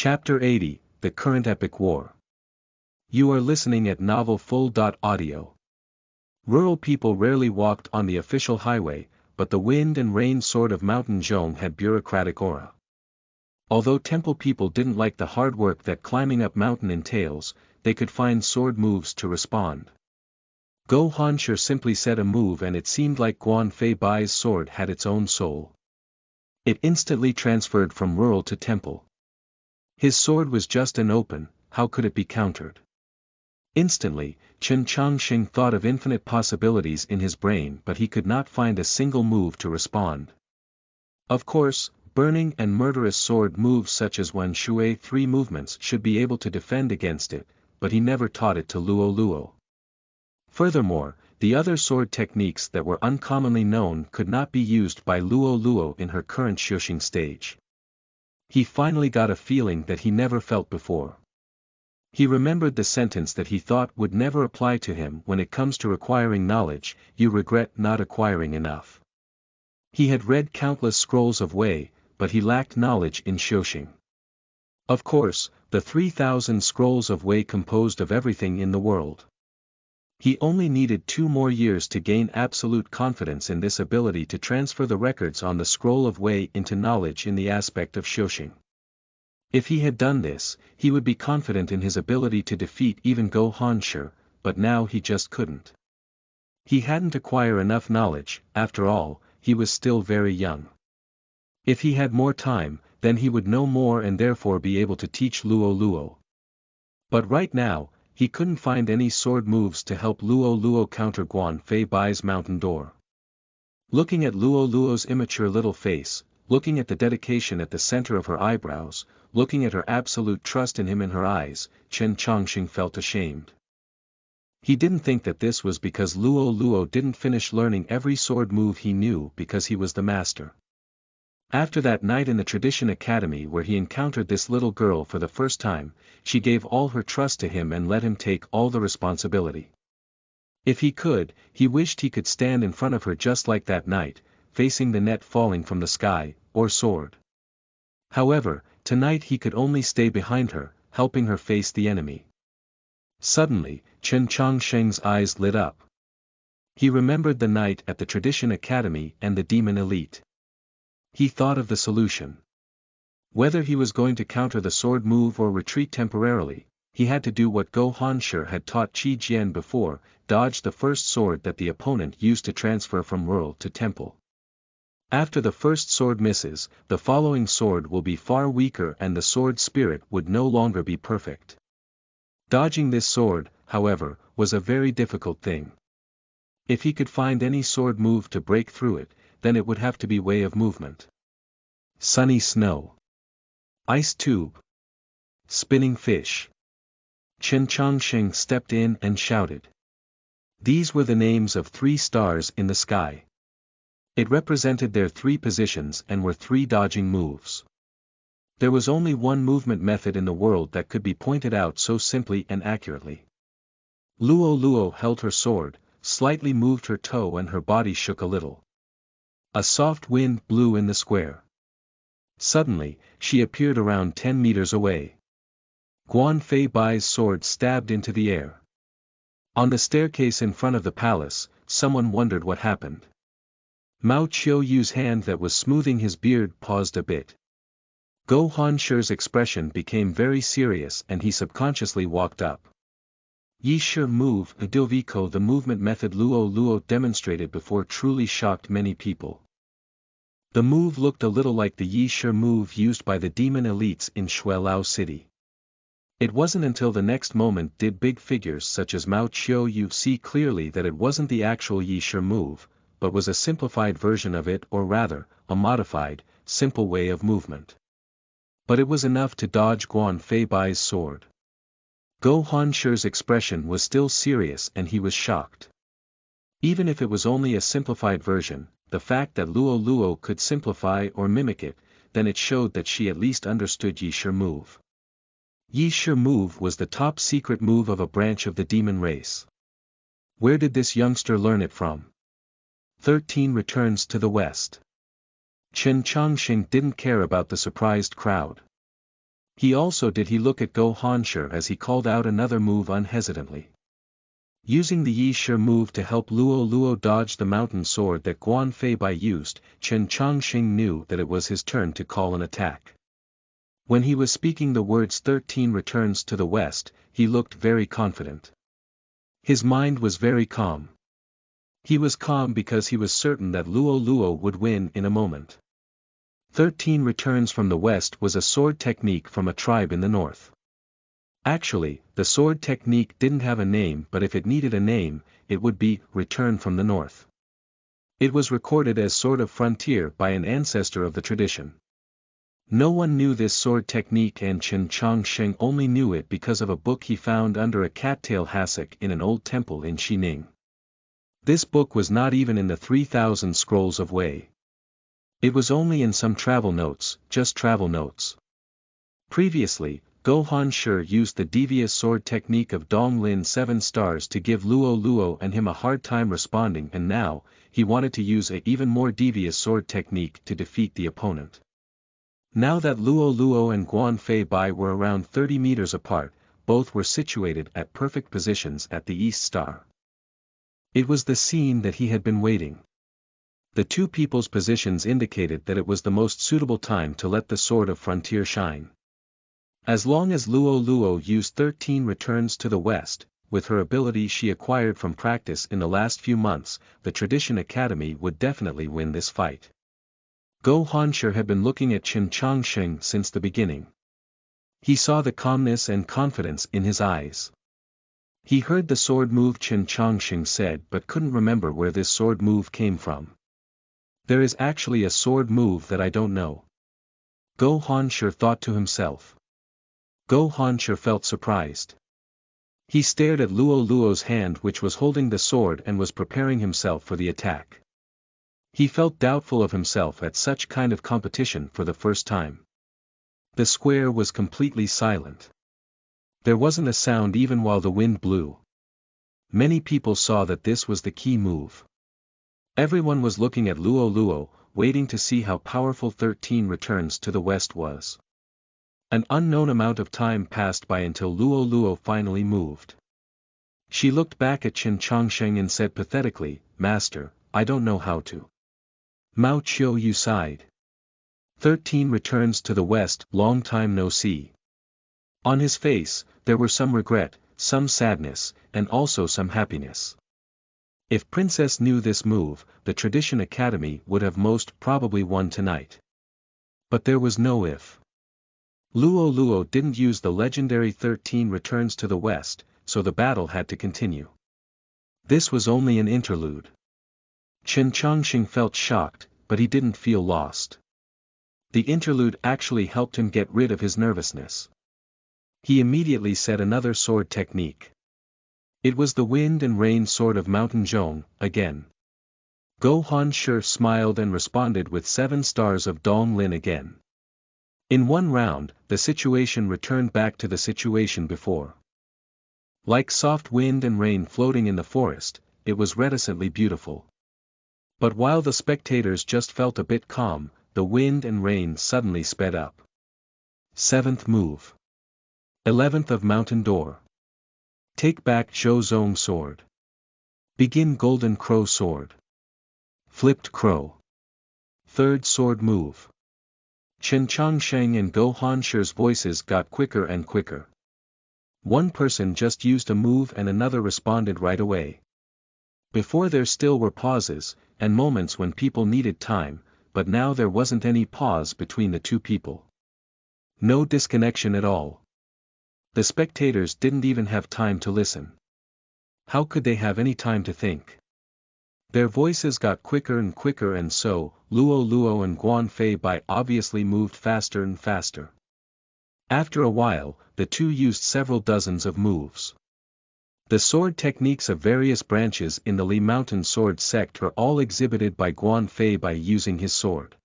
Chapter 80, The Current Epic War. You are listening at Novel Full.audio. Rural people rarely walked on the official highway, but the wind and rain sword of Mountain Zhong had bureaucratic aura. Although temple people didn't like the hard work that climbing up mountain entails, they could find sword moves to respond. Go Hanshi simply said a move and it seemed like Guan Fei Bai's sword had its own soul. It instantly transferred from rural to temple. His sword was just and open, how could it be countered? Instantly, Chen Changxing thought of infinite possibilities in his brain but he could not find a single move to respond. Of course, burning and murderous sword moves such as Wen Shui 3 movements should be able to defend against it, but he never taught it to Luo Luo. Furthermore, the other sword techniques that were uncommonly known could not be used by Luo Luo in her current Xuexing stage. He finally got a feeling that he never felt before. He remembered the sentence that he thought would never apply to him when it comes to acquiring knowledge, you regret not acquiring enough. He had read countless scrolls of Wei, but he lacked knowledge in Xuexing. Of course, the 3,000 scrolls of Wei composed of everything in the world. He only needed 2 more years to gain absolute confidence in this ability to transfer the records on the scroll of Wei into knowledge in the aspect of Xuexing. If he had done this, he would be confident in his ability to defeat even Go Hanshi, but now he just couldn't. He hadn't acquired enough knowledge, after all, he was still very young. If he had more time, then he would know more and therefore be able to teach Luo Luo. But right now, he couldn't find any sword moves to help Luo Luo counter Guan Fei Bai's mountain door. Looking at Luo Luo's immature little face, looking at the dedication at the center of her eyebrows, looking at her absolute trust in him in her eyes, Chen Changxing felt ashamed. He didn't think that this was because Luo Luo didn't finish learning every sword move he knew because he was the master. After that night in the Tradition Academy where he encountered this little girl for the first time, she gave all her trust to him and let him take all the responsibility. If he could, he wished he could stand in front of her just like that night, facing the net falling from the sky, or sword. However, tonight he could only stay behind her, helping her face the enemy. Suddenly, Chen Changxing's eyes lit up. He remembered the night at the Tradition Academy and the demon elite. He thought of the solution. Whether he was going to counter the sword move or retreat temporarily, he had to do what Go Hanshi had taught Qi Jian before, dodge the first sword that the opponent used to transfer from rural to temple. After the first sword misses, the following sword will be far weaker and the sword spirit would no longer be perfect. Dodging this sword, however, was a very difficult thing. If he could find any sword move to break through it, then it would have to be way of movement. Sunny snow. Ice tube. Spinning fish. Chen Changxing stepped in and shouted. These were the names of 3 stars in the sky. It represented their 3 positions and were 3 dodging moves. There was only one movement method in the world that could be pointed out so simply and accurately. Luo Luo held her sword, slightly moved her toe and her body shook a little. A soft wind blew in the square. Suddenly, she appeared around 10 meters away. Guan Fei Bai's sword stabbed into the air. On the staircase in front of the palace, someone wondered what happened. Mao Qiuyu's hand that was smoothing his beard paused a bit. Go Hanshi's expression became very serious and he subconsciously walked up. Yi Shi move Udoviko the movement method Luo Luo demonstrated before truly shocked many people. The move looked a little like the Yi Shi move used by the demon elites in Shuelao City. It wasn't until the next moment did big figures such as Mao Qiuyu see clearly that it wasn't the actual Yi Shi move, but was a simplified version of it or rather, a modified, simple way of movement. But it was enough to dodge Guan Fei Bai's sword. Go Hanshi's expression was still serious and he was shocked. Even if it was only a simplified version, the fact that Luo Luo could simplify or mimic it, then it showed that she at least understood Yi Shi move. Yi Shi move was the top secret move of a branch of the demon race. Where did this youngster learn it from? 13 returns to the west. Chen Changxing didn't care about the surprised crowd. He look at Go Hanshi as he called out another move unhesitantly. Using the Yi Shi move to help Luo Luo dodge the mountain sword that Guan Fei Bai used, Chen Chongqing knew that it was his turn to call an attack. When he was speaking the words 13 returns to the west, he looked very confident. His mind was very calm. He was calm because he was certain that Luo Luo would win in a moment. 13 returns from the west was a sword technique from a tribe in the north. Actually, the sword technique didn't have a name, but if it needed a name, it would be Return from the North. It was recorded as Sword of Frontier by an ancestor of the tradition. No one knew this sword technique, and Chen Chongqing only knew it because of a book he found under a cattail hassock in an old temple in Xining. This book was not even in the 3,000 scrolls of Wei. It was only in some travel notes, just travel notes. Previously, Go Hanshi used the devious sword technique of Dong Lin 7 stars to give Luo Luo and him a hard time responding, and now, he wanted to use a even more devious sword technique to defeat the opponent. Now that Luo Luo and Guan Fei Bai were around 30 meters apart, both were situated at perfect positions at the East Star. It was the scene that he had been waiting. The two people's positions indicated that it was the most suitable time to let the Sword of Frontier shine. As long as Luo Luo used 13 returns to the west, with her ability she acquired from practice in the last few months, the Tradition Academy would definitely win this fight. Go Hanshi had been looking at Chen Chongqing since the beginning. He saw the calmness and confidence in his eyes. He heard the sword move Chen Chongqing said, but couldn't remember where this sword move came from. There is actually a sword move that I don't know. Go Hanshi thought to himself. Go Hanshi felt surprised. He stared at Luo Luo's hand, which was holding the sword and was preparing himself for the attack. He felt doubtful of himself at such kind of competition for the first time. The square was completely silent. There wasn't a sound even while the wind blew. Many people saw that this was the key move. Everyone was looking at Luo Luo, waiting to see how powerful 13 returns to the west was. An unknown amount of time passed by until Luo Luo finally moved. She looked back at Chen Chongqing and said pathetically, "Master, I don't know how to." Mao Qiu Yu sighed. 13 returns to the west, long time no see. On his face, there were some regret, some sadness, and also some happiness. If Princess knew this move, the Tradition Academy would have most probably won tonight. But there was no if. Luo Luo didn't use the legendary 13 returns to the west, so the battle had to continue. This was only an interlude. Chen Chongqing felt shocked, but he didn't feel lost. The interlude actually helped him get rid of his nervousness. He immediately said another sword technique. It was the wind and rain sword of Mountain Zhong, again. Go Hanshi smiled and responded with 7 stars of Dong Lin again. In one round, the situation returned back to the situation before. Like soft wind and rain floating in the forest, it was reticently beautiful. But while the spectators just felt a bit calm, the wind and rain suddenly sped up. 7th move. 11th of Mountain Door. Take back Zhou Zong sword. Begin Golden Crow sword. Flipped Crow. 3rd sword move. Chen Chongqing and Go Hanshi's voices got quicker and quicker. One person just used a move and another responded right away. Before there still were pauses, and moments when people needed time, but now there wasn't any pause between the two people. No disconnection at all. The spectators didn't even have time to listen. How could they have any time to think? Their voices got quicker and quicker, and so, Luo Luo and Guan Fei Bai obviously moved faster and faster. After a while, the two used several dozens of moves. The sword techniques of various branches in the Li Mountain sword sect are all exhibited by Guan Fei Bai using his sword.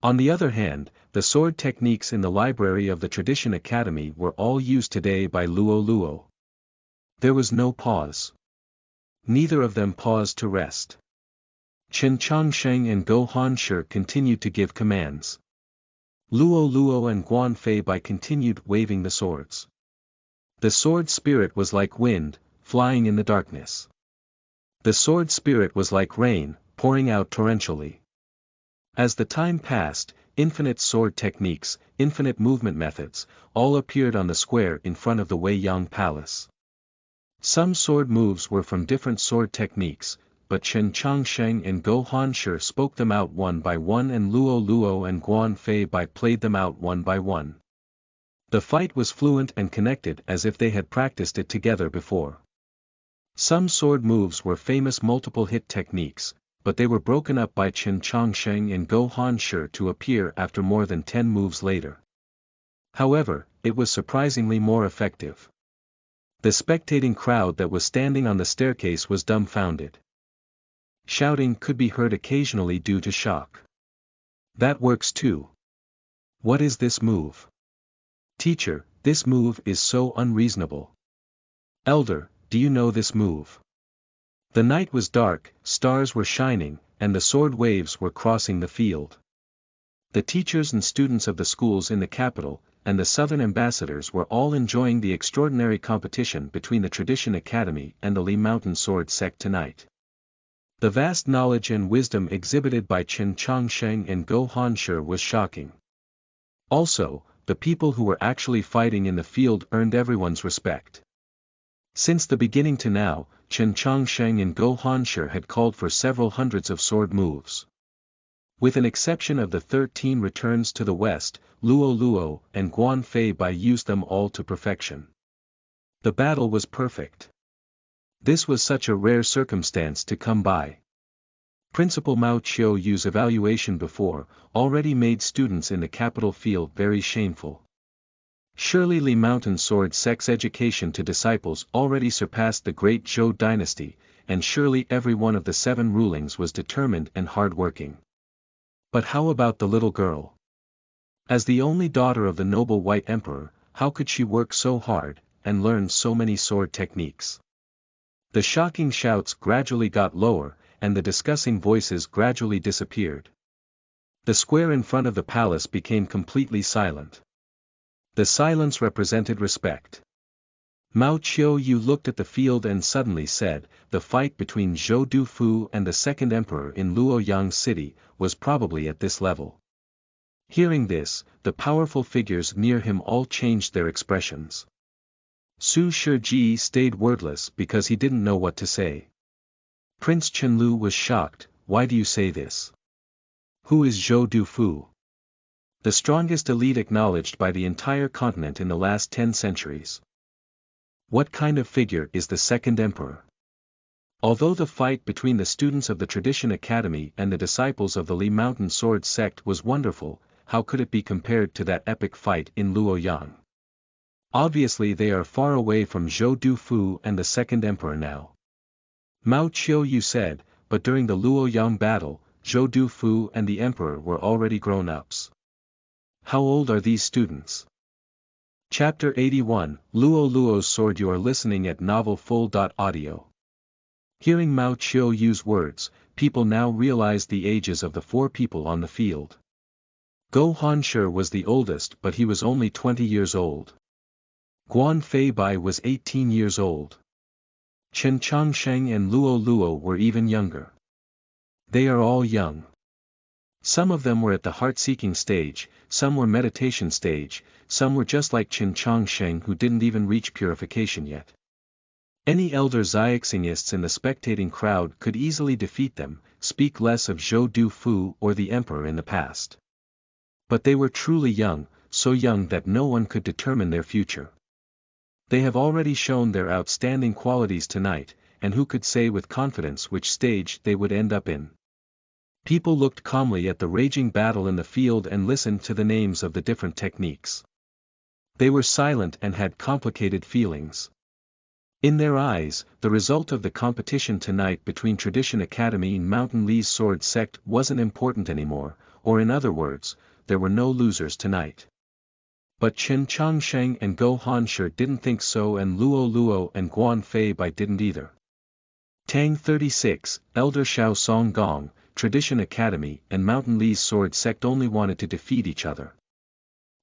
On the other hand, the sword techniques in the library of the Tradition Academy were all used today by Luo Luo. There was no pause. Neither of them paused to rest. Chen Chongqing and Go Hanshi continued to give commands. Luo Luo and Guan Fei Bai continued waving the swords. The sword spirit was like wind, flying in the darkness. The sword spirit was like rain, pouring out torrentially. As the time passed, infinite sword techniques, infinite movement methods, all appeared on the square in front of the Wei Yang Palace. Some sword moves were from different sword techniques, but Chen Changsheng and Go Hanshi spoke them out one by one and Luo Luo and Guan Fei Bai played them out one by one. The fight was fluent and connected as if they had practiced it together before. Some sword moves were famous multiple-hit techniques, but they were broken up by Chen Changsheng and Go Hanshi to appear after more than 10 moves later. However, it was surprisingly more effective. The spectating crowd that was standing on the staircase was dumbfounded. Shouting could be heard occasionally due to shock. That works too. What is this move? Teacher, this move is so unreasonable. Elder, do you know this move? The night was dark, stars were shining, and the sword waves were crossing the field. The teachers and students of the schools in the capital, and the southern ambassadors were all enjoying the extraordinary competition between the Tradition Academy and the Li Mountain Sword Sect tonight. The vast knowledge and wisdom exhibited by Chen Changsheng and Go Hanshi was shocking. Also, the people who were actually fighting in the field earned everyone's respect. Since the beginning to now, Chen Changsheng and Go Hanshi had called for several hundreds of sword moves. With an exception of the 13 returns to the west, Luo Luo and Guan Fei Bai used them all to perfection. The battle was perfect. This was such a rare circumstance to come by. Principal Mao Qiu-yu's evaluation before, already made students in the capital feel very shameful. Surely Li Mountain Sword Sect's education to disciples already surpassed the great Zhou dynasty, and surely every one of the 7 rulings was determined and hard-working. But how about the little girl? As the only daughter of the noble White Emperor, how could she work so hard, and learn so many sword techniques? The shocking shouts gradually got lower, and the discussing voices gradually disappeared. The square in front of the palace became completely silent. The silence represented respect. Mao Qiu-yu looked at the field and suddenly said, the fight between Zhou Dufu and the second emperor in Luoyang city was probably at this level. Hearing this, the powerful figures near him all changed their expressions. Su Shiji stayed wordless because he didn't know what to say. Prince Chenlu was shocked. Why do you say this? Who is Zhou Dufu? The strongest elite acknowledged by the entire continent in the last 10 centuries. What kind of figure is the second emperor? Although the fight between the students of the Tradition Academy and the disciples of the Li Mountain Sword Sect was wonderful, how could it be compared to that epic fight in Luoyang? Obviously they are far away from Zhou Dufu and the second emperor now. Mao Qiu-yu said, but during the Luoyang battle, Zhou Dufu and the emperor were already grown-ups. How old are these students? Chapter 81, Luo Luo's Sword. You are listening at novelfull.audio. Hearing Mao Qiu-yu's words, people now realized the ages of the 4 people on the field. Go Hanshi was the oldest but he was only 20 years old. Guan Fei Bai was 18 years old. Chen Changsheng and Luo Luo were even younger. They are all young. Some of them were at the heart-seeking stage, some were meditation stage, some were just like Chen Changsheng who didn't even reach purification yet. Any elder Xiaoxianists in the spectating crowd could easily defeat them, speak less of Zhou Dufu or the emperor in the past. But they were truly young, so young that no one could determine their future. They have already shown their outstanding qualities tonight, and who could say with confidence which stage they would end up in? People looked calmly at the raging battle in the field and listened to the names of the different techniques. They were silent and had complicated feelings. In their eyes, the result of the competition tonight between Tradition Academy and Mountain Li's Sword Sect wasn't important anymore, or in other words, there were no losers tonight. But Chen Changsheng and Go Hanshi didn't think so and Luo Luo and Guan Fei Bai didn't either. Tang 36, Elder Xiao Song Gong, Tradition Academy and Mountain Li's Sword Sect only wanted to defeat each other.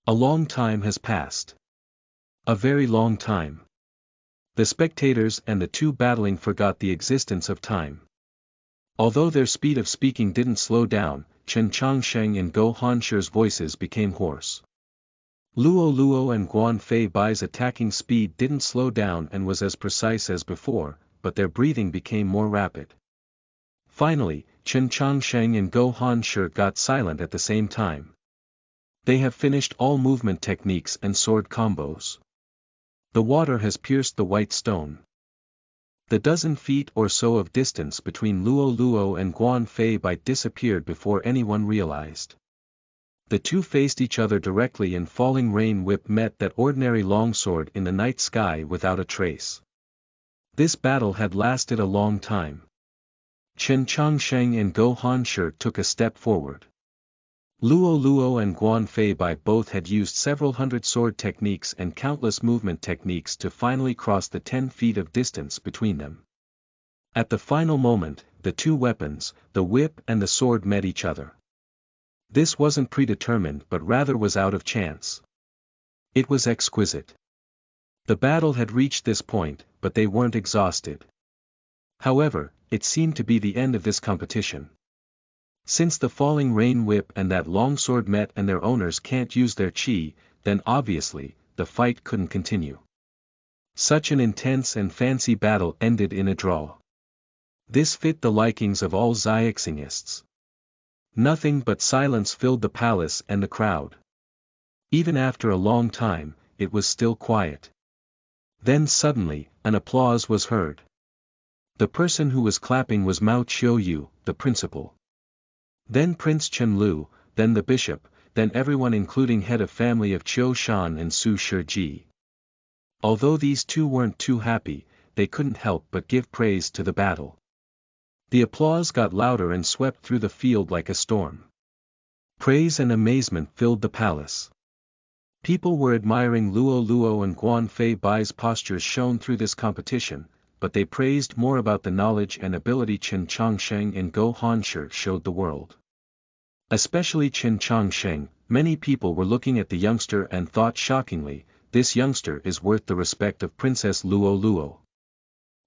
A long time has passed. A very long time. The spectators and the two battling forgot the existence of time. Although their speed of speaking didn't slow down, Chen Changsheng and Go Hansher's voices became hoarse. Luo Luo and Guan Fei Bai's attacking speed didn't slow down and was as precise as before, but their breathing became more rapid. Finally, Chen Changsheng and Go Hansher got silent at the same time. They have finished all movement techniques and sword combos. The water has pierced the white stone. The dozen feet or so of distance between Luo Luo and Guan Fei Bai disappeared before anyone realized. The two faced each other directly and Falling Rain Whip met that ordinary longsword in the night sky without a trace. This battle had lasted a long time. Chen Changsheng and Go Hansher took a step forward. Luo Luo and Guan Fei Bai both had used several hundred sword techniques and countless movement techniques to finally cross the 10 feet of distance between them. At the final moment, the two weapons, the whip and the sword met each other. This wasn't predetermined but rather was out of chance. It was exquisite. The battle had reached this point, but they weren't exhausted. However, it seemed to be the end of this competition. Since the Falling Rain Whip and that longsword met and their owners can't use their chi, then obviously, the fight couldn't continue. Such an intense and fancy battle ended in a draw. This fit the likings of all Xiaxingists. Nothing but silence filled the palace and the crowd. Even after a long time, it was still quiet. Then suddenly, an applause was heard. The person who was clapping was Mao Qiuyu, the principal. Then Prince Chen Lu, then the bishop, then everyone including head of family of Qiu Shan and Su Shiji. Although these two weren't too happy, they couldn't help but give praise to the battle. The applause got louder and swept through the field like a storm. Praise and amazement filled the palace. People were admiring Luo Luo and Guan Fei Bai's postures shown through this competition, but they praised more about the knowledge and ability Chen Changsheng and Go Hansher showed the world. Especially Chen Changsheng, many people were looking at the youngster and thought shockingly, this youngster is worth the respect of Princess Luo Luo.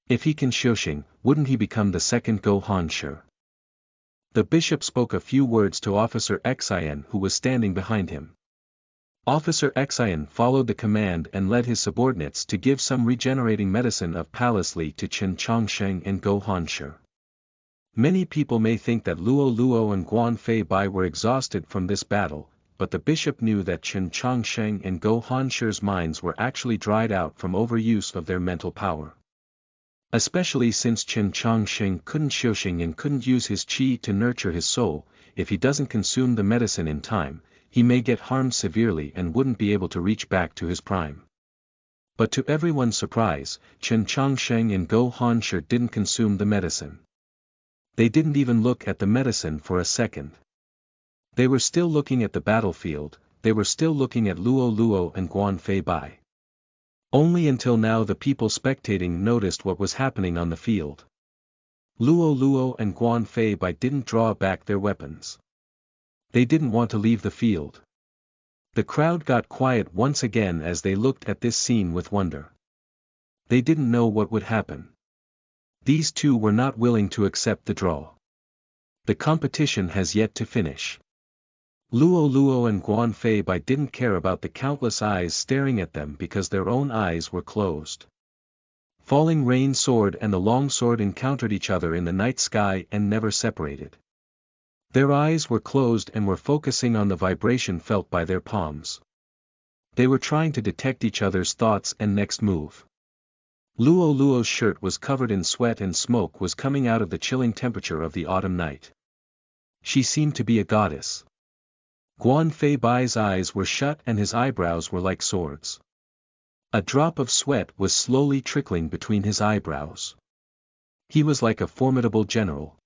If he can Xiuxing, wouldn't he become the second Go Hansher? The bishop spoke a few words to Officer Xian who was standing behind him. Officer Xian followed the command and led his subordinates to give some regenerating medicine of Palace Li to Chen Changsheng and Go Hansher. Many people may think that Luo Luo and Guan Fei Bai were exhausted from this battle, but the bishop knew that Chen Changsheng and Go Hansher's minds were actually dried out from overuse of their mental power. Especially since Chen Changsheng couldn't Xiuxing and couldn't use his qi to nurture his soul, if he doesn't consume the medicine in time, he may get harmed severely and wouldn't be able to reach back to his prime. But to everyone's surprise, Chen Changsheng and Go Hansher didn't consume the medicine. They didn't even look at the medicine for a second. They were still looking at the battlefield, they were still looking at Luo Luo and Guan Fei Bai. Only until now the people spectating noticed what was happening on the field. Luo Luo and Guan Fei Bai didn't draw back their weapons. They didn't want to leave the field. The crowd got quiet once again as they looked at this scene with wonder. They didn't know what would happen. These two were not willing to accept the draw. The competition has yet to finish. Luo Luo and Guan Fei Bai didn't care about the countless eyes staring at them because their own eyes were closed. Falling Rain Sword and the long sword encountered each other in the night sky and never separated. Their eyes were closed and were focusing on the vibration felt by their palms. They were trying to detect each other's thoughts and next move. Luo Luo's shirt was covered in sweat and smoke was coming out of the chilling temperature of the autumn night. She seemed to be a goddess. Guan Fei Bai's eyes were shut and his eyebrows were like swords. A drop of sweat was slowly trickling between his eyebrows. He was like a formidable general.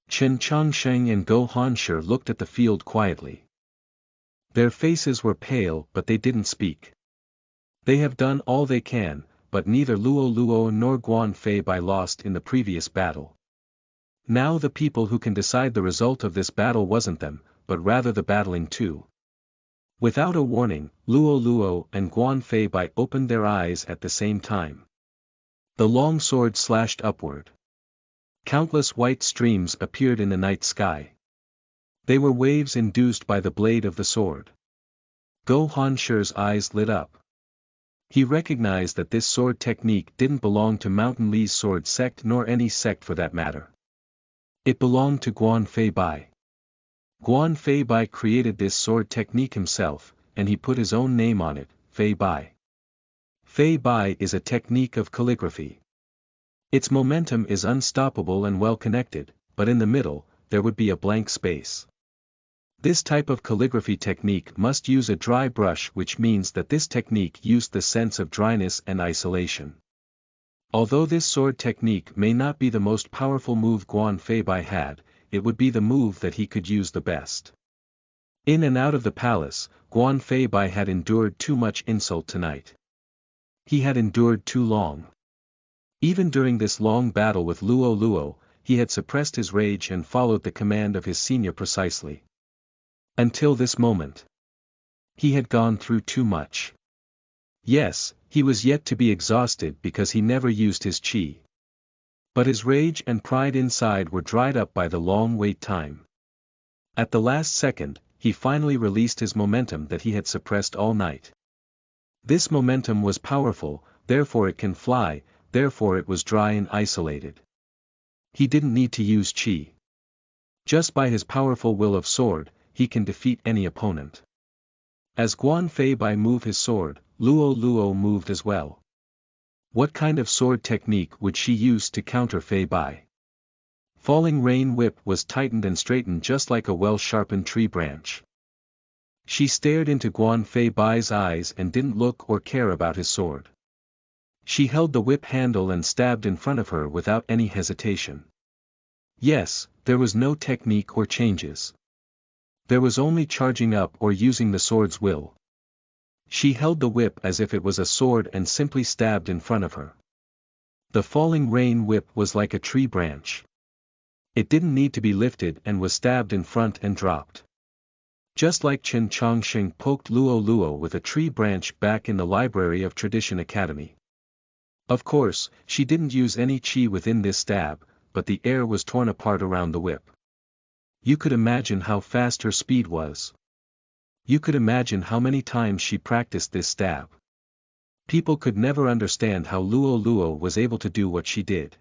Chen Changsheng and Go Hansher looked at the field quietly. Their faces were pale but they didn't speak. They have done all they can, but neither Luo Luo nor Guan Fei Bai lost in the previous battle. Now the people who can decide the result of this battle wasn't them, but rather the battling two. Without a warning, Luo Luo and Guan Fei Bai opened their eyes at the same time. The long sword slashed upward. Countless white streams appeared in the night sky. They were waves induced by the blade of the sword. Go Hanshi's eyes lit up. He recognized that this sword technique didn't belong to Mountain Li's sword sect nor any sect for that matter. It belonged to Guan Fei Bai. Guan Fei Bai created this sword technique himself, and he put his own name on it, Fei Bai. Fei Bai is a technique of calligraphy. Its momentum is unstoppable and well connected, but in the middle, there would be a blank space. This type of calligraphy technique must use a dry brush, which means that this technique used the sense of dryness and isolation. Although this sword technique may not be the most powerful move Guan Fei Bai had, it would be the move that he could use the best. In and out of the palace, Guan Fei Bai had endured too much insult tonight. He had endured too long. Even during this long battle with Luo Luo, he had suppressed his rage and followed the command of his senior precisely. Until this moment. He had gone through too much. Yes, he was yet to be exhausted because he never used his qi. But his rage and pride inside were dried up by the long wait time. At the last second, he finally released his momentum that he had suppressed all night. This momentum was powerful, therefore it can fly, therefore it was dry and isolated. He didn't need to use qi. Just by his powerful will of sword, he can defeat any opponent. As Guan Fei Bai moved his sword, Luo Luo moved as well. What kind of sword technique would she use to counter Fei Bai? Falling Rain Whip was tightened and straightened just like a well-sharpened tree branch. She stared into Guan Fei Bai's eyes and didn't look or care about his sword. She held the whip handle and stabbed in front of her without any hesitation. Yes, there was no technique or changes. There was only charging up or using the sword's will. She held the whip as if it was a sword and simply stabbed in front of her. The Falling Rain Whip was like a tree branch. It didn't need to be lifted and was stabbed in front and dropped. Just like Chen Chongsheng poked Luo Luo with a tree branch back in the Library of Tradition Academy. Of course, she didn't use any qi within this stab, but the air was torn apart around the whip. You could imagine how fast her speed was. You could imagine how many times she practiced this stab. People could never understand how Luo Luo was able to do what she did.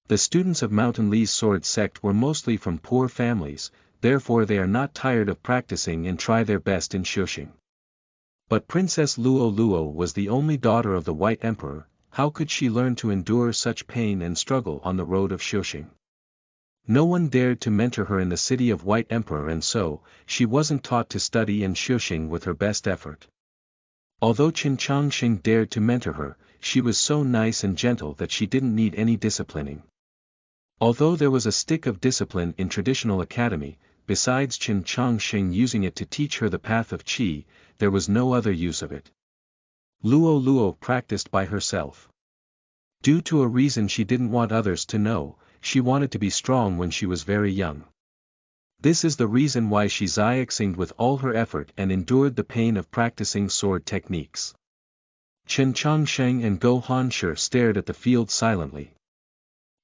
The students of Mountain Li's sword sect were mostly from poor families, therefore they are not tired of practicing and try their best in shushing. But Princess Luo Luo was the only daughter of the White Emperor. How could she learn to endure such pain and struggle on the road of shushing? No one dared to mentor her in the city of White Emperor, and so, she wasn't taught to study and shushing with her best effort. Although Chen Chongsheng dared to mentor her, she was so nice and gentle that she didn't need any disciplining. Although there was a stick of discipline in traditional academy, besides Chen Chongsheng using it to teach her the path of qi, there was no other use of it. Luo Luo practiced by herself. Due to a reason she didn't want others to know, she wanted to be strong when she was very young. This is the reason why she xiaxinged with all her effort and endured the pain of practicing sword techniques. Chen Chongsheng and Go Hanshi stared at the field silently.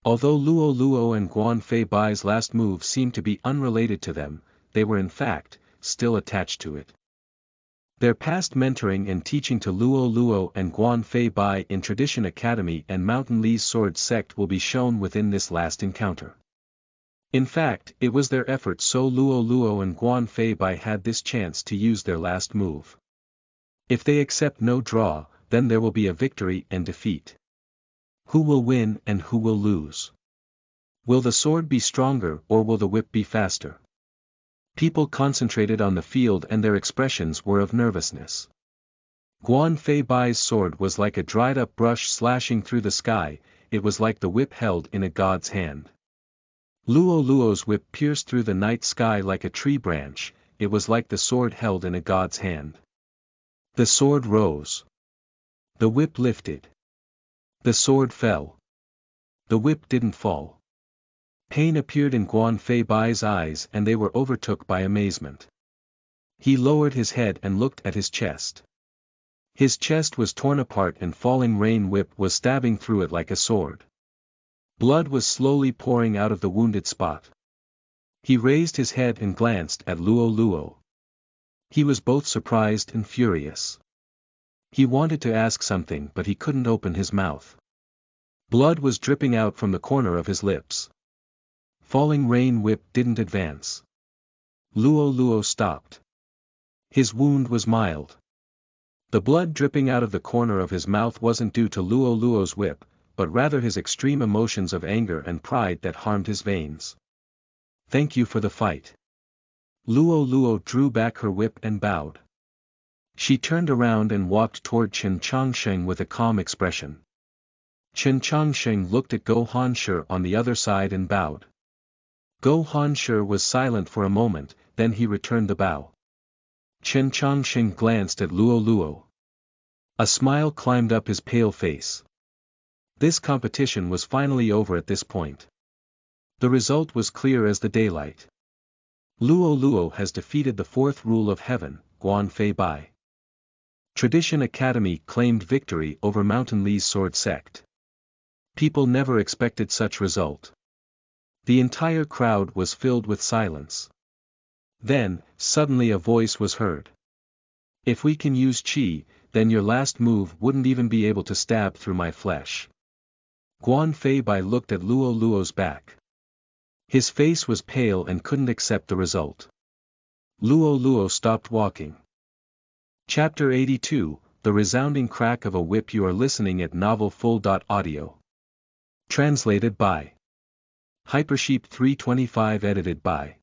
Although Luo Luo and Guan Fei Bai's last move seemed to be unrelated to them, they were in fact, still attached to it. Their past mentoring and teaching to Luo Luo and Guan Fei Bai in Tradition Academy and Mountain Li's sword sect will be shown within this last encounter. In fact, it was their efforts so Luo Luo and Guan Fei Bai had this chance to use their last move. If they accept no draw, then there will be a victory and defeat. Who will win and who will lose? Will the sword be stronger or will the whip be faster? People concentrated on the field and their expressions were of nervousness. Guan Fei Bai's sword was like a dried-up brush slashing through the sky, it was like the whip held in a god's hand. Luo Luo's whip pierced through the night sky like a tree branch, it was like the sword held in a god's hand. The sword rose. The whip lifted. The sword fell. The whip didn't fall. Pain appeared in Guan Fei Bai's eyes and they were overtook by amazement. He lowered his head and looked at his chest. His chest was torn apart and falling rain whip was stabbing through it like a sword. Blood was slowly pouring out of the wounded spot. He raised his head and glanced at Luo Luo. He was both surprised and furious. He wanted to ask something but he couldn't open his mouth. Blood was dripping out from the corner of his lips. Falling rain whip didn't advance. Luo Luo stopped. His wound was mild. The blood dripping out of the corner of his mouth wasn't due to Luo Luo's whip, but rather his extreme emotions of anger and pride that harmed his veins. Thank you for the fight. Luo Luo drew back her whip and bowed. She turned around and walked toward Chen Changsheng with a calm expression. Chen Changsheng looked at Go Hanshi on the other side and bowed. Go Hanshi was silent for a moment, then he returned the bow. Chen Changsheng glanced at Luo Luo. A smile climbed up his pale face. This competition was finally over at this point. The result was clear as the daylight. Luo Luo has defeated the fourth rule of heaven, Guan Fei Bai. Tradition Academy claimed victory over Mountain Li's sword sect. People never expected such result. The entire crowd was filled with silence. Then, suddenly a voice was heard. If we can use qi, then your last move wouldn't even be able to stab through my flesh. Guan Fei Bai looked at Luo Luo's back. His face was pale and couldn't accept the result. Luo Luo stopped walking. Chapter 82, The Resounding Crack of a Whip. You are listening at novelfull.audio. Translated by Hypersheep 325. Edited by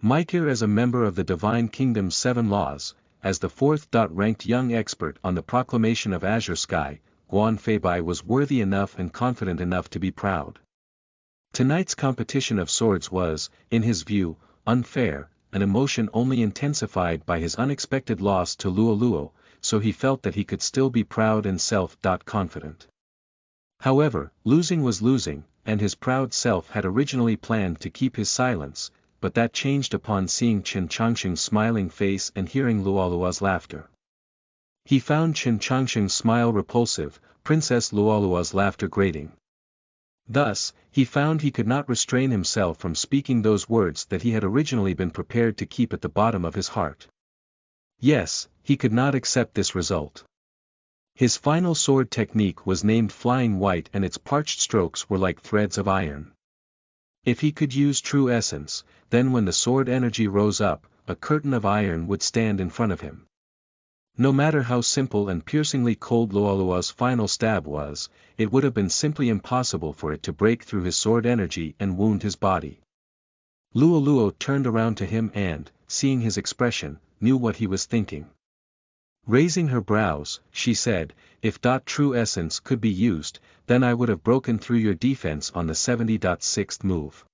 Micah. As a member of the Divine Kingdom's 7 laws, as the 4th-ranked young expert on the proclamation of Azure Sky, Guan Fei Bai was worthy enough and confident enough to be proud. Tonight's competition of swords was, in his view, unfair, an emotion only intensified by his unexpected loss to Luo Luo, so he felt that he could still be proud and self-confident. However, losing was losing, and his proud self had originally planned to keep his silence, but that changed upon seeing Chen Changsheng's smiling face and hearing Luo Luo's laughter. He found Chen Changsheng's smile repulsive, Princess Luo Luo's laughter grating. Thus, he found he could not restrain himself from speaking those words that he had originally been prepared to keep at the bottom of his heart. Yes, he could not accept this result. His final sword technique was named Flying White and its parched strokes were like threads of iron. If he could use true essence, then when the sword energy rose up, a curtain of iron would stand in front of him. No matter how simple and piercingly cold Luo Luo's final stab was, it would have been simply impossible for it to break through his sword energy and wound his body. Luo Luo turned around to him and, seeing his expression, knew what he was thinking. Raising her brows, she said, if true essence could be used, then I would have broken through your defense on the 70.6th move.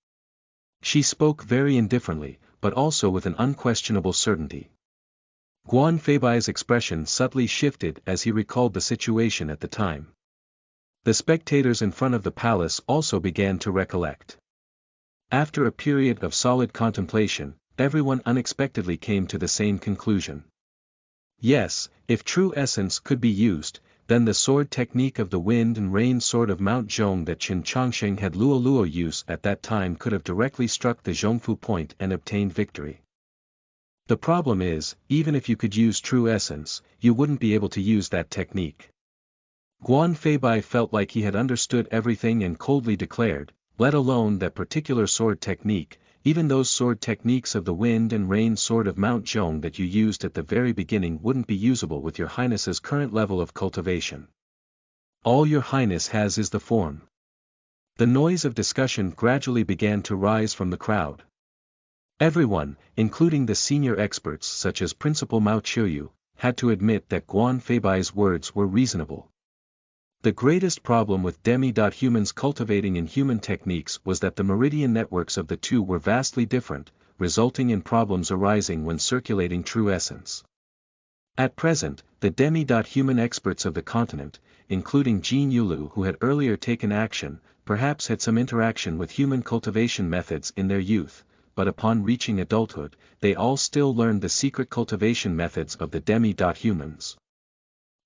She spoke very indifferently, but also with an unquestionable certainty. Guan Fei Bai's expression subtly shifted as he recalled the situation at the time. The spectators in front of the palace also began to recollect. After a period of solid contemplation, everyone unexpectedly came to the same conclusion. Yes, if true essence could be used, then the sword technique of the wind and rain sword of Mount Zhong that Chen Changsheng had Luo Luo use at that time could have directly struck the Zhongfu point and obtained victory. The problem is, even if you could use true essence, you wouldn't be able to use that technique. Guan Fei Bai felt like he had understood everything and coldly declared, let alone that particular sword technique, even those sword techniques of the wind and rain sword of Mount Zhong that you used at the very beginning wouldn't be usable with your highness's current level of cultivation. All your highness has is the form. The noise of discussion gradually began to rise from the crowd. Everyone, including the senior experts such as Principal Mao Qiuyu, had to admit that Guan Fei Bai's words were reasonable. The greatest problem with demi-humans cultivating in human techniques was that the meridian networks of the two were vastly different, resulting in problems arising when circulating true essence. At present, the demi-human experts of the continent, including Jin Yulu who had earlier taken action, perhaps had some interaction with human cultivation methods in their youth, but upon reaching adulthood, they all still learned the secret cultivation methods of the demi-humans.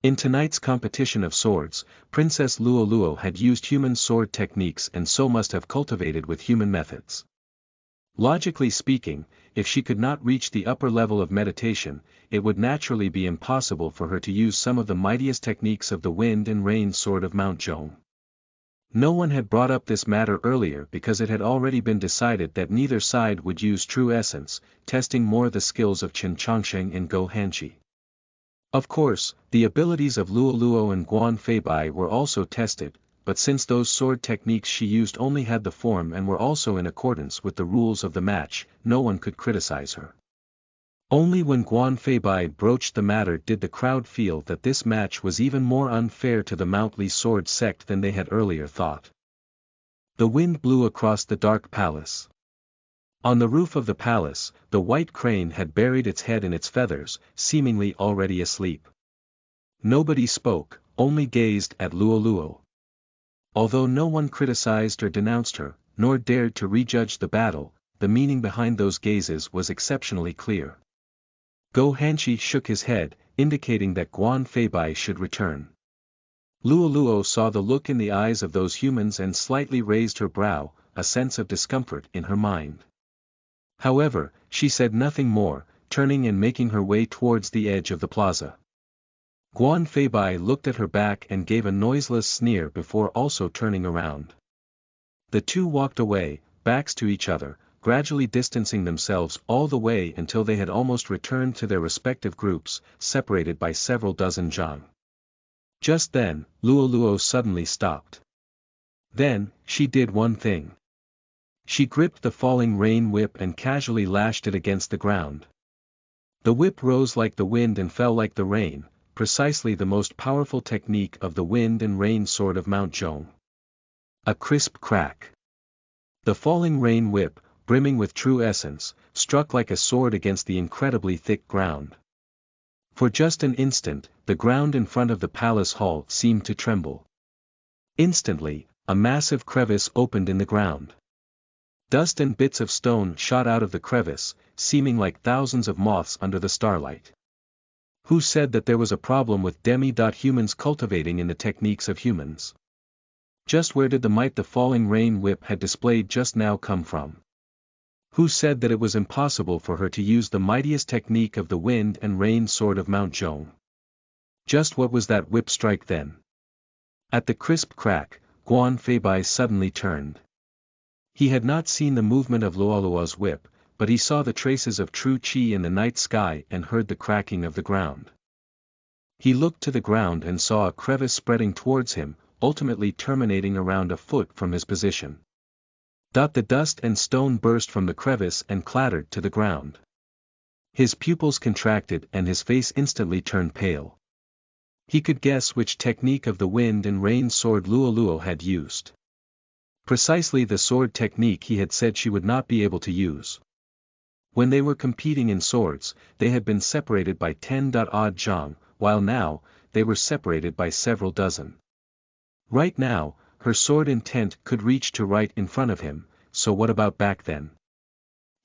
In tonight's competition of swords, Princess Luoluo had used human sword techniques and so must have cultivated with human methods. Logically speaking, if she could not reach the upper level of meditation, it would naturally be impossible for her to use some of the mightiest techniques of the wind and rain sword of Mount Zhong. No one had brought up this matter earlier because it had already been decided that neither side would use true essence, testing more the skills of Qin Changsheng and Go Hanqi. Of course, the abilities of Luoluo and Guan Feibai were also tested, but since those sword techniques she used only had the form and were also in accordance with the rules of the match, no one could criticize her. Only when Guan Feibai broached the matter did the crowd feel that this match was even more unfair to the Mount Li sword sect than they had earlier thought. The wind blew across the dark palace. On the roof of the palace, the white crane had buried its head in its feathers, seemingly already asleep. Nobody spoke, only gazed at Luoluo. Although no one criticized or denounced her, nor dared to rejudge the battle, the meaning behind those gazes was exceptionally clear. Go Hanqi shook his head, indicating that Guan Feibai should return. Luoluo saw the look in the eyes of those humans and slightly raised her brow, a sense of discomfort in her mind. However, she said nothing more, turning and making her way towards the edge of the plaza. Guan Feibai looked at her back and gave a noiseless sneer before also turning around. The two walked away, backs to each other, gradually distancing themselves all the way until they had almost returned to their respective groups, separated by several dozen zhang. Just then, Luoluo suddenly stopped. Then, she did one thing. She gripped the falling rain whip and casually lashed it against the ground. The whip rose like the wind and fell like the rain, precisely the most powerful technique of the wind and rain sword of Mount Zhong. A crisp crack. The falling rain whip, brimming with true essence, struck like a sword against the incredibly thick ground. For just an instant, the ground in front of the palace hall seemed to tremble. Instantly, a massive crevice opened in the ground. Dust and bits of stone shot out of the crevice, seeming like thousands of moths under the starlight. Who said that there was a problem with demi-humans cultivating in the techniques of humans? Just where did the might the falling rain whip had displayed just now come from? Who said that it was impossible for her to use the mightiest technique of the wind and rain sword of Mount Zhong? Just what was that whip strike then? At the crisp crack, Guan Feibai suddenly turned. He had not seen the movement of Luoluo's whip, but he saw the traces of true qi in the night sky and heard the cracking of the ground. He looked to the ground and saw a crevice spreading towards him, ultimately terminating around a foot from his position. The dust and stone burst from the crevice and clattered to the ground. His pupils contracted and his face instantly turned pale. He could guess which technique of the wind and rain sword Luoluo had used. Precisely the sword technique he had said she would not be able to use. When they were competing in swords, they had been separated by 10-odd zhang, while now, they were separated by several dozen. Right now, her sword intent could reach to right in front of him, so what about back then?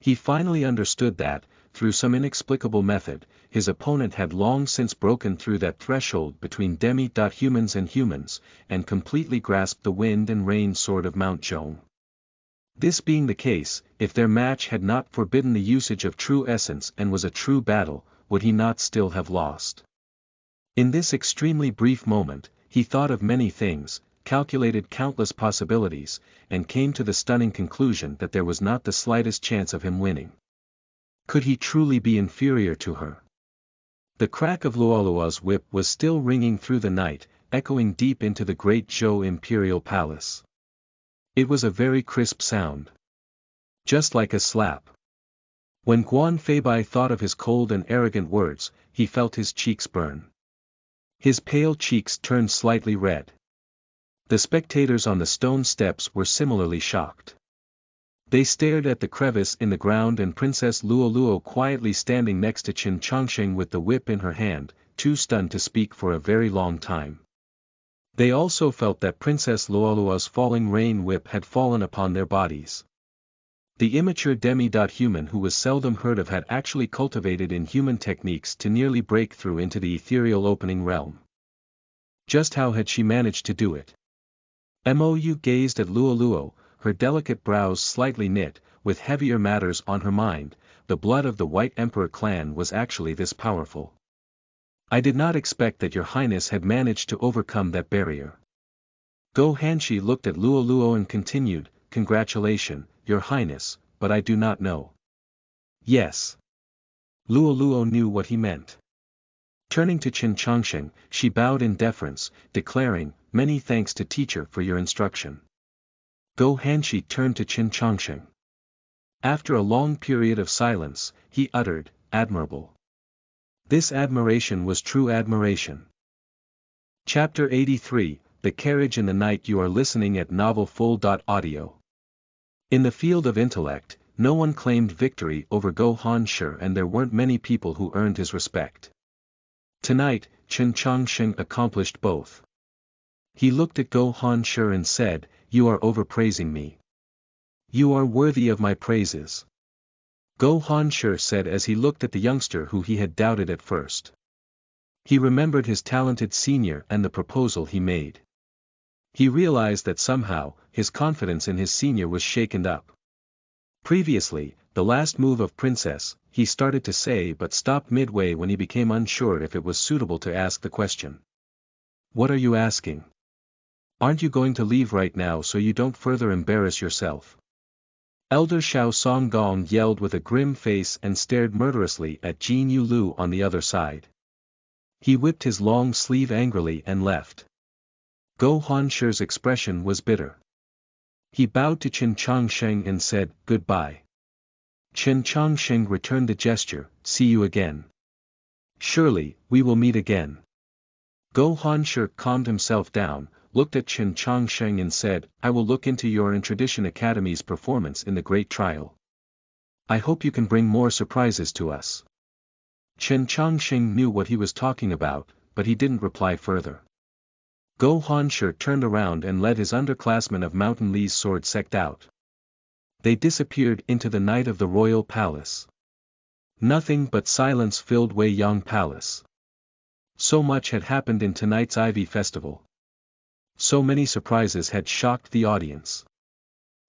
He finally understood that, through some inexplicable method, his opponent had long since broken through that threshold between demi-humans and humans, and completely grasped the wind and rain sword of Mount Zhong. This being the case, if their match had not forbidden the usage of true essence and was a true battle, would he not still have lost? In this extremely brief moment, he thought of many things, calculated countless possibilities, and came to the stunning conclusion that there was not the slightest chance of him winning. Could he truly be inferior to her? The crack of Luoluo's whip was still ringing through the night, echoing deep into the great Zhou imperial palace. It was a very crisp sound. Just like a slap. When Guan Feibai thought of his cold and arrogant words, he felt his cheeks burn. His pale cheeks turned slightly red. The spectators on the stone steps were similarly shocked. They stared at the crevice in the ground and Princess Luoluo quietly standing next to Qin Changsheng with the whip in her hand, too stunned to speak for a very long time. They also felt that Princess Luoluo's falling rain whip had fallen upon their bodies. The immature demi-human who was seldom heard of had actually cultivated inhuman techniques to nearly break through into the ethereal opening realm. Just how had she managed to do it? Mou gazed at Luo, her delicate brows slightly knit, with heavier matters on her mind. The blood of the White Emperor clan was actually this powerful. I did not expect that your highness had managed to overcome that barrier. Go Hanshi looked at Luo and continued, congratulations, your highness, but I do not know. Yes. Luo knew what he meant. Turning to Qin Changsheng, she bowed in deference, declaring, many thanks to teacher for your instruction. Go Hanshi turned to Qin Changsheng. After a long period of silence, he uttered, admirable. This admiration was true admiration. Chapter 83, The Carriage in the Night. You are listening at novelfull.audio. In the field of intellect, no one claimed victory over Go Hanshi, and there weren't many people who earned his respect. Tonight, Qin Changsheng accomplished both. He looked at Go Hanshi and said, you are overpraising me. You are worthy of my praises. Go Hanshi said as he looked at the youngster who he had doubted at first. He remembered his talented senior and the proposal he made. He realized that somehow, his confidence in his senior was shaken up. Previously, the last move of Princess, he started to say but stopped midway when he became unsure if it was suitable to ask the question. What are you asking? Aren't you going to leave right now so you don't further embarrass yourself? Elder Xiao Songgong yelled with a grim face and stared murderously at Jin Yulu on the other side. He whipped his long sleeve angrily and left. Go Hanshi's expression was bitter. He bowed to Qin Changsheng and said, goodbye. Qin Changsheng returned the gesture, see you again. Surely, we will meet again. Go Hanshi calmed himself down, looked at Qin Changsheng and said, I will look into your and Tradition Academy's performance in the Great Trial. I hope you can bring more surprises to us. Qin Changsheng knew what he was talking about, but he didn't reply further. Go Hanshi turned around and led his underclassmen of Mountain Li's sword sect out. They disappeared into the night of the royal palace. Nothing but silence filled Wei Yang Palace. So much had happened in tonight's Ivy Festival. So many surprises had shocked the audience.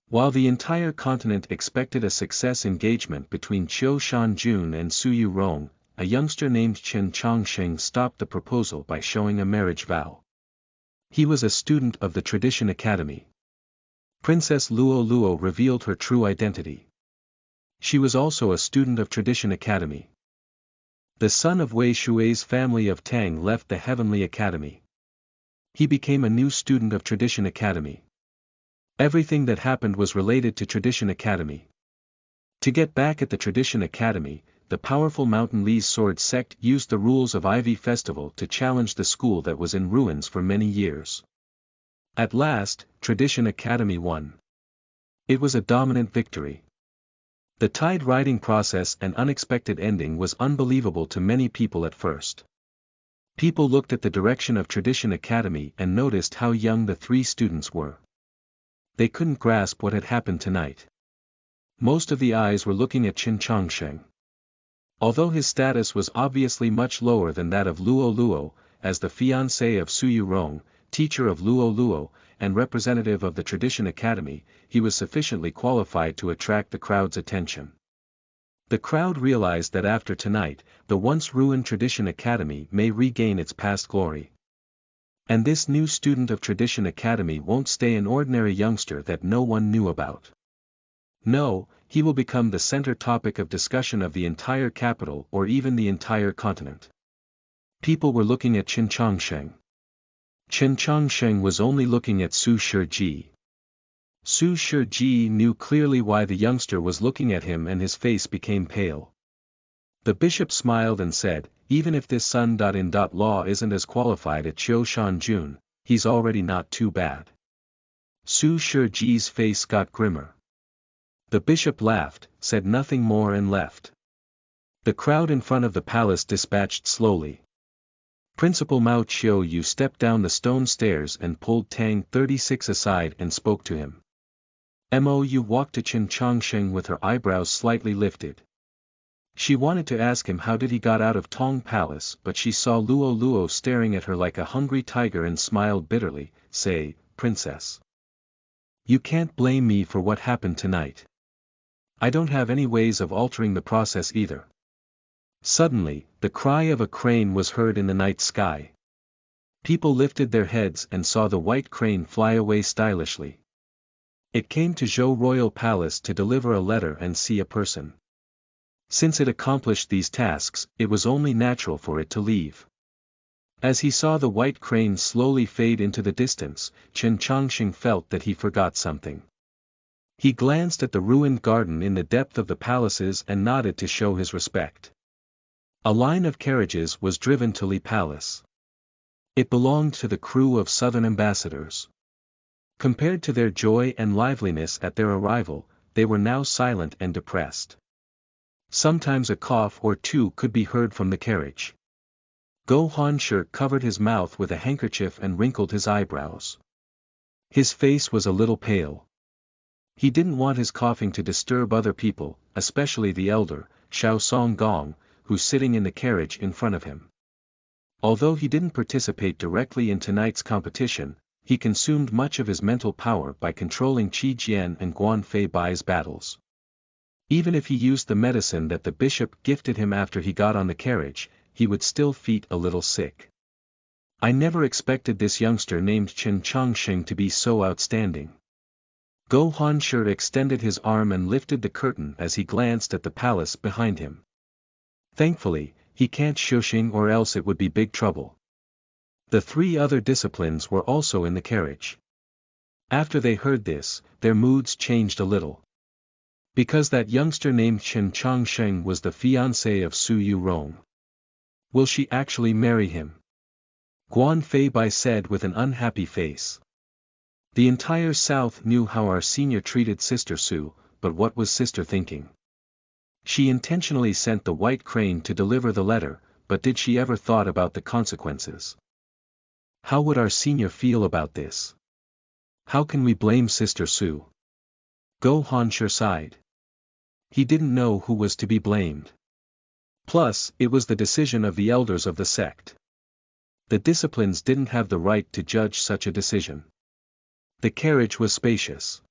While the entire continent expected a success engagement between Qiu Shanjun and Su Yurong, a youngster named Qin Changsheng stopped the proposal by showing a marriage vow. He was a student of the Tradition Academy. Princess Luo revealed her true identity. She was also a student of Tradition Academy. The son of Wei Shui's family of Tang left the Heavenly Academy. He became a new student of Tradition Academy. Everything that happened was related to Tradition Academy. To get back at the Tradition Academy, the powerful Mountain Li's sword sect used the rules of Ivy Festival to challenge the school that was in ruins for many years. At last, Tradition Academy won. It was a dominant victory. The tide riding process and unexpected ending was unbelievable to many people at first. People looked at the direction of Tradition Academy and noticed how young the three students were. They couldn't grasp what had happened tonight. Most of the eyes were looking at Qin Changsheng. Although his status was obviously much lower than that of Luo, as the fiancé of Su Yurong, teacher of Luo, and representative of the Tradition Academy, he was sufficiently qualified to attract the crowd's attention. The crowd realized that after tonight, the once ruined Tradition Academy may regain its past glory. And this new student of Tradition Academy won't stay an ordinary youngster that no one knew about. No, he will become the center topic of discussion of the entire capital or even the entire continent. People were looking at Qin Changsheng. Qin Changsheng was only looking at Su Shiji. Su Shiji knew clearly why the youngster was looking at him and his face became pale. The bishop smiled and said, even if this son.in.law isn't as qualified at Qiu Shanjun, he's already not too bad. Su Shiji's face got grimmer. The bishop laughed, said nothing more and left. The crowd in front of the palace dispatched slowly. Principal Mao Qiu stepped down the stone stairs and pulled Tang 36 aside and spoke to him. Mou walked to Chen Chongsheng with her eyebrows slightly lifted. She wanted to ask him how did he got out of Tong Palace, but she saw Luo Luo staring at her like a hungry tiger and smiled bitterly. Say, princess. You can't blame me for what happened tonight. I don't have any ways of altering the process either. Suddenly, the cry of a crane was heard in the night sky. People lifted their heads and saw the white crane fly away stylishly. It came to Zhou Royal Palace to deliver a letter and see a person. Since it accomplished these tasks, it was only natural for it to leave. As he saw the white crane slowly fade into the distance, Chen Chongqing felt that he forgot something. He glanced at the ruined garden in the depth of the palaces and nodded to show his respect. A line of carriages was driven to Li Palace. It belonged to the crew of southern ambassadors. Compared to their joy and liveliness at their arrival, they were now silent and depressed. Sometimes a cough or two could be heard from the carriage. Go Hansher covered his mouth with a handkerchief and wrinkled his eyebrows. His face was a little pale. He didn't want his coughing to disturb other people, especially the elder, Xiao Song Gong, who's sitting in the carriage in front of him. Although he didn't participate directly in tonight's competition, he consumed much of his mental power by controlling Qi Jian and Guan Fei Bai's battles. Even if he used the medicine that the bishop gifted him after he got on the carriage, he would still feel a little sick. I never expected this youngster named Chen Chongqing to be so outstanding. Go Hansher extended his arm and lifted the curtain as he glanced at the palace behind him. Thankfully, he can't shushing or else it would be big trouble. The three other disciplines were also in the carriage. After they heard this, their moods changed a little. Because that youngster named Chen Chongqing was the fiancé of Su Yurong. Will she actually marry him? Guan Fei Bai said with an unhappy face. The entire South knew how our senior treated Sister Su, but what was Sister thinking? She intentionally sent the white crane to deliver the letter, but did she ever thought about the consequences? How would our senior feel about this? How can we blame Sister Su? Go Hansher sighed. He didn't know who was to be blamed. Plus, it was the decision of the elders of the sect. The disciplines didn't have the right to judge such a decision. The carriage was spacious.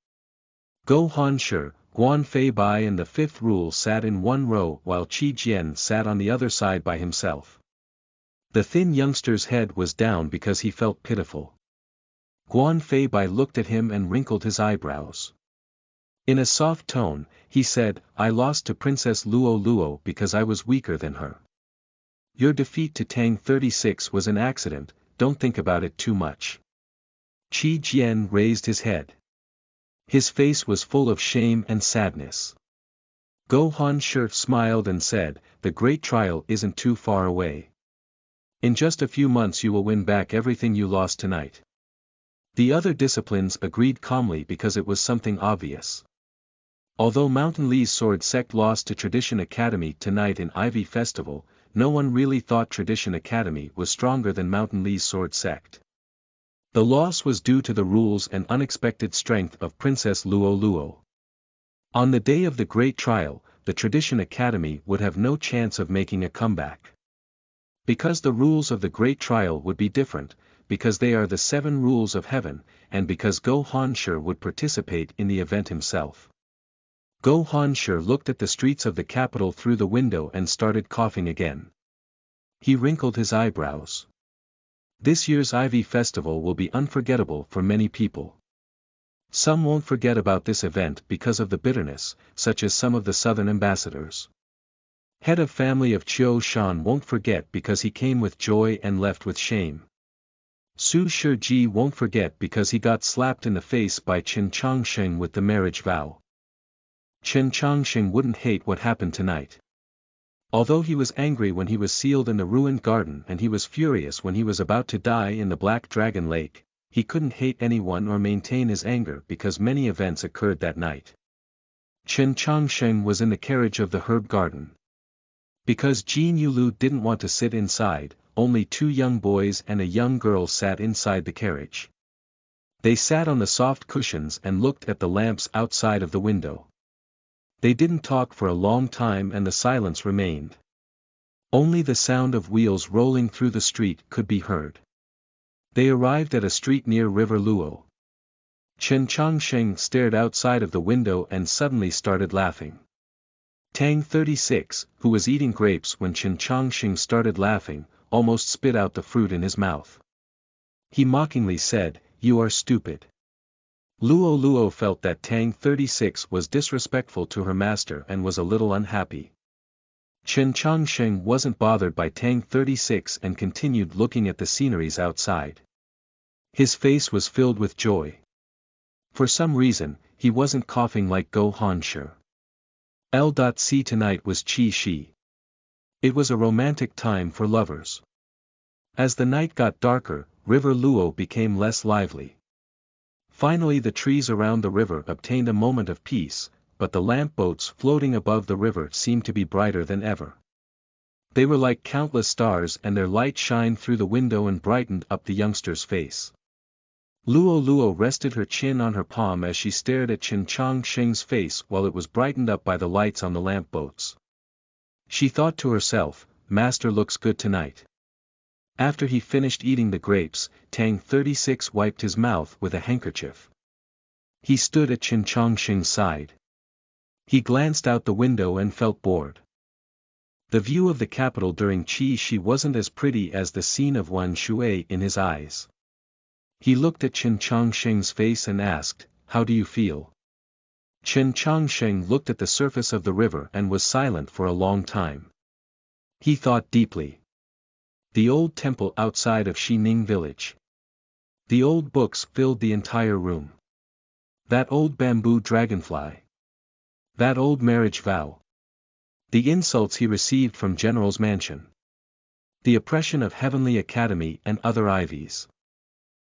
Go Hansher, Guan Fei Bai and the fifth rule sat in one row while Qi Jian sat on the other side by himself. The thin youngster's head was down because he felt pitiful. Guan Fei Bai looked at him and wrinkled his eyebrows. In a soft tone, he said, I lost to Princess Luo Luo because I was weaker than her. Your defeat to Tang 36 was an accident, don't think about it too much. Qi Jian raised his head. His face was full of shame and sadness. Go Hansher smiled and said, the great trial isn't too far away. In just a few months you will win back everything you lost tonight. The other disciplines agreed calmly because it was something obvious. Although Mountain Li's sword sect lost to Tradition Academy tonight in Ivy Festival, no one really thought Tradition Academy was stronger than Mountain Li's sword sect. The loss was due to the rules and unexpected strength of Princess Luo Luo. On the day of the great trial, the Tradition Academy would have no chance of making a comeback. Because the rules of the great trial would be different, because they are the 7 rules of heaven, and because Go Hansher would participate in the event himself. Go Hansher looked at the streets of the capital through the window and started coughing again. He wrinkled his eyebrows. This year's Ivy Festival will be unforgettable for many people. Some won't forget about this event because of the bitterness, such as some of the southern ambassadors. Head of family of Qiu Shan won't forget because he came with joy and left with shame. Su Shiji won't forget because he got slapped in the face by Chen Chongqing with the marriage vow. Chen Chongqing wouldn't hate what happened tonight. Although he was angry when he was sealed in the ruined garden and he was furious when he was about to die in the Black Dragon Lake, he couldn't hate anyone or maintain his anger because many events occurred that night. Chen Chongqing was in the carriage of the herb garden. Because Jin Yulu didn't want to sit inside, only 2 young boys and a young girl sat inside the carriage. They sat on the soft cushions and looked at the lamps outside of the window. They didn't talk for a long time and the silence remained. Only the sound of wheels rolling through the street could be heard. They arrived at a street near River Luo. Chen Changsheng stared outside of the window and suddenly started laughing. Tang 36, who was eating grapes when Chen Changsheng started laughing, almost spit out the fruit in his mouth. He mockingly said, "You are stupid." Luo Luo felt that Tang 36 was disrespectful to her master and was a little unhappy. Chen Changsheng wasn't bothered by Tang 36 and continued looking at the sceneries outside. His face was filled with joy. For some reason, he wasn't coughing like Go Hanshi. L.C. tonight was Qi Shi. It was a romantic time for lovers. As the night got darker, River Luo became less lively. Finally the trees around the river obtained a moment of peace, but the lamp boats floating above the river seemed to be brighter than ever. They were like countless stars and their light shined through the window and brightened up the youngster's face. Luo Luo rested her chin on her palm as she stared at Chen Changsheng's face while it was brightened up by the lights on the lamp boats. She thought to herself, "Master looks good tonight." After he finished eating the grapes, Tang 36 wiped his mouth with a handkerchief. He stood at Chen Changsheng's side. He glanced out the window and felt bored. The view of the capital during Qi Shi wasn't as pretty as the scene of Wan Shui in his eyes. He looked at Chen Changsheng's face and asked, "How do you feel?" Chen Changsheng looked at the surface of the river and was silent for a long time. He thought deeply. The old temple outside of Xining village. The old books filled the entire room. That old bamboo dragonfly. That old marriage vow. The insults he received from General's mansion. The oppression of Heavenly Academy and other ivies.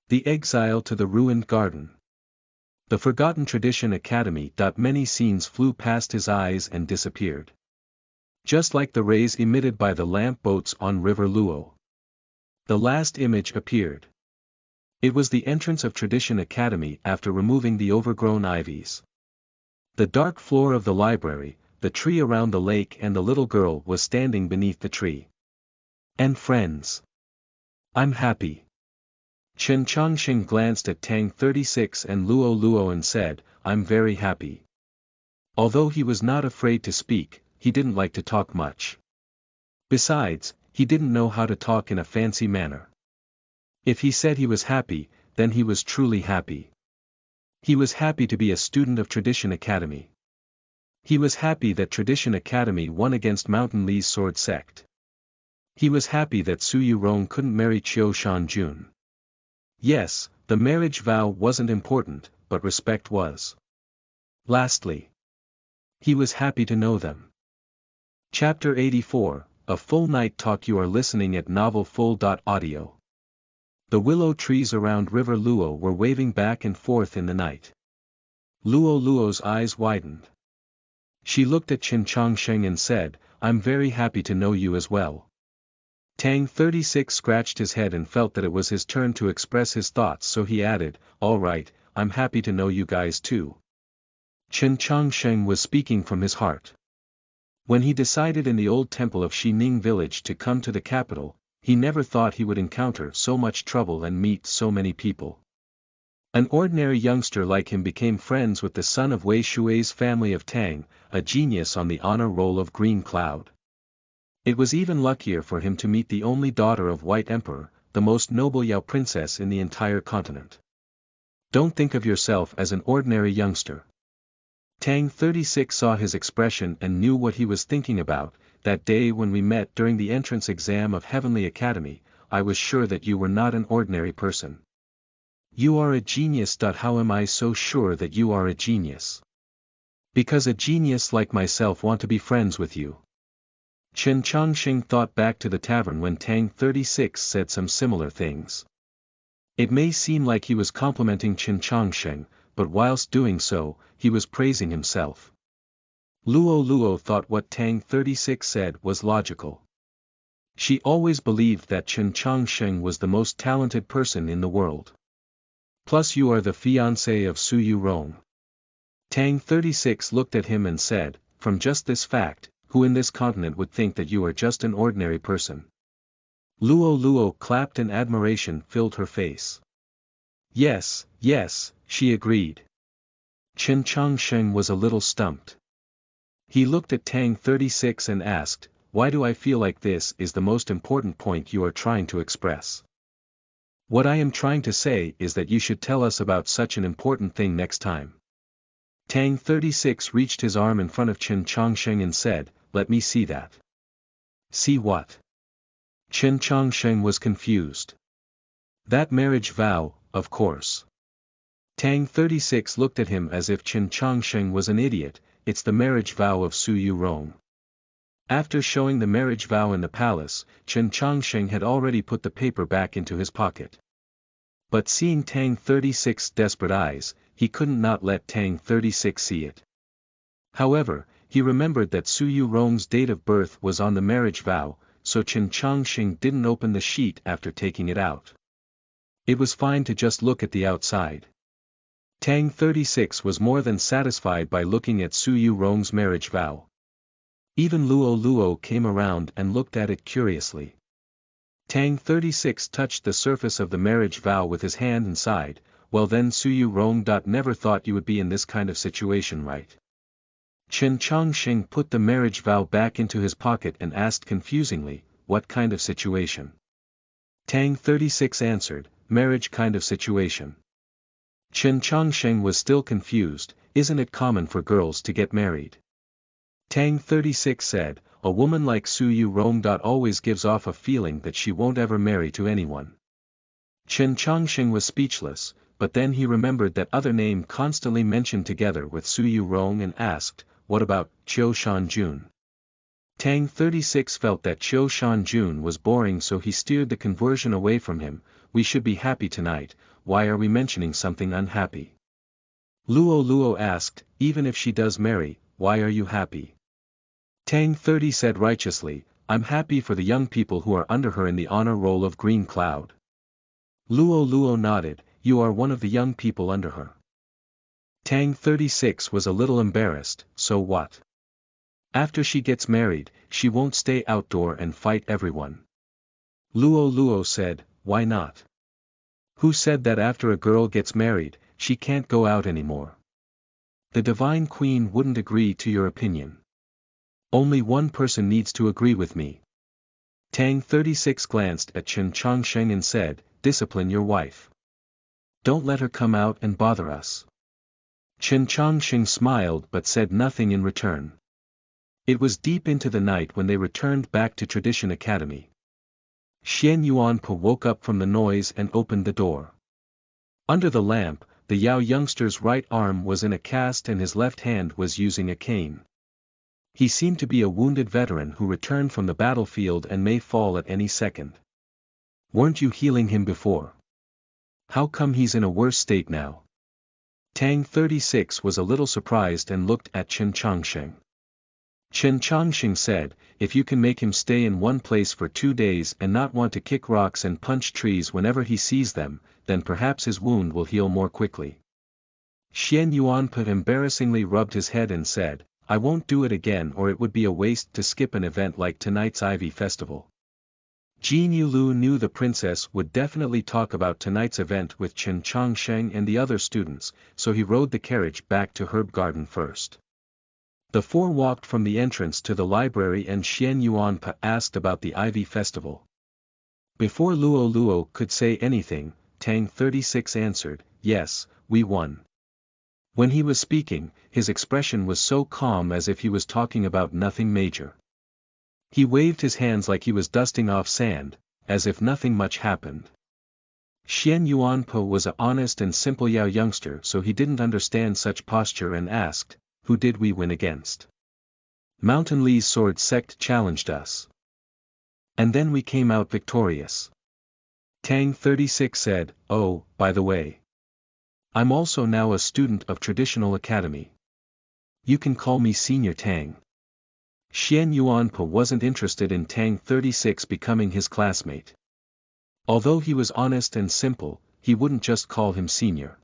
The exile to the ruined garden. The forgotten Tradition Academy. Many scenes flew past his eyes and disappeared. Just like the rays emitted by the lamp boats on River Luo. The last image appeared. It was the entrance of Tradition Academy after removing the overgrown ivies. The dark floor of the library, the tree around the lake and the little girl was standing beneath the tree. "And friends. I'm happy." Chen Changsheng glanced at Tang 36 and Luo Luo and said, "I'm very happy." Although he was not afraid to speak, he didn't like to talk much. Besides, he didn't know how to talk in a fancy manner. If he said he was happy, then he was truly happy. He was happy to be a student of Tradition Academy. He was happy that Tradition Academy won against Mountain Li's sword sect. He was happy that Su Yurong couldn't marry Qiu Shanjun. Yes, the marriage vow wasn't important, but respect was. Lastly, he was happy to know them. Chapter 84, A Full Night Talk. You are listening at novelfull.audio. The willow trees around River Luo were waving back and forth in the night. Luo Luo's eyes widened. She looked at Chen Changsheng and said, "I'm very happy to know you as well." Tang 36 scratched his head and felt that it was his turn to express his thoughts, so he added, "All right, I'm happy to know you guys too." Chen Changsheng was speaking from his heart. When he decided in the old temple of Xining village to come to the capital, he never thought he would encounter so much trouble and meet so many people. An ordinary youngster like him became friends with the son of Wei Shui's family of Tang, a genius on the honor roll of Green Cloud. It was even luckier for him to meet the only daughter of White Emperor, the most noble Yao princess in the entire continent. Don't think of yourself as an ordinary youngster. Tang 36 saw his expression and knew what he was thinking about. That day when we met during the entrance exam of Heavenly Academy, I was sure that you were not an ordinary person. You are a genius. How am I so sure that you are a genius? Because a genius like myself want to be friends with you. Chen Changsheng thought back to the tavern when Tang 36 said some similar things. It may seem like he was complimenting Chen Changsheng, but whilst doing so, he was praising himself. Luo Luo thought what Tang 36 said was logical. She always believed that Chen Changsheng was the most talented person in the world. Plus you are the fiancé of Su Yu Rong. Tang 36 looked at him and said, from just this fact, who in this continent would think that you are just an ordinary person? Luo Luo clapped and admiration filled her face. Yes, yes, she agreed. Chen Changsheng was a little stumped. He looked at Tang 36 and asked, why do I feel like this is the most important point you are trying to express? What I am trying to say is that you should tell us about such an important thing next time. Tang 36 reached his arm in front of Chen Changsheng and said, let me see that. See what? Chen Changsheng was confused. That marriage vow, of course. Tang 36 looked at him as if Chen Changsheng was an idiot. It's the marriage vow of Su Yu Rong. After showing the marriage vow in the palace, Chen Changsheng had already put the paper back into his pocket. But seeing Tang 36's desperate eyes, he couldn't not let Tang 36 see it. However, he remembered that Su Yu Rong's date of birth was on the marriage vow, so Chen Changsheng didn't open the sheet after taking it out. It was fine to just look at the outside. Tang 36 was more than satisfied by looking at Su Yu Rong's marriage vow. Even Luo Luo came around and looked at it curiously. Tang 36 touched the surface of the marriage vow with his hand and sighed, well then Su Yu Rong. Never thought you would be in this kind of situation, right? Chen Changsheng put the marriage vow back into his pocket and asked confusingly, what kind of situation? Tang 36 answered, marriage kind of situation. Chen Changsheng was still confused, isn't it common for girls to get married? Tang 36 said, a woman like Su Yu Rong. Always gives off a feeling that she won't ever marry to anyone. Chen Changsheng was speechless, but then he remembered that other name constantly mentioned together with Su Yu Rong and asked, what about Qiu Shanjun? Tang 36 felt that Qiu Shanjun was boring, so he steered the conversion away from him. We should be happy tonight, why are we mentioning something unhappy? Luo Luo asked, even if she does marry, why are you happy? Tang 30 said righteously, I'm happy for the young people who are under her in the honor roll of Green Cloud. Luo Luo nodded, you are one of the young people under her. Tang 36 was a little embarrassed, so what? After she gets married, she won't stay outdoor and fight everyone. Luo Luo said, why not? Who said that after a girl gets married, she can't go out anymore? The Divine Queen wouldn't agree to your opinion. Only one person needs to agree with me. Tang 36 glanced at Chen Changsheng and said, discipline your wife. Don't let her come out and bother us. Chen Changsheng smiled but said nothing in return. It was deep into the night when they returned back to Tradition Academy. Xian Yuanpe woke up from the noise and opened the door. Under the lamp, the Yao youngster's right arm was in a cast and his left hand was using a cane. He seemed to be a wounded veteran who returned from the battlefield and may fall at any second. Weren't you healing him before? How come he's in a worse state now? Tang 36 was a little surprised and looked at Chen Changsheng. Chen Changsheng said, if you can make him stay in one place for 2 days and not want to kick rocks and punch trees whenever he sees them, then perhaps his wound will heal more quickly. Xian Yuanpe embarrassingly rubbed his head and said, I won't do it again, or it would be a waste to skip an event like tonight's Ivy Festival. Jin Yulu knew the princess would definitely talk about tonight's event with Chen Changsheng and the other students, so he rode the carriage back to Herb Garden first. The four walked from the entrance to the library and Xian Yuanpe asked about the Ivy Festival. Before Luo Luo could say anything, Tang 36 answered, yes, we won. When he was speaking, his expression was so calm as if he was talking about nothing major. He waved his hands like he was dusting off sand, as if nothing much happened. Xian Yuanpe was an honest and simple Yao youngster, so he didn't understand such posture and asked, who did we win against? Mountain Li's sword sect challenged us. And then we came out victorious. Tang 36 said, oh, by the way. I'm also now a student of Traditional Academy. You can call me Senior Tang. Xian Yuanpe wasn't interested in Tang 36 becoming his classmate. Although he was honest and simple, he wouldn't just call him senior.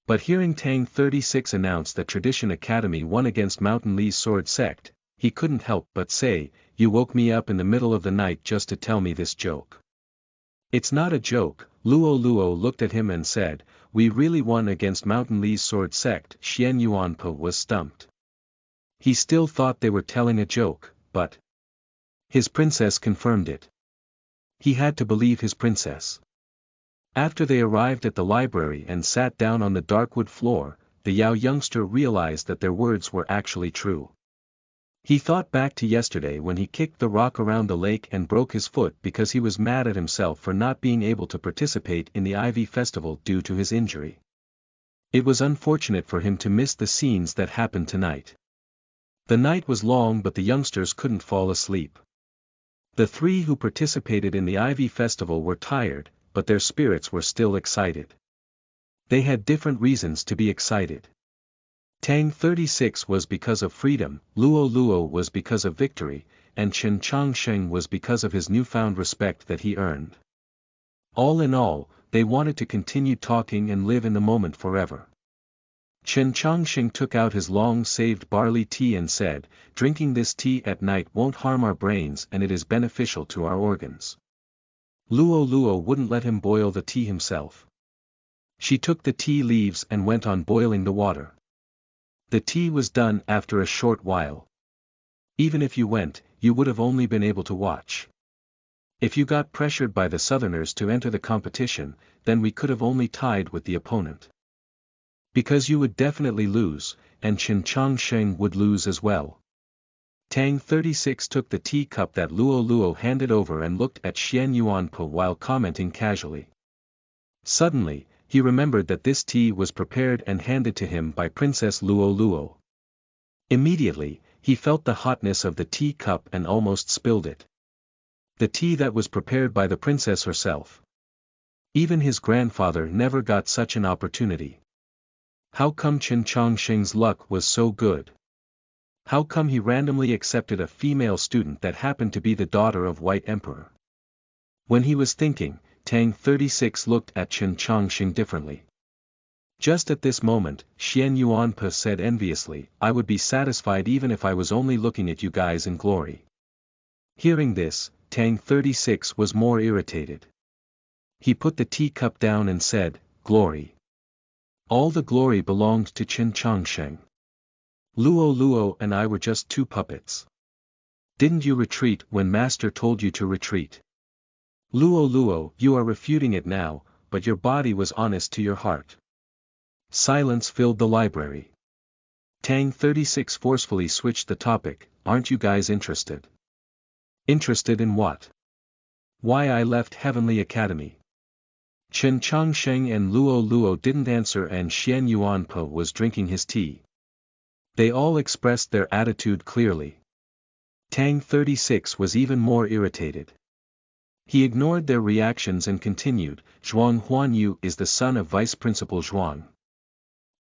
But hearing Tang 36 announce that Tradition Academy won against Mountain Lee's sword sect, he couldn't help but say, "You woke me up in the middle of the night just to tell me this joke." "It's not a joke," Luo Luo looked at him and said, "we really won against Mountain Lee's sword sect." Xian Yuanpo was stumped. He still thought they were telling a joke, but his princess confirmed it. He had to believe his princess. After they arrived at the library and sat down on the dark wood floor, the Yao youngster realized that their words were actually true. He thought back to yesterday when he kicked the rock around the lake and broke his foot because he was mad at himself for not being able to participate in the Ivy Festival due to his injury. It was unfortunate for him to miss the scenes that happened tonight. The night was long, but the youngsters couldn't fall asleep. The three who participated in the Ivy Festival were tired, but their spirits were still excited. They had different reasons to be excited. Tang 36 was because of freedom, Luo Luo was because of victory, and Chen Changsheng was because of his newfound respect that he earned. All in all, they wanted to continue talking and live in the moment forever. Chen Changsheng took out his long-saved barley tea and said, "Drinking this tea at night won't harm our brains and it is beneficial to our organs." Luo Luo wouldn't let him boil the tea himself. She took the tea leaves and went on boiling the water. The tea was done after a short while. Even if you went, you would have only been able to watch. If you got pressured by the Southerners to enter the competition, then we could have only tied with the opponent. Because you would definitely lose, and Chen Changsheng would lose as well. Tang 36 took the teacup that Luo Luo handed over and looked at Xian Yuanpo while commenting casually. Suddenly, he remembered that this tea was prepared and handed to him by Princess Luo Luo. Immediately, he felt the hotness of the teacup and almost spilled it. The tea that was prepared by the princess herself. Even his grandfather never got such an opportunity. How come Chen Changsheng's luck was so good? How come he randomly accepted a female student that happened to be the daughter of White Emperor? When he was thinking, Tang 36 looked at Chen Changsheng differently. Just at this moment, Xian Yuanpe said enviously, "I would be satisfied even if I was only looking at you guys in glory." Hearing this, Tang 36 was more irritated. He put the teacup down and said, "Glory. All the glory belonged to Chen Changsheng. Luo Luo and I were just two puppets. Didn't you retreat when Master told you to retreat? Luo Luo, you are refuting it now, but your body was honest to your heart." Silence filled the library. Tang 36 forcefully switched the topic, "Aren't you guys interested?" "Interested in what?" "Why I left Heavenly Academy." Chen Changsheng and Luo Luo didn't answer and Xian Yuanpo was drinking his tea. They all expressed their attitude clearly. Tang 36 was even more irritated. He ignored their reactions and continued, "Zhuang Huanyu is the son of Vice Principal Zhuang.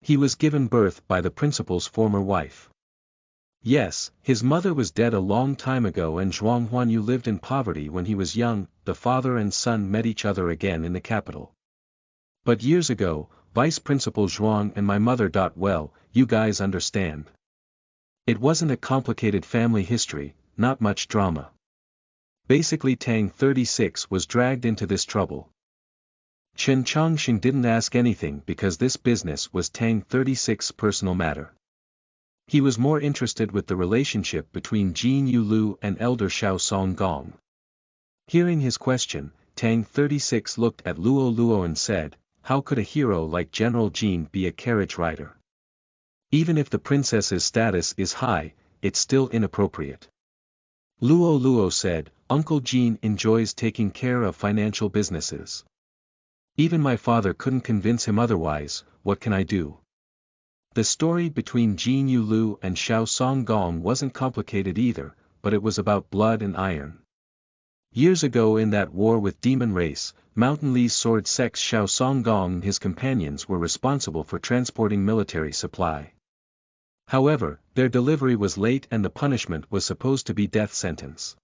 He was given birth by the principal's former wife. Yes, his mother was dead a long time ago and Zhuang Huanyu lived in poverty when he was young. The father and son met each other again in the capital. But years ago, Vice Principal Zhuang and my mother. Well, you guys understand. It wasn't a complicated family history, not much drama. Basically Tang 36 was dragged into this trouble. Chen Changsheng didn't ask anything because this business was Tang 36's personal matter. He was more interested with the relationship between Jin Yulu and Elder Xiao Song Gong. Hearing his question, Tang 36 looked at Luo Luo and said, "How could a hero like General Jin be a carriage rider? Even if the princess's status is high, it's still inappropriate." Luo Luo said, "Uncle Jin enjoys taking care of financial businesses. Even my father couldn't convince him otherwise. What can I do?" The story between Jin Yulu and Xiao Song Gong wasn't complicated either, but it was about blood and iron. Years ago in that war with Demon Race, Mountain Lee's sword sect Xiao Song Gong and his companions were responsible for transporting military supply. However, their delivery was late and the punishment was supposed to be death sentence.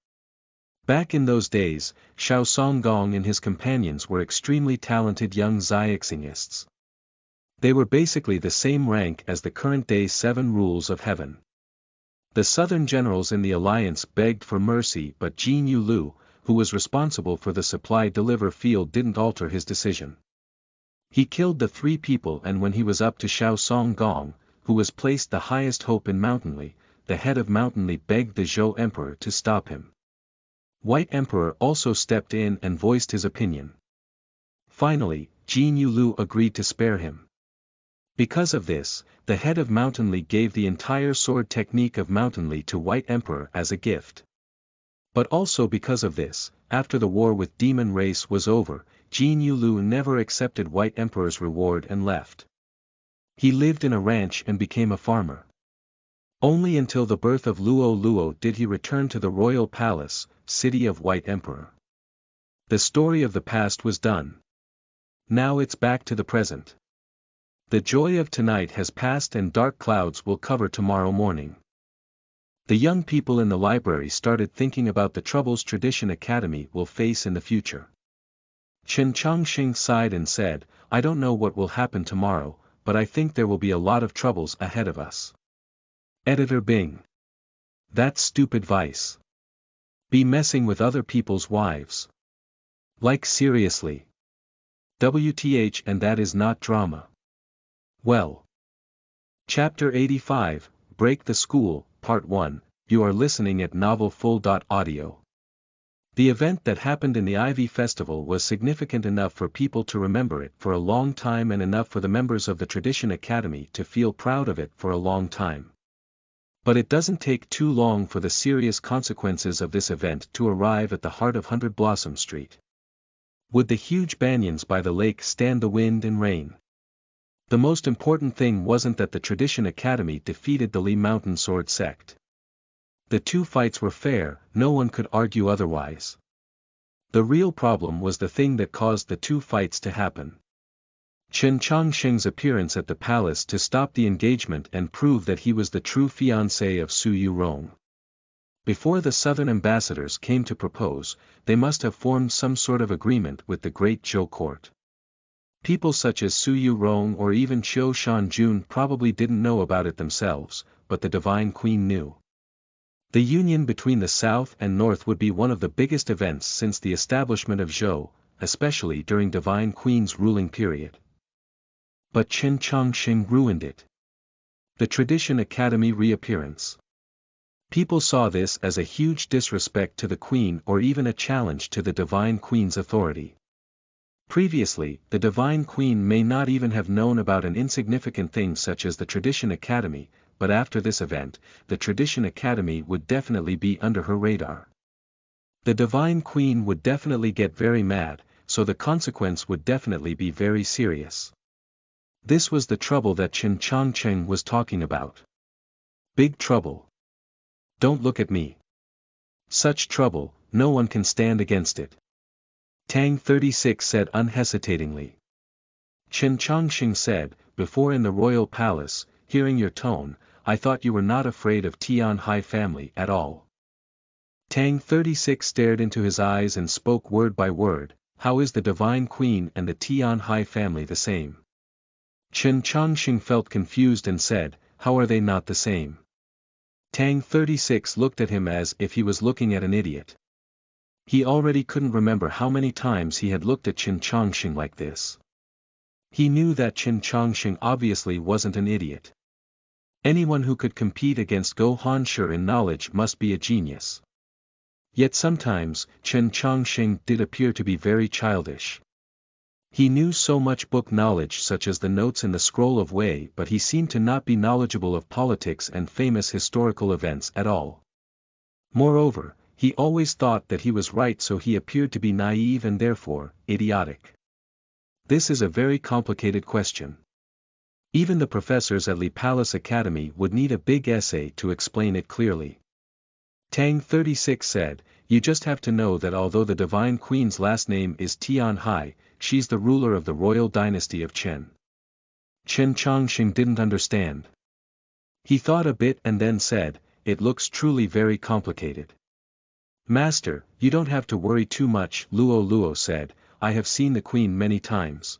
Back in those days, Xiao Songgong and his companions were extremely talented young Xiaxianists. They were basically the same rank as the current-day 7 rules of heaven. The southern generals in the alliance begged for mercy, but Jin Yulu, who was responsible for the supply-deliver field, didn't alter his decision. He killed the 3 people, and when he was up to Xiao Songgong, who was placed the highest hope in Mountainly, the head of Mountainly begged the Zhou Emperor to stop him. White Emperor also stepped in and voiced his opinion. Finally, Jin Yulu agreed to spare him. Because of this, the head of Mountainly gave the entire sword technique of Mountainly to White Emperor as a gift. But also because of this, after the war with Demon Race was over, Jin Yulu never accepted White Emperor's reward and left. He lived in a ranch and became a farmer. Only until the birth of Luo Luo did he return to the royal palace, city of White Emperor. The story of the past was done. Now it's back to the present. The joy of tonight has passed and dark clouds will cover tomorrow morning. The young people in the library started thinking about the troubles Tradition Academy will face in the future. Chen Chongqing sighed and said, "I don't know what will happen tomorrow, but I think there will be a lot of troubles ahead of us." Editor Bing. That's stupid vice. Be messing with other people's wives. Like seriously. WTH, and that is not drama. Well. Chapter 85, Break the School, Part 1, you are listening at novelfull.audio. The event that happened in the Ivy Festival was significant enough for people to remember it for a long time and enough for the members of the Tradition Academy to feel proud of it for a long time. But it doesn't take too long for the serious consequences of this event to arrive at the heart of 100 Blossom Street. Would the huge banyans by the lake stand the wind and rain? The most important thing wasn't that the Tradition Academy defeated the Li Mountain Sword Sect. The 2 fights were fair, no one could argue otherwise. The real problem was the thing that caused the 2 fights to happen. Chen Chongqing's appearance at the palace to stop the engagement and prove that he was the true fiancé of Su Yurong. Before the southern ambassadors came to propose, they must have formed some sort of agreement with the great Zhou court. People such as Su Yurong or even Qiu Shanjun probably didn't know about it themselves, but the Divine Queen knew. The union between the South and North would be one of the biggest events since the establishment of Zhou, especially during Divine Queen's ruling period. But Chen Chongqing ruined it. The Tradition Academy reappearance. People saw this as a huge disrespect to the Queen or even a challenge to the Divine Queen's authority. Previously, the Divine Queen may not even have known about an insignificant thing such as the Tradition Academy, but after this event, the Tradition Academy would definitely be under her radar. The Divine Queen would definitely get very mad, so the consequence would definitely be very serious. This was the trouble that Chen Chongqing was talking about. Big trouble. Don't look at me. Such trouble, no one can stand against it. Tang 36 said unhesitatingly. Chen Chongqing said, before in the royal palace, hearing your tone, I thought you were not afraid of Tian Hai family at all. Tang 36 stared into his eyes and spoke word by word, how is the Divine Queen and the Tian Hai family the same? Chen Chongqing felt confused and said, how are they not the same? Tang 36 looked at him as if he was looking at an idiot. He already couldn't remember how many times he had looked at Chen Chongqing like this. He knew that Chen Chongqing obviously wasn't an idiot. Anyone who could compete against Go Hanshi in knowledge must be a genius. Yet sometimes, Chen Chongqing did appear to be very childish. He knew so much book knowledge such as the notes in the Scroll of Wei, but he seemed to not be knowledgeable of politics and famous historical events at all. Moreover, he always thought that he was right, so he appeared to be naive and therefore, idiotic. This is a very complicated question. Even the professors at Li Palace Academy would need a big essay to explain it clearly. Tang 36 said, you just have to know that although the Divine Queen's last name is Tian Hai, she's the ruler of the royal dynasty of Chen. Chen Chongqing didn't understand. He thought a bit and then said, it looks truly very complicated. Master, you don't have to worry too much, Luo Luo said, I have seen the queen many times.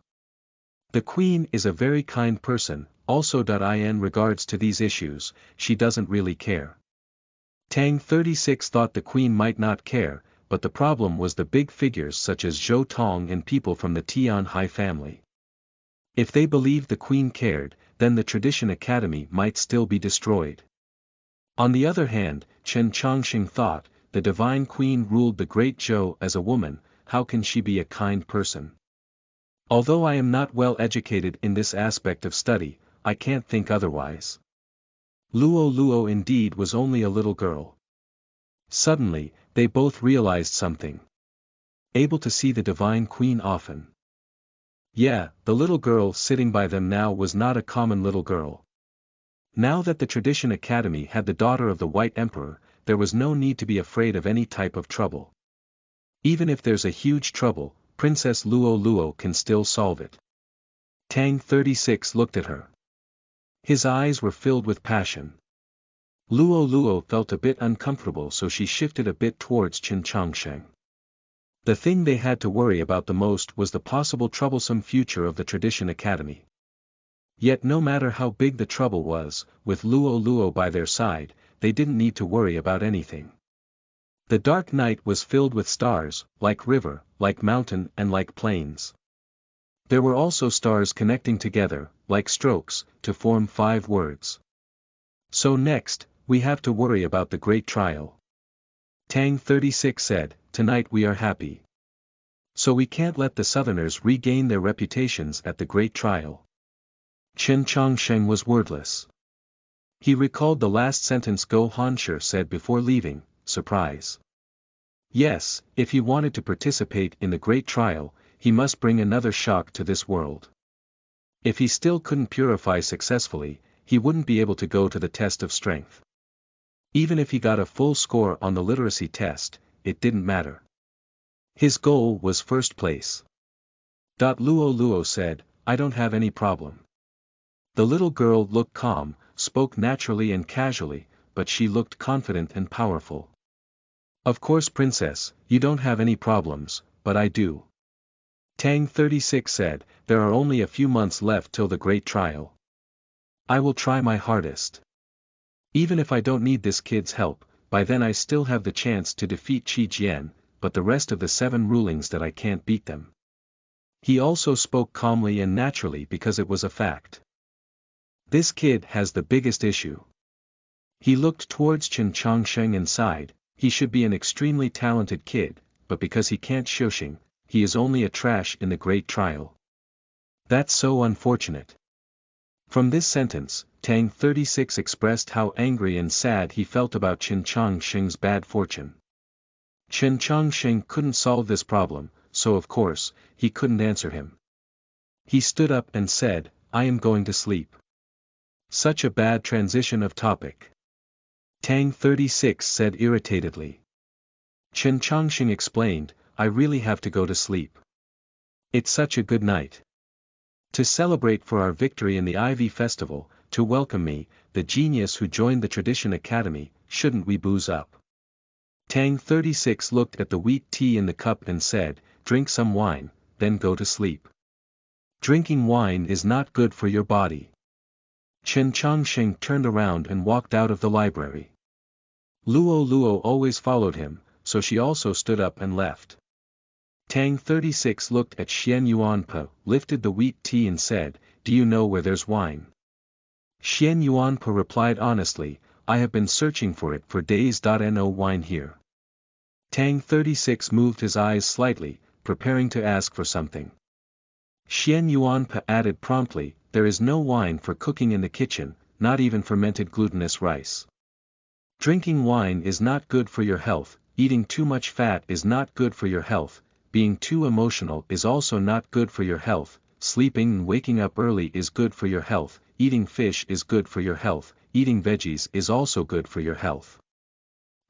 The queen is a very kind person, also. In regards to these issues, she doesn't really care. Tang 36 thought the queen might not care, but the problem was the big figures such as Zhou Tong and people from the Tian Hai family. If they believed the queen cared, then the Tradition Academy might still be destroyed. On the other hand, Chen Chongqing thought, the divine queen ruled the great Zhou as a woman, how can she be a kind person? Although I am not well educated in this aspect of study, I can't think otherwise. Luo Luo indeed was only a little girl. Suddenly, they both realized something. Able to see the divine queen often. Yeah, the little girl sitting by them now was not a common little girl. Now that the Tradition Academy had the daughter of the White Emperor, there was no need to be afraid of any type of trouble. Even if there's a huge trouble, Princess Luo Luo can still solve it. Tang 36 looked at her. His eyes were filled with passion. Luo Luo felt a bit uncomfortable, so she shifted a bit towards Chen Chongsheng. The thing they had to worry about the most was the possible troublesome future of the Tradition Academy. Yet no matter how big the trouble was, with Luo Luo by their side, they didn't need to worry about anything. The dark night was filled with stars, like river, like mountain and like plains. There were also stars connecting together, like strokes, to form 5 words. So next, we have to worry about the great trial. Tang 36 said, tonight we are happy. So we can't let the Southerners regain their reputations at the great trial. Chen Chongsheng was wordless. He recalled the last sentence Go Hanshi said before leaving, surprise. Yes, if he wanted to participate in the great trial, he must bring another shock to this world. If he still couldn't purify successfully, he wouldn't be able to go to the test of strength. Even if he got a full score on the literacy test, it didn't matter. His goal was first place. Luo Luo said, I don't have any problem. The little girl looked calm, spoke naturally and casually, but she looked confident and powerful. Of course, princess, you don't have any problems, but I do. Tang 36 said, there are only a few months left till the great trial. I will try my hardest. Even if I don't need this kid's help, by then I still have the chance to defeat Qi Jian, but the rest of the 7 rulings that I can't beat them. He also spoke calmly and naturally because it was a fact. This kid has the biggest issue. He looked towards Chen Chongsheng and sighed, he should be an extremely talented kid, but because he can't Shoshing, he is only a trash in the great trial. That's so unfortunate. From this sentence, Tang 36 expressed how angry and sad he felt about Chen Chongsheng's bad fortune. Chen Chongsheng couldn't solve this problem, so of course, he couldn't answer him. He stood up and said, I am going to sleep. Such a bad transition of topic. Tang 36 said irritatedly. Chen Chongsheng explained, I really have to go to sleep. It's such a good night. To celebrate for our victory in the Ivy Festival, to welcome me, the genius who joined the Tradition Academy, shouldn't we booze up? Tang 36 looked at the wheat tea in the cup and said, drink some wine, then go to sleep. Drinking wine is not good for your body. Chen Chongsheng turned around and walked out of the library. Luo Luo always followed him, so she also stood up and left. Tang 36 looked at Xian Yuanpe, lifted the wheat tea and said, do you know where there's wine? Xian Yuanpe replied honestly, I have been searching for it for days. No wine here. Tang 36 moved his eyes slightly, preparing to ask for something. Xian Yuanpe added promptly, there is no wine for cooking in the kitchen, not even fermented glutinous rice. Drinking wine is not good for your health, eating too much fat is not good for your health, being too emotional is also not good for your health, sleeping and waking up early is good for your health, eating fish is good for your health, eating veggies is also good for your health.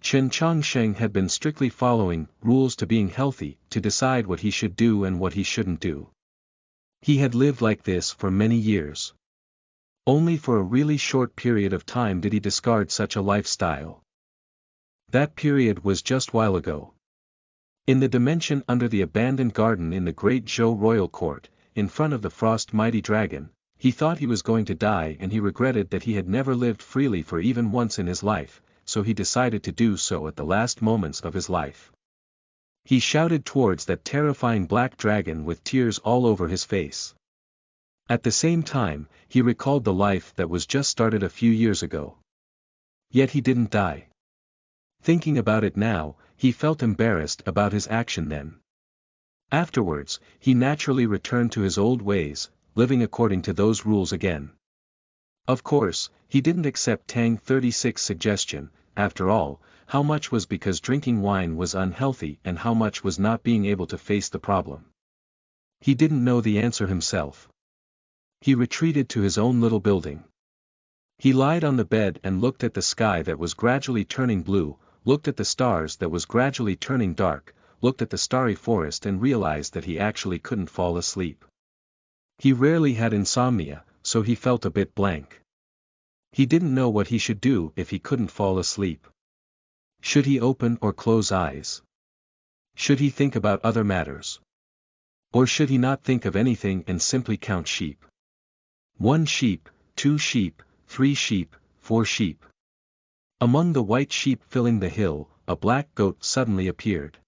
Chen Chongsheng had been strictly following rules to being healthy, to decide what he should do and what he shouldn't do. He had lived like this for many years. Only for a really short period of time did he discard such a lifestyle. That period was just while ago. In the dimension under the abandoned garden in the great Zhou royal court, in front of the frost mighty dragon, he thought he was going to die and he regretted that he had never lived freely for even once in his life, so he decided to do so at the last moments of his life. He shouted towards that terrifying black dragon with tears all over his face. At the same time, he recalled the life that was just started a few years ago. Yet he didn't die. Thinking about it now, he felt embarrassed about his action then. Afterwards, he naturally returned to his old ways, living according to those rules again. Of course, he didn't accept Tang 36's suggestion. After all, how much was because drinking wine was unhealthy and how much was not being able to face the problem? He didn't know the answer himself. He retreated to his own little building. He lied on the bed and looked at the sky that was gradually turning blue, looked at the stars that was gradually turning dark, looked at the starry forest and realized that he actually couldn't fall asleep. He rarely had insomnia, so he felt a bit blank. He didn't know what he should do if he couldn't fall asleep. Should he open or close eyes? Should he think about other matters? Or should he not think of anything and simply count sheep? 1 sheep, 2 sheep, 3 sheep, 4 sheep. Among the white sheep filling the hill, a black goat suddenly appeared.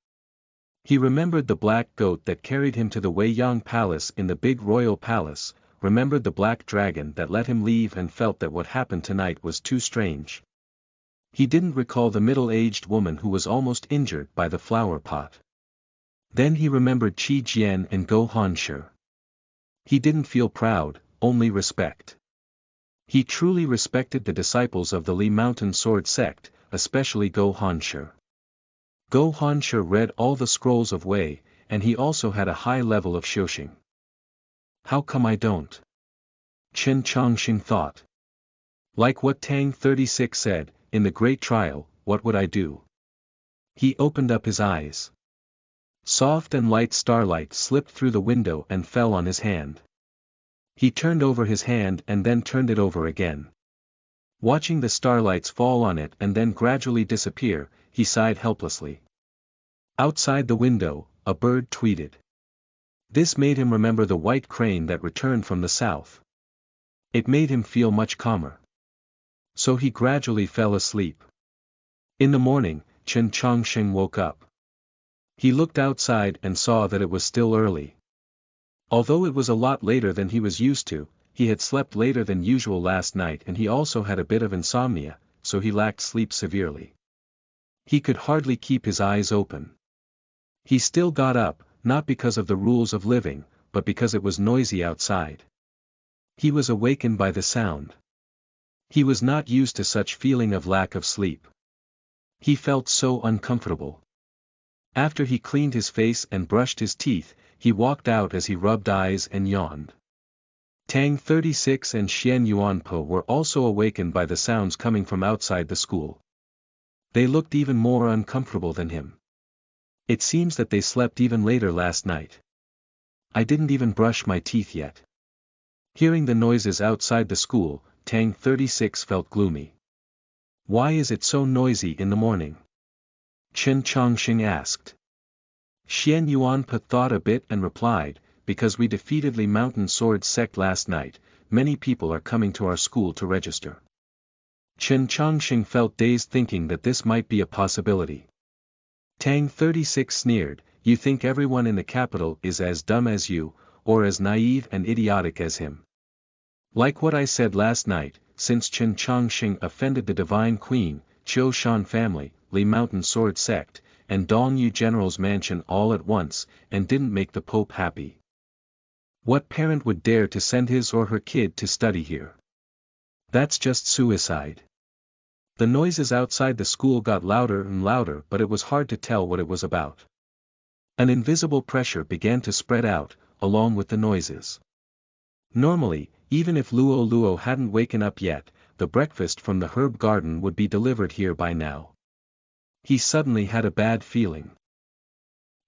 He remembered the black goat that carried him to the Weiyang Palace in the big royal palace, remembered the black dragon that let him leave and felt that what happened tonight was too strange. He didn't recall the middle-aged woman who was almost injured by the flower pot. Then he remembered Qi Jian and Go Hanshi. He didn't feel proud, only respect. He truly respected the disciples of the Li Mountain Sword sect, especially Go Hanshi. Go Hanshi read all the scrolls of Wei, and he also had a high level of Xiuxing. How come I don't? Chen Chongxing thought. Like what Tang 36 said, in the great trial, what would I do? He opened up his eyes. Soft and light starlight slipped through the window and fell on his hand. He turned over his hand and then turned it over again. Watching the starlights fall on it and then gradually disappear, he sighed helplessly. Outside the window, a bird tweeted. This made him remember the white crane that returned from the south. It made him feel much calmer. So he gradually fell asleep. In the morning, Chen Chongxing woke up. He looked outside and saw that it was still early. Although it was a lot later than he was used to, he had slept later than usual last night and he also had a bit of insomnia, so he lacked sleep severely. He could hardly keep his eyes open. He still got up, not because of the rules of living, but because it was noisy outside. He was awakened by the sound. He was not used to such feeling of lack of sleep. He felt so uncomfortable. After he cleaned his face and brushed his teeth, he walked out as he rubbed eyes and yawned. Tang 36 and Xian Yuanpo were also awakened by the sounds coming from outside the school. They looked even more uncomfortable than him. It seems that they slept even later last night. I didn't even brush my teeth yet. Hearing the noises outside the school, Tang 36 felt gloomy. Why is it so noisy in the morning? Chen Chongxing asked. Xian Yuanpa thought a bit and replied, because we defeated Li Mountain Sword sect last night, many people are coming to our school to register. Chen Chongxing felt dazed thinking that this might be a possibility. Tang 36 sneered, you think everyone in the capital is as dumb as you, or as naive and idiotic as him. Like what I said last night, since Chen Chongxing offended the Divine Queen, Qiu Shan family, Li Mountain Sword sect, and Dongyu General's mansion all at once, and didn't make the Pope happy. What parent would dare to send his or her kid to study here? That's just suicide. The noises outside the school got louder and louder, but it was hard to tell what it was about. An invisible pressure began to spread out, along with the noises. Normally, even if Luo Luo hadn't waken up yet, the breakfast from the herb garden would be delivered here by now. He suddenly had a bad feeling.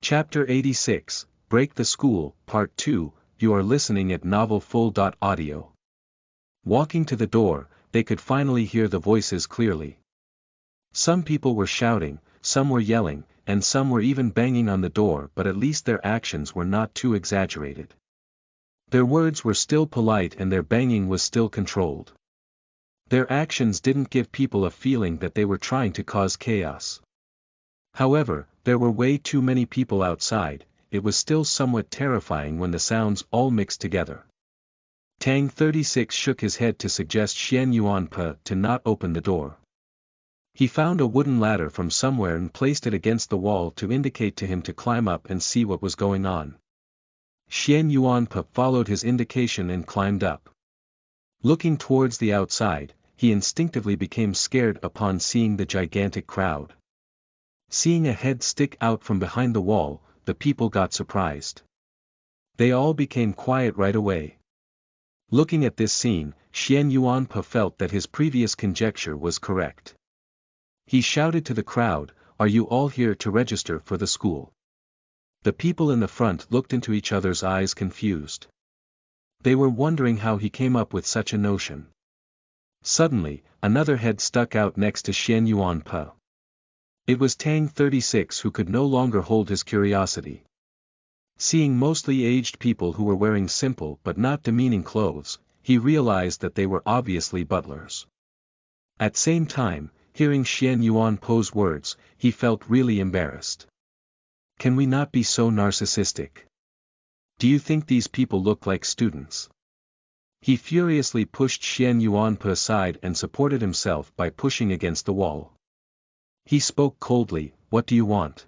Chapter 86, Break the School, Part 2, you are listening at novelfull.audio. Walking to the door, they could finally hear the voices clearly. Some people were shouting, some were yelling, and some were even banging on the door, but at least their actions were not too exaggerated. Their words were still polite and their banging was still controlled. Their actions didn't give people a feeling that they were trying to cause chaos. However, there were way too many people outside. It was still somewhat terrifying when the sounds all mixed together. Tang 36 shook his head to suggest Xian Yuanpe to not open the door. He found a wooden ladder from somewhere and placed it against the wall to indicate to him to climb up and see what was going on. Xian Yuanpe followed his indication and climbed up. Looking towards the outside, he instinctively became scared upon seeing the gigantic crowd. Seeing a head stick out from behind the wall, the people got surprised. They all became quiet right away. Looking at this scene, Xian Yuanpe felt that his previous conjecture was correct. He shouted to the crowd, "Are you all here to register for the school?" The people in the front looked into each other's eyes confused. They were wondering how he came up with such a notion. Suddenly, another head stuck out next to Xian Yuanpe. It was Tang 36 who could no longer hold his curiosity. Seeing mostly aged people who were wearing simple but not demeaning clothes, he realized that they were obviously butlers. At the same time, hearing Xian Yuanpe's words, he felt really embarrassed. Can we not be so narcissistic? Do you think these people look like students? He furiously pushed Xian Yuanpe aside and supported himself by pushing against the wall. He spoke coldly, "What do you want?"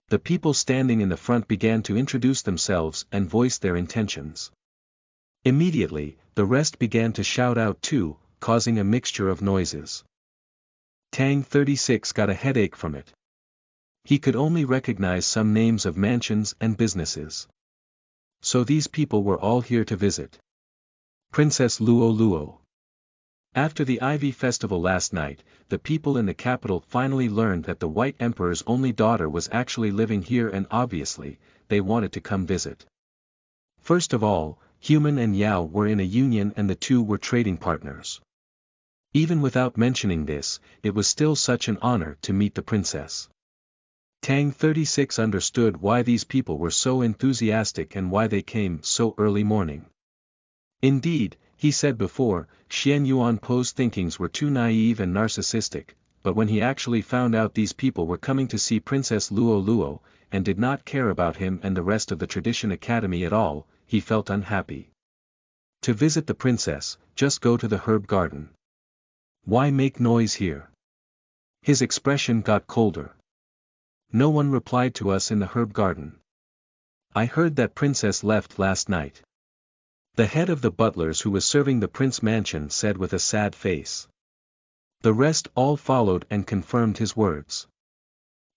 The people standing in the front began to introduce themselves and voice their intentions. Immediately, the rest began to shout out too, causing a mixture of noises. Tang 36 got a headache from it. He could only recognize some names of mansions and businesses. So these people were all here to visit Princess Luo Luo. After the Ivy Festival last night, the people in the capital finally learned that the White Emperor's only daughter was actually living here, and obviously, they wanted to come visit. First of all, Human and Yao were in a union and the two were trading partners. Even without mentioning this, it was still such an honor to meet the princess. Tang 36 understood why these people were so enthusiastic and why they came so early morning. Indeed, he said before, Xian Yuanpe's thinkings were too naive and narcissistic, but when he actually found out these people were coming to see Princess Luo Luo, and did not care about him and the rest of the Tradition Academy at all, he felt unhappy. To visit the princess, just go to the herb garden. Why make noise here? His expression got colder. No one replied to us in the herb garden. I heard that princess left last night. The head of the butlers who was serving the prince mansion said with a sad face. The rest all followed and confirmed his words.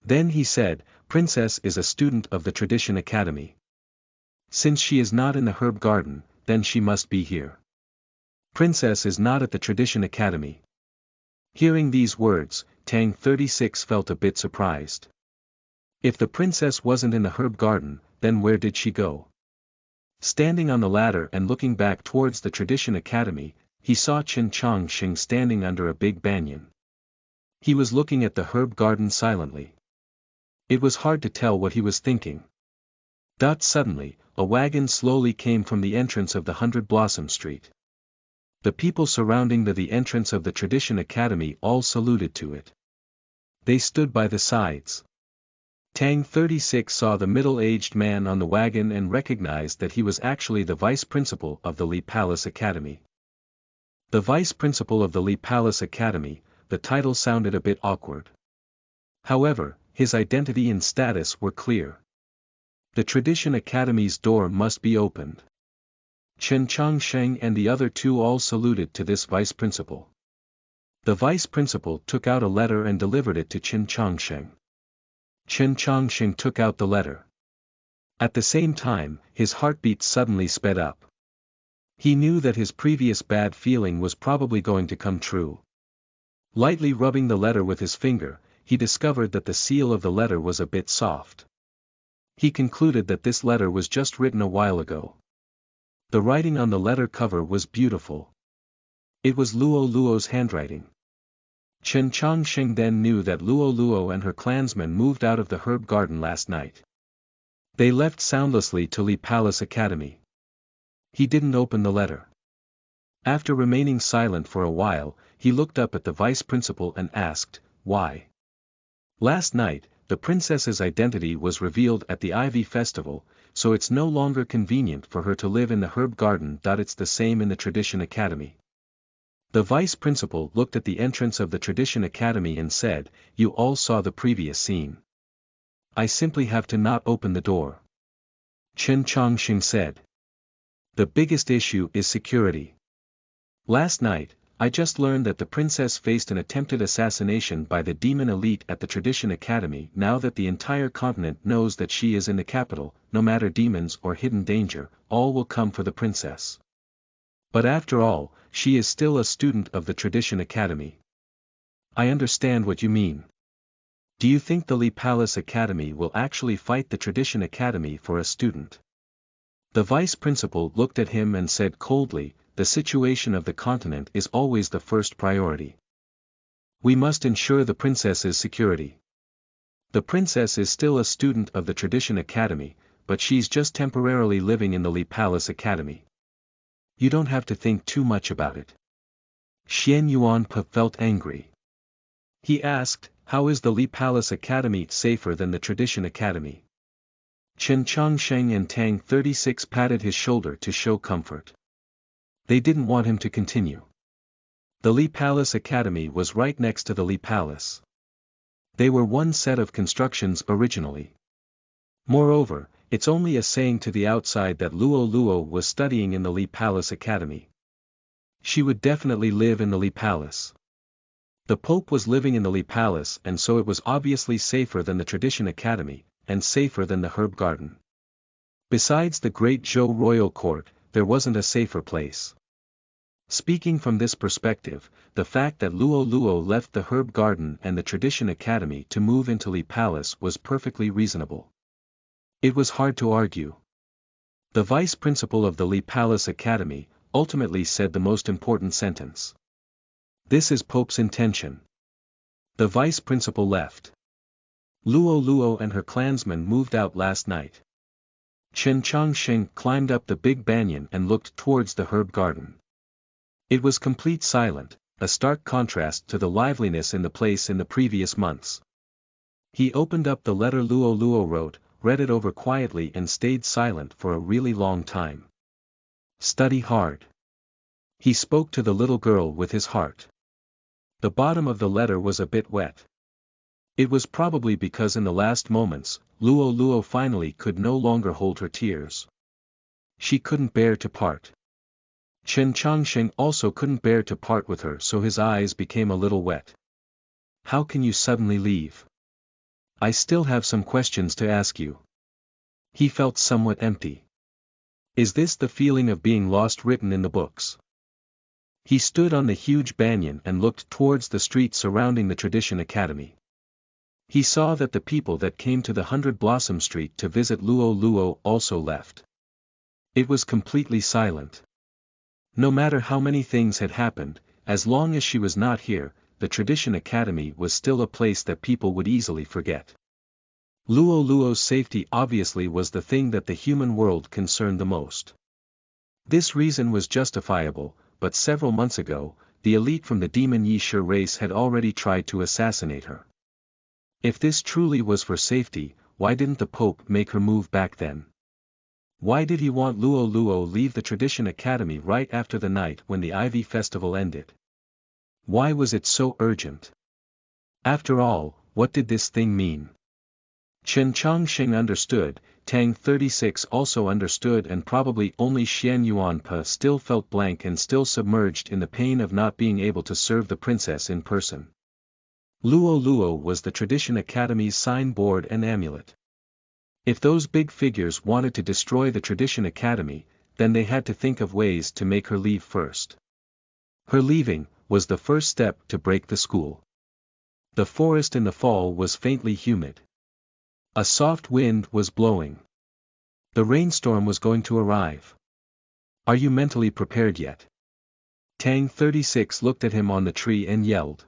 Then he said, "Princess is a student of the Tradition Academy. Since she is not in the herb garden, then she must be here. Princess is not at the Tradition Academy." Hearing these words, Tang 36 felt a bit surprised. If the princess wasn't in the herb garden, then where did she go? Standing on the ladder and looking back towards the Tradition Academy, he saw Chen Chongqing standing under a big banyan. He was looking at the herb garden silently. It was hard to tell what he was thinking. Suddenly, a wagon slowly came from the entrance of the 100 Blossom Street. The people surrounding the entrance of the Tradition Academy all saluted to it. They stood by the sides. Tang 36 saw the middle-aged man on the wagon and recognized that he was actually the vice principal of the Li Palace Academy. The vice principal of the Li Palace Academy, the title sounded a bit awkward. However, his identity and status were clear. The Tradition Academy's door must be opened. Chen Chongsheng and the other two all saluted to this vice principal. The vice principal took out a letter and delivered it to Chen Chongsheng. Chen Chongsheng took out the letter. At the same time, his heartbeat suddenly sped up. He knew that his previous bad feeling was probably going to come true. Lightly rubbing the letter with his finger, he discovered that the seal of the letter was a bit soft. He concluded that this letter was just written a while ago. The writing on the letter cover was beautiful. It was Luo Luo's handwriting. Chen Chongsheng then knew that Luo Luo and her clansmen moved out of the herb garden last night. They left soundlessly to Li Palace Academy. He didn't open the letter. After remaining silent for a while, he looked up at the vice principal and asked, "Why?" "Last night, the princess's identity was revealed at the Ivy Festival, so it's no longer convenient for her to live in the herb garden. It's the same in the Tradition Academy." The vice principal looked at the entrance of the Tradition Academy and said, "You all saw the previous scene. I simply have to not open the door." Chen Chongqing said. "The biggest issue is security. Last night, I just learned that the princess faced an attempted assassination by the demon elite at the Tradition Academy. Now that the entire continent knows that she is in the capital, no matter demons or hidden danger, all will come for the princess. But after all, she is still a student of the Tradition Academy." "I understand what you mean. Do you think the Li Palace Academy will actually fight the Tradition Academy for a student?" The vice principal looked at him and said coldly, "The situation of the continent is always the first priority. We must ensure the princess's security. The princess is still a student of the Tradition Academy, but she's just temporarily living in the Li Palace Academy. You don't have to think too much about it." Xian Yuanpe felt angry. He asked, "How is the Li Palace Academy safer than the Tradition Academy?" Chen Chongsheng and Tang 36 patted his shoulder to show comfort. They didn't want him to continue. The Li Palace Academy was right next to the Li Palace. They were one set of constructions originally. Moreover, it's only a saying to the outside that Luo Luo was studying in the Li Palace Academy. She would definitely live in the Li Palace. The Pope was living in the Li Palace, and so it was obviously safer than the Tradition Academy, and safer than the herb garden. Besides the Great Zhou Royal Court, there wasn't a safer place. Speaking from this perspective, the fact that Luo Luo left the herb garden and the Tradition Academy to move into Li Palace was perfectly reasonable. It was hard to argue. The vice principal of the Li Palace Academy ultimately said the most important sentence. "This is Pope's intention." The vice principal left. Luo Luo and her clansmen moved out last night. Chen Chongsheng climbed up the big banyan and looked towards the herb garden. It was complete silent, a stark contrast to the liveliness in the place in the previous months. He opened up the letter Luo Luo wrote, read it over quietly and stayed silent for a really long time. "Study hard." He spoke to the little girl with his heart. The bottom of the letter was a bit wet. It was probably because in the last moments, Luo Luo finally could no longer hold her tears. She couldn't bear to part. Chen Chongsheng also couldn't bear to part with her, so his eyes became a little wet. "How can you suddenly leave? I still have some questions to ask you." He felt somewhat empty. Is this the feeling of being lost written in the books? He stood on the huge banyan and looked towards the street surrounding the Tradition Academy. He saw that the people that came to the 100 Blossom Street to visit Luo Luo also left. It was completely silent. No matter how many things had happened, as long as she was not here, the Tradition Academy was still a place that people would easily forget. Luo Luo's safety obviously was the thing that the human world concerned the most. This reason was justifiable, but several months ago, the elite from the demon Yi Shi race had already tried to assassinate her. If this truly was for safety, why didn't the Pope make her move back then? Why did he want Luo Luo leave the Tradition Academy right after the night when the Ivy Festival ended? Why was it so urgent? After all, what did this thing mean? Chen Chongsheng understood, Tang 36 also understood, and probably only Xian Yuanpe still felt blank and still submerged in the pain of not being able to serve the princess in person. Luo Luo was the Tradition Academy's signboard and amulet. If those big figures wanted to destroy the Tradition Academy, then they had to think of ways to make her leave first. Her leaving was the first step to break the school. The forest in the fall was faintly humid. A soft wind was blowing. The rainstorm was going to arrive. Are you mentally prepared yet? Tang 36 looked at him on the tree and yelled.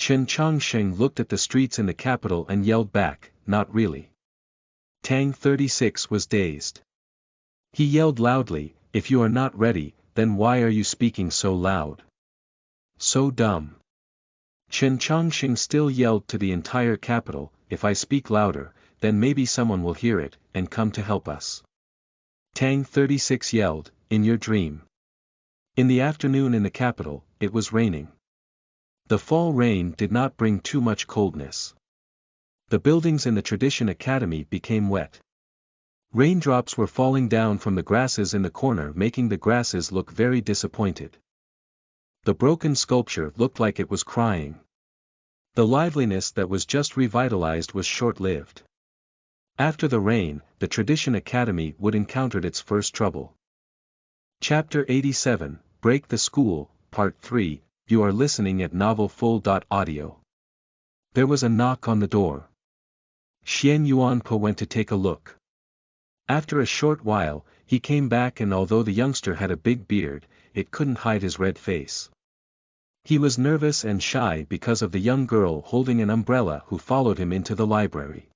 Chen Changsheng looked at the streets in the capital and yelled back, not really. Tang 36 was dazed. He yelled loudly, if you are not ready, then why are you speaking so loud? So dumb. Chen Changsheng still yelled to the entire capital, if I speak louder, then maybe someone will hear it, and come to help us. Tang 36 yelled, in your dream. In the afternoon in the capital, it was raining. The fall rain did not bring too much coldness. The buildings in the Tradition Academy became wet. Raindrops were falling down from the grasses in the corner, making the grasses look very disappointed. The broken sculpture looked like it was crying. The liveliness that was just revitalized was short-lived. After the rain, the Tradition Academy would encounter its first trouble. Chapter 87, Break the School, Part 3, You are listening at novelfull.audio. There was a knock on the door. Xian Yuanpe went to take a look. After a short while, he came back, and although the youngster had a big beard, it couldn't hide his red face. He was nervous and shy because of the young girl holding an umbrella who followed him into the library.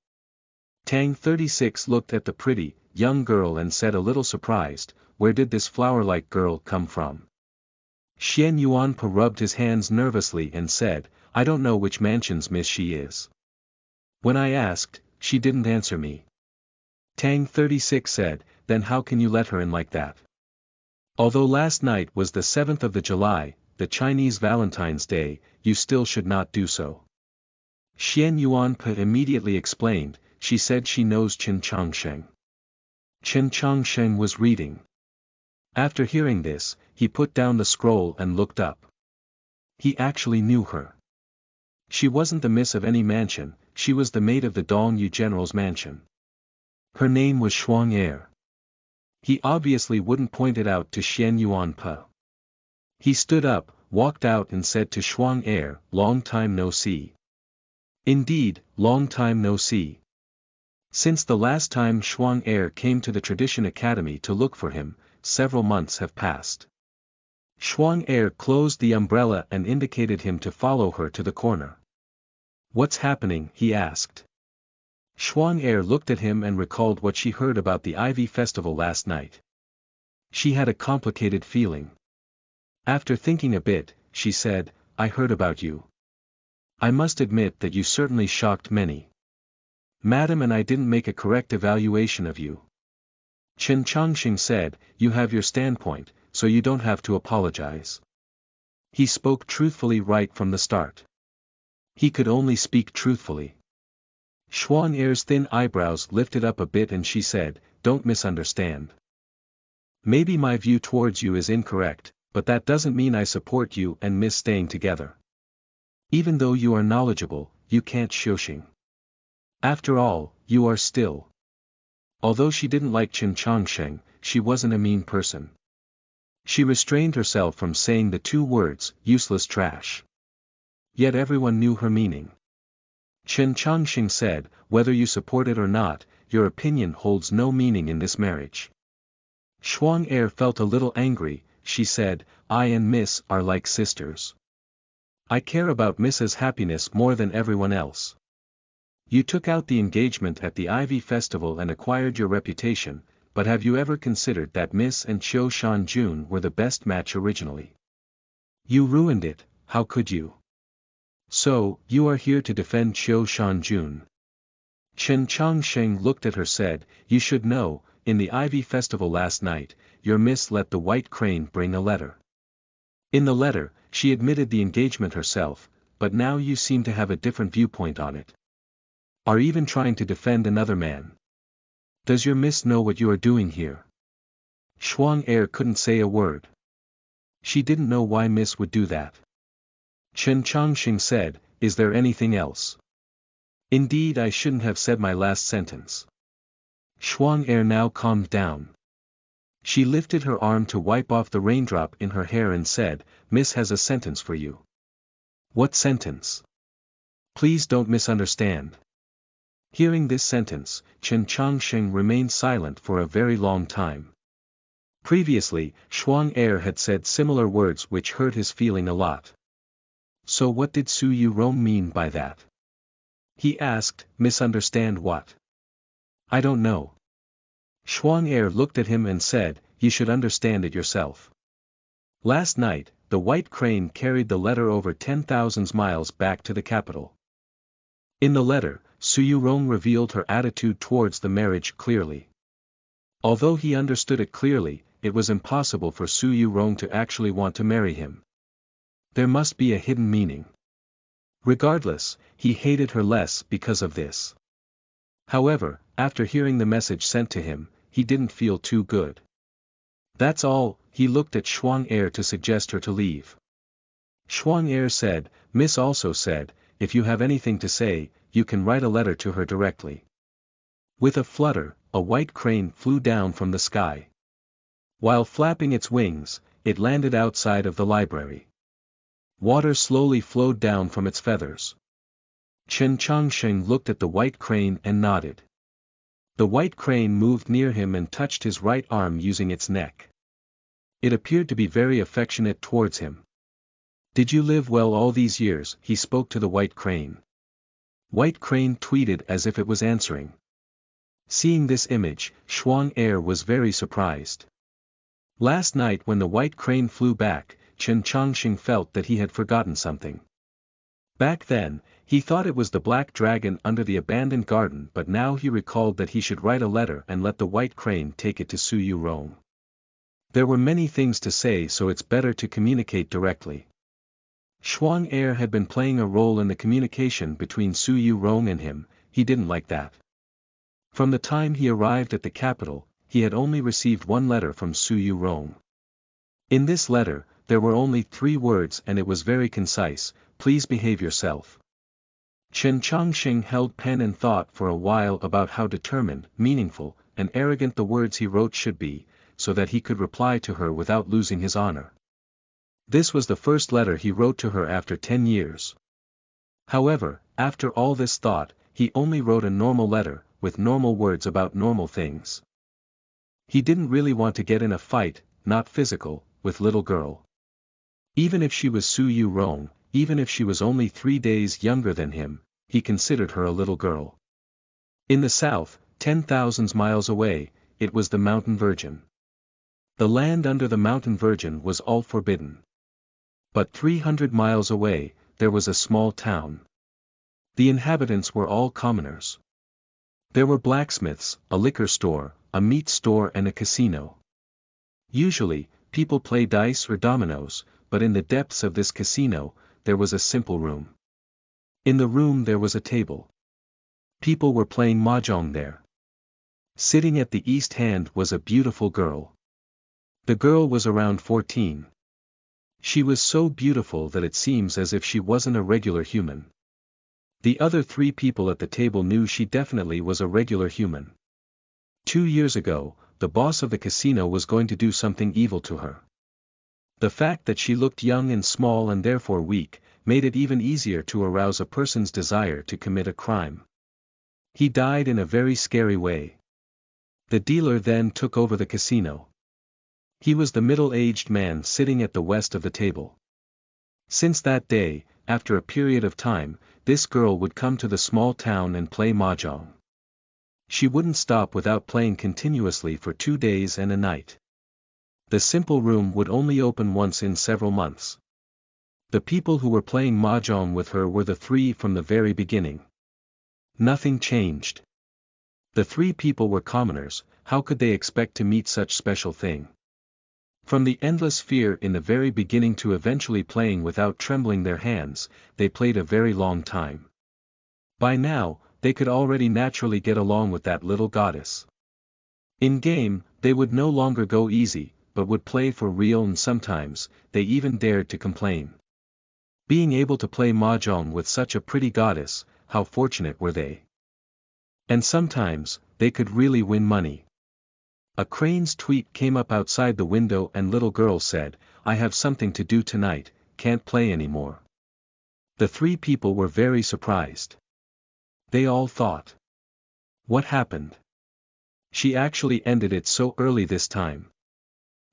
Tang 36 looked at the pretty, young girl and said a little surprised, where did this flower-like girl come from? Xian Yuanpe rubbed his hands nervously and said, I don't know which mansion's miss she is. When I asked, she didn't answer me. Tang 36 said, then how can you let her in like that? Although last night was the 7th of July, the Chinese Valentine's Day, you still should not do so. Xian Yuanpe immediately explained, she said she knows Chen Changsheng. Chen Changsheng was reading. After hearing this, he put down the scroll and looked up. He actually knew her. She wasn't the miss of any mansion, she was the maid of the Dongyu general's mansion. Her name was Shuang Er. He obviously wouldn't point it out to Xian Yuanpe. He stood up, walked out and said to Shuang Er, long time no see. Indeed, long time no see. Since the last time Shuang Er came to the Tradition Academy to look for him, several months have passed. Shuang Er closed the umbrella and indicated him to follow her to the corner. What's happening? He asked. Shuang Er looked at him and recalled what she heard about the Ivy Festival last night. She had a complicated feeling. After thinking a bit, she said, I heard about you. I must admit that you certainly shocked many. Madam, and I didn't make a correct evaluation of you. Chen Changsheng said, you have your standpoint, so you don't have to apologize. He spoke truthfully right from the start. He could only speak truthfully. Shuang Er's thin eyebrows lifted up a bit and she said, don't misunderstand. Maybe my view towards you is incorrect, but that doesn't mean I support you and miss staying together. Even though you are knowledgeable, you can't shushing. After all, you are still. Although she didn't like Chen Changsheng, she wasn't a mean person. She restrained herself from saying the two words, useless trash. Yet everyone knew her meaning. Chen Changsheng said, whether you support it or not, your opinion holds no meaning in this marriage. Shuang Er felt a little angry. She said, I and Miss are like sisters. I care about Miss's happiness more than everyone else. You took out the engagement at the Ivy Festival and acquired your reputation, but have you ever considered that Miss and Qiu Shanjun were the best match originally? You ruined it, how could you? So, you are here to defend Qiu Shanjun. Chen Changsheng looked at her said, you should know, in the Ivy Festival last night, your Miss let the White Crane bring a letter. In the letter, she admitted the engagement herself, but now you seem to have a different viewpoint on it. Are even trying to defend another man. Does your Miss know what you are doing here? Shuang Er couldn't say a word. She didn't know why Miss would do that. Chen Changsheng said, is there anything else? Indeed, I shouldn't have said my last sentence. Shuang Er now calmed down. She lifted her arm to wipe off the raindrop in her hair and said, Miss has a sentence for you. What sentence? Please don't misunderstand. Hearing this sentence, Chen Changsheng remained silent for a very long time. Previously, Shuang Er had said similar words which hurt his feeling a lot. So what did Su Yurong mean by that? He asked, misunderstand what? I don't know. Shuang Er looked at him and said, you should understand it yourself. Last night, the white crane carried the letter over 10,000 miles back to the capital. In the letter, Su Yurong revealed her attitude towards the marriage clearly. Although he understood it clearly, it was impossible for Su Yurong to actually want to marry him. There must be a hidden meaning. Regardless, he hated her less because of this. However, after hearing the message sent to him, he didn't feel too good. That's all. He looked at Shuang Er to suggest her to leave. Shuang Er said, Miss also said, if you have anything to say, you can write a letter to her directly. With a flutter, a white crane flew down from the sky. While flapping its wings, it landed outside of the library. Water slowly flowed down from its feathers. Chen Changsheng looked at the white crane and nodded. The white crane moved near him and touched his right arm using its neck. It appeared to be very affectionate towards him. Did you live well all these years? He spoke to the white crane. White crane tweeted as if it was answering. Seeing this image, Shuang Er was very surprised. Last night when the white crane flew back, Chen Changxing felt that he had forgotten something. Back then, he thought it was the black dragon under the abandoned garden, but now he recalled that he should write a letter and let the white crane take it to Su Yurong. There were many things to say, so it's better to communicate directly. Shuang Er had been playing a role in the communication between Su Yurong and him. He didn't like that. From the time he arrived at the capital, he had only received one letter from Su Yurong. In this letter, there were only 3 words and it was very concise: please behave yourself. Chen Changxing held pen and thought for a while about how determined, meaningful, and arrogant the words he wrote should be, so that he could reply to her without losing his honor. This was the first letter he wrote to her after 10 years. However, after all this thought, he only wrote a normal letter, with normal words about normal things. He didn't really want to get in a fight, not physical, with little girl. Even if she was Su Yurong, even if she was only 3 days younger than him, he considered her a little girl. In the south, 10,000 miles away, it was the Mountain Virgin. The land under the Mountain Virgin was all forbidden. But 300 miles away, there was a small town. The inhabitants were all commoners. There were blacksmiths, a liquor store, a meat store and a casino. Usually, people play dice or dominoes, but in the depths of this casino, there was a simple room. In the room there was a table. People were playing mahjong there. Sitting at the east hand was a beautiful girl. The girl was around 14. She was so beautiful that it seems as if she wasn't a regular human. The other 3 people at the table knew she definitely was a regular human. 2 years ago, the boss of the casino was going to do something evil to her. The fact that she looked young and small and therefore weak, made it even easier to arouse a person's desire to commit a crime. He died in a very scary way. The dealer then took over the casino. He was the middle-aged man sitting at the west of the table. Since that day, after a period of time, this girl would come to the small town and play mahjong. She wouldn't stop without playing continuously for 2 days and a night. The simple room would only open once in several months. The people who were playing mahjong with her were the 3 from the very beginning. Nothing changed. The 3 people were commoners. How could they expect to meet such special thing? From the endless fear in the very beginning to eventually playing without trembling their hands, they played a very long time. By now, they could already naturally get along with that little goddess. In game, they would no longer go easy, but would play for real, and sometimes, they even dared to complain. Being able to play mahjong with such a pretty goddess, how fortunate were they? And sometimes, they could really win money. A crane's tweet came up outside the window and little girl said, I have something to do tonight, can't play anymore. The 3 people were very surprised. They all thought. What happened? She actually ended it so early this time.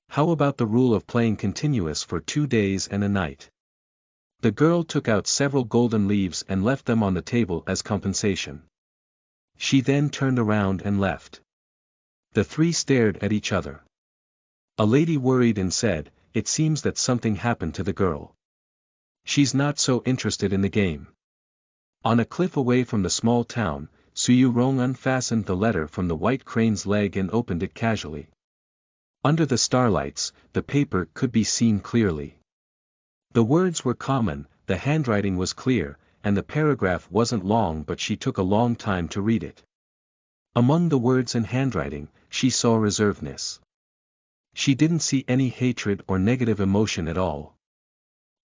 How about the rule of playing continuous for 2 days and a night? The girl took out several golden leaves and left them on the table as compensation. She then turned around and left. The three stared at each other. A lady worried and said, "It seems that something happened to the girl. She's not so interested in the game." On a cliff away from the small town, Su Rong unfastened the letter from the white crane's leg and opened it casually. Under the starlights, the paper could be seen clearly. The words were common, the handwriting was clear, and the paragraph wasn't long, but she took a long time to read it. Among the words and handwriting, she saw reservedness. She didn't see any hatred or negative emotion at all.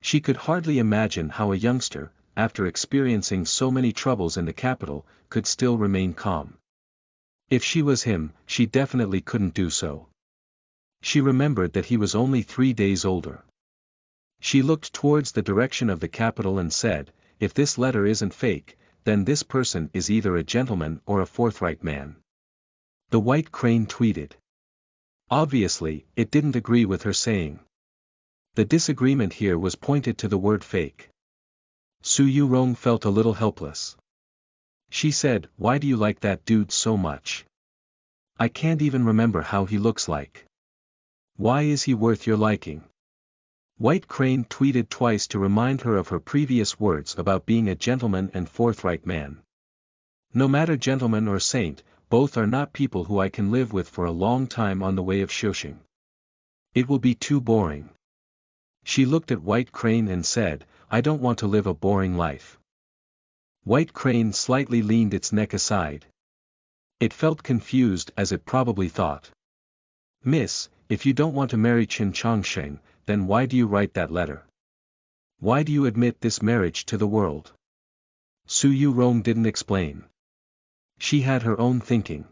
She could hardly imagine how a youngster, after experiencing so many troubles in the capital, could still remain calm. If she was him, she definitely couldn't do so. She remembered that he was only 3 days older. She looked towards the direction of the capital and said, "If this letter isn't fake, then this person is either a gentleman or a forthright man." The white crane tweeted. Obviously, it didn't agree with her saying. The disagreement here was pointed to the word fake. Su Rong felt a little helpless. She said, "Why do you like that dude so much? I can't even remember how he looks like. Why is he worth your liking?" White Crane tweeted twice to remind her of her previous words about being a gentleman and forthright man. "No matter gentleman or saint, both are not people who I can live with for a long time on the way of shushing. It will be too boring." She looked at White Crane and said, "I don't want to live a boring life." White Crane slightly leaned its neck aside. It felt confused, as it probably thought. "Miss, if you don't want to marry Qin Chongsheng, then why do you write that letter? Why do you admit this marriage to the world?" Su Rong didn't explain. She had her own thinking.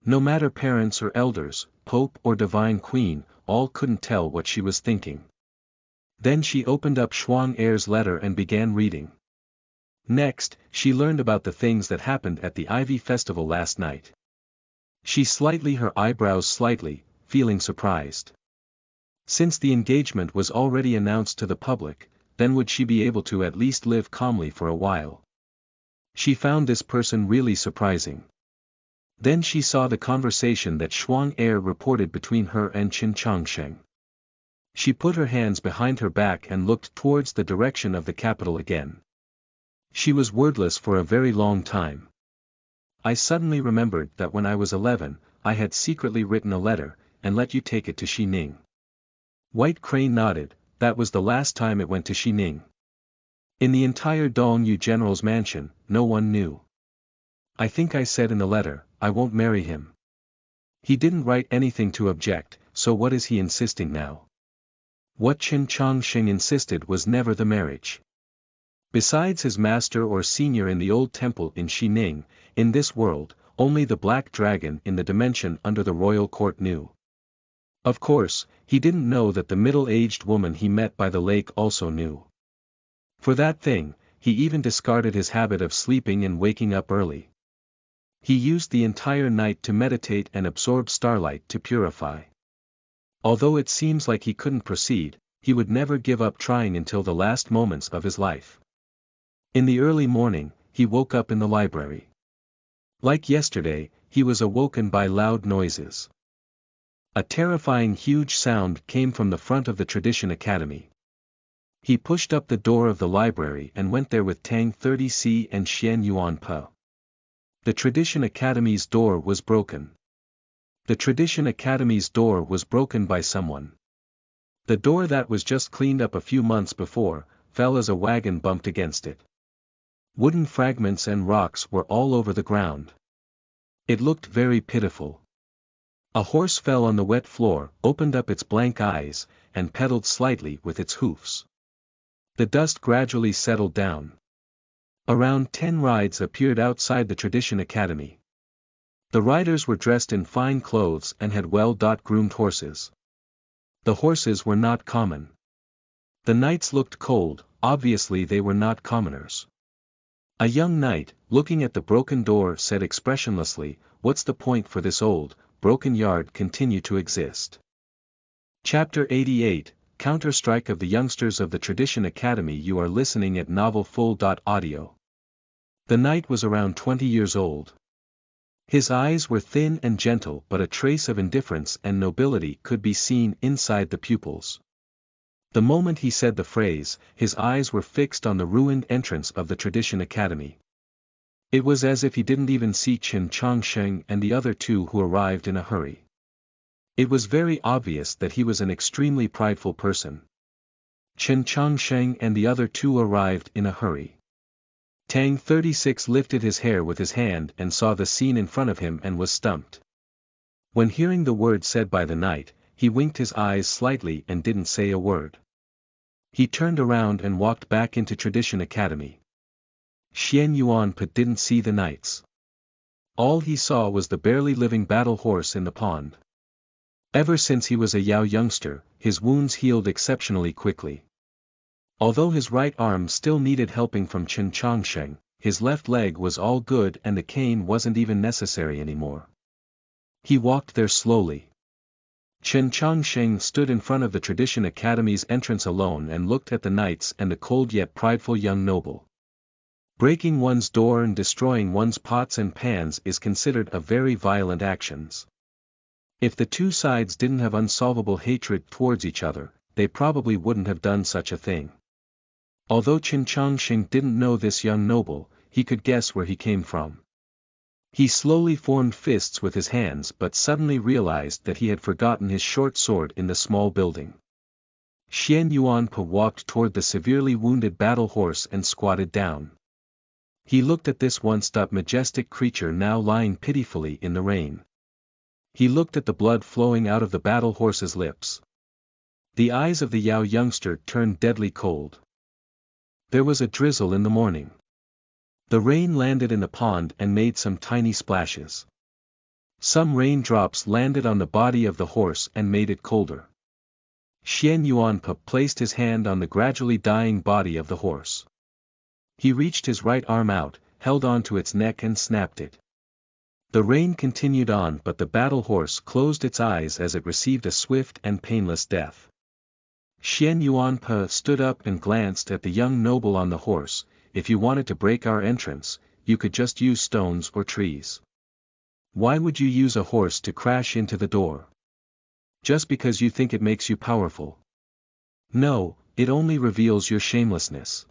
No matter parents or elders, Pope or Divine Queen, all couldn't tell what she was thinking. Then she opened up Shuang Er's letter and began reading. Next, she learned about the things that happened at the Ivy Festival last night. She slightly her eyebrows slightly, feeling surprised. Since the engagement was already announced to the public, then would she be able to at least live calmly for a while? She found this person really surprising. Then she saw the conversation that Shuang Er reported between her and Qin Chongsheng. She put her hands behind her back and looked towards the direction of the capital again. She was wordless for a very long time. "I suddenly remembered that when I was 11, I had secretly written a letter, and let you take it to Xining." White Crane nodded. "That was the last time it went to Xining. In the entire Dongyu General's mansion, no one knew. I think I said in the letter, I won't marry him. He didn't write anything to object, so what is he insisting now? What Qin Chongsheng insisted was never the marriage. Besides his master or senior in the old temple in Xining, in this world, only the black dragon in the dimension under the royal court knew. Of course, he didn't know that the middle-aged woman he met by the lake also knew. For that thing, he even discarded his habit of sleeping and waking up early. He used the entire night to meditate and absorb starlight to purify. Although it seems like he couldn't proceed, he would never give up trying until the last moments of his life. In the early morning, he woke up in the library. Like yesterday, he was awoken by loud noises. A terrifying huge sound came from the front of the Tradition Academy. He pushed up the door of the library and went there with Tang 30C and Xian Yuanpe. The Tradition Academy's door was broken. The Tradition Academy's door was broken by someone. The door that was just cleaned up a few months before, fell as a wagon bumped against it. Wooden fragments and rocks were all over the ground. It looked very pitiful. A horse fell on the wet floor, opened up its blank eyes, and pedaled slightly with its hoofs. The dust gradually settled down. Around 10 rides appeared outside the Tradition Academy. The riders were dressed in fine clothes and had well-groomed horses. The horses were not common. The knights looked cold, obviously they were not commoners. A young knight, looking at the broken door, said expressionlessly, "What's the point for this old, broken yard continue to exist?" Chapter 88, counter-strike of the youngsters of the Tradition Academy. You are listening at novelfull.audio. The knight was around 20 years old. His eyes were thin and gentle, but a trace of indifference and nobility could be seen inside the pupils. The moment he said the phrase, his eyes were fixed on the ruined entrance of the Tradition Academy. It was as if he didn't even see Qin Changsheng and the other two who arrived in a hurry. It was very obvious that he was an extremely prideful person. Qin Changsheng and the other two arrived in a hurry. Tang 36 lifted his hair with his hand and saw the scene in front of him and was stumped. When hearing the word said by the knight, he winked his eyes slightly and didn't say a word. He turned around and walked back into Tradition Academy. Xian Yuanpe didn't see the knights. All he saw was the barely living battle horse in the pond. Ever since he was a Yao youngster, his wounds healed exceptionally quickly. Although his right arm still needed helping from Qin Changsheng, his left leg was all good and the cane wasn't even necessary anymore. He walked there slowly. Qin Changsheng stood in front of the Tradition Academy's entrance alone and looked at the knights and the cold yet prideful young noble. Breaking one's door and destroying one's pots and pans is considered a very violent action. If the two sides didn't have unsolvable hatred towards each other, they probably wouldn't have done such a thing. Although Qin Changsheng didn't know this young noble, he could guess where he came from. He slowly formed fists with his hands but suddenly realized that he had forgotten his short sword in the small building. Xian Yuanpe walked toward the severely wounded battle horse and squatted down. He looked at this once majestic creature now lying pitifully in the rain. He looked at the blood flowing out of the battle horse's lips. The eyes of the Yao youngster turned deadly cold. There was a drizzle in the morning. The rain landed in the pond and made some tiny splashes. Some raindrops landed on the body of the horse and made it colder. Xian Yuanpe placed his hand on the gradually dying body of the horse. He reached his right arm out, held on to its neck and snapped it. The rain continued on but the battle horse closed its eyes as it received a swift and painless death. Xian Yuanpe stood up and glanced at the young noble on the horse. If you wanted to break our entrance, you could just use stones or trees. Why would you use a horse to crash into the door? Just because you think it makes you powerful? No, it only reveals your shamelessness.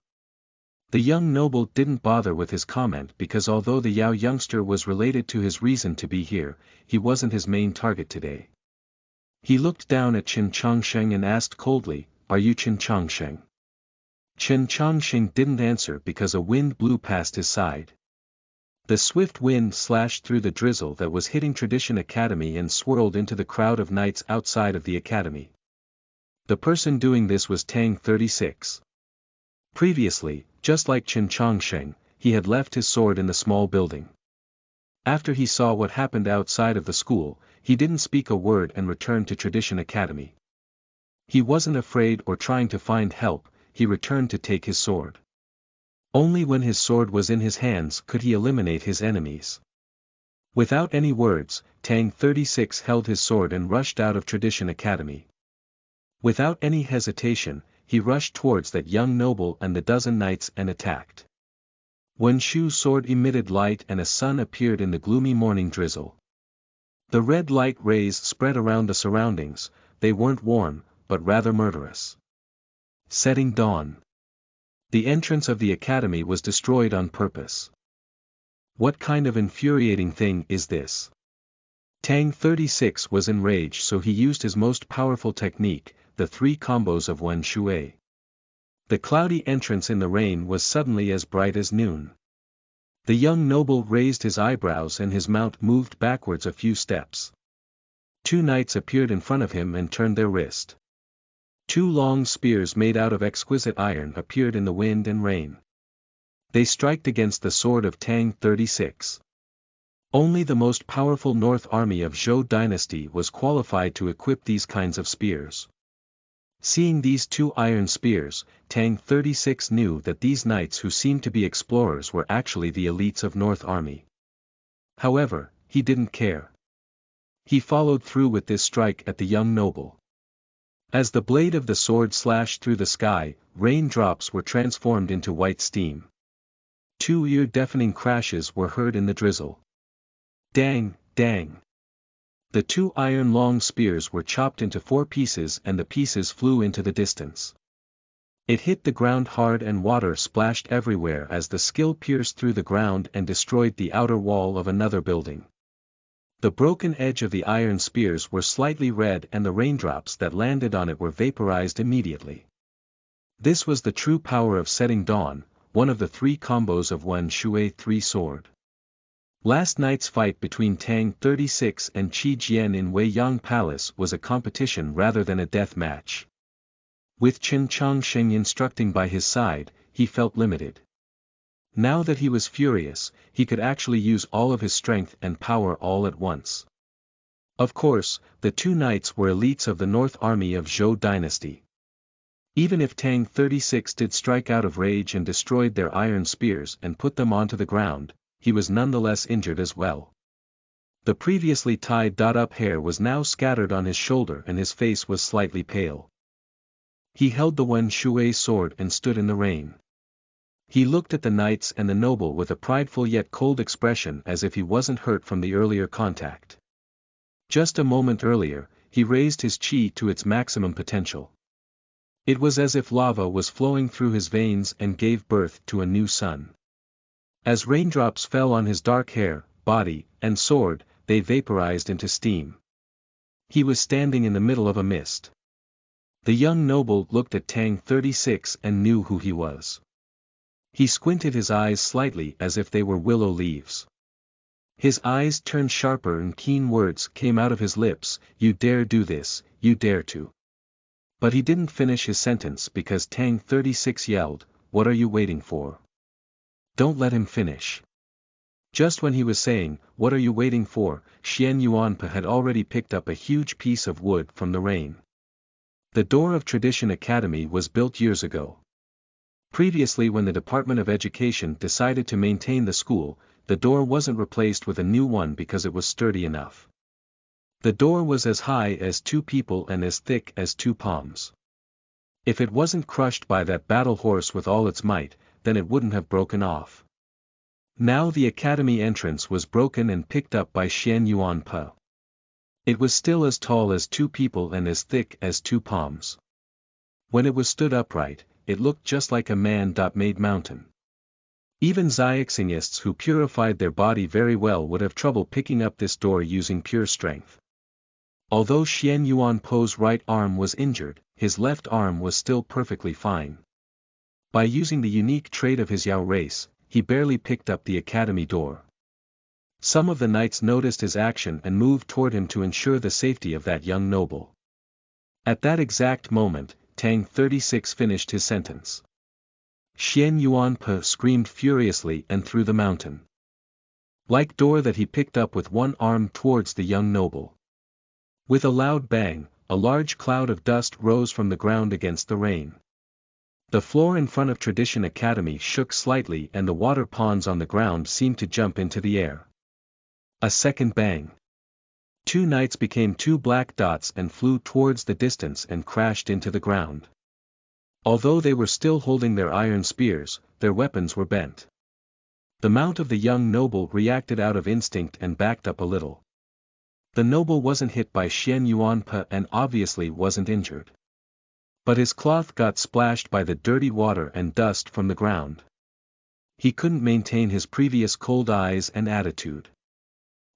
The young noble didn't bother with his comment because although the Yao youngster was related to his reason to be here, he wasn't his main target today. He looked down at Qin Changsheng and asked coldly, "Are you Qin Changsheng?" Qin Changsheng didn't answer because a wind blew past his side. The swift wind slashed through the drizzle that was hitting Tradition Academy and swirled into the crowd of knights outside of the academy. The person doing this was Tang 36. Previously, just like Qin Changsheng, he had left his sword in the small building. After he saw what happened outside of the school, he didn't speak a word and returned to Tradition Academy. He wasn't afraid or trying to find help, he returned to take his sword. Only when his sword was in his hands could he eliminate his enemies. Without any words, Tang 36 held his sword and rushed out of Tradition Academy. Without any hesitation, he rushed towards that young noble and the dozen knights and attacked. Wen Shu's sword emitted light and a sun appeared in the gloomy morning drizzle. The red light rays spread around the surroundings, they weren't warm, but rather murderous. Setting dawn. The entrance of the academy was destroyed on purpose. What kind of infuriating thing is this? Tang 36 was enraged, so he used his most powerful technique, the 3 combos of Wen Shui. The cloudy entrance in the rain was suddenly as bright as noon. The young noble raised his eyebrows and his mount moved backwards a few steps. 2 knights appeared in front of him and turned their wrist. 2 long spears made out of exquisite iron appeared in the wind and rain. They struck against the sword of Tang 36. Only the most powerful North Army of Zhou dynasty was qualified to equip these kinds of spears. Seeing these 2 iron spears, Tang 36 knew that these knights who seemed to be explorers were actually the elites of North Army. However, he didn't care. He followed through with this strike at the young noble. As the blade of the sword slashed through the sky, raindrops were transformed into white steam. Two ear-deafening crashes were heard in the drizzle. Dang, dang. The two iron-long spears were chopped into 4 pieces and the pieces flew into the distance. It hit the ground hard and water splashed everywhere as the skill pierced through the ground and destroyed the outer wall of another building. The broken edge of the iron spears were slightly red and the raindrops that landed on it were vaporized immediately. This was the true power of Setting Dawn, one of the 3 combos of Wen Shui 3 sword. Last night's fight between Tang 36 and Qi Jian in Wei Yang Palace was a competition rather than a death match. With Chen Changsheng instructing by his side, he felt limited. Now that he was furious, he could actually use all of his strength and power all at once. Of course, the 2 knights were elites of the North Army of Zhou dynasty. Even if Tang 36 did strike out of rage and destroyed their iron spears and put them onto the ground, he was nonetheless injured as well. The previously tied-up hair was now scattered on his shoulder and his face was slightly pale. He held the Wen Shui sword and stood in the rain. He looked at the knights and the noble with a prideful yet cold expression as if he wasn't hurt from the earlier contact. Just a moment earlier, he raised his qi to its maximum potential. It was as if lava was flowing through his veins and gave birth to a new sun. As raindrops fell on his dark hair, body, and sword, they vaporized into steam. He was standing in the middle of a mist. The young noble looked at Tang 36 and knew who he was. He squinted his eyes slightly as if they were willow leaves. His eyes turned sharper and keen words came out of his lips, "You dare do this, you dare to." But he didn't finish his sentence because Tang 36 yelled, "What are you waiting for? Don't let him finish." Just when he was saying, "What are you waiting for?" Xian Yuanpe had already picked up a huge piece of wood from the rain. The door of Tradition Academy was built years ago. Previously, when the Department of Education decided to maintain the school, the door wasn't replaced with a new one because it was sturdy enough. The door was as high as 2 people and as thick as 2 palms. If it wasn't crushed by that battle horse with all its might, then it wouldn't have broken off. Now the academy entrance was broken and picked up by Xian Yuanpe. It was still as tall as 2 people and as thick as 2 palms. When it was stood upright, it looked just like a man-made mountain. Even Xiaxingists who purified their body very well would have trouble picking up this door using pure strength. Although Xian Yuanpe's right arm was injured, his left arm was still perfectly fine. By using the unique trait of his Yao race, he barely picked up the academy door. Some of the knights noticed his action and moved toward him to ensure the safety of that young noble. At that exact moment, Tang 36 finished his sentence. Xian Yuanpe screamed furiously and threw the mountain like door that he picked up with one arm towards the young noble. With a loud bang, a large cloud of dust rose from the ground against the rain. The floor in front of Tradition Academy shook slightly and the water ponds on the ground seemed to jump into the air. A second bang. 2 knights became 2 black dots and flew towards the distance and crashed into the ground. Although they were still holding their iron spears, their weapons were bent. The mount of the young noble reacted out of instinct and backed up a little. The noble wasn't hit by Xian Yuanpe and obviously wasn't injured. But his cloth got splashed by the dirty water and dust from the ground. He couldn't maintain his previous cold eyes and attitude.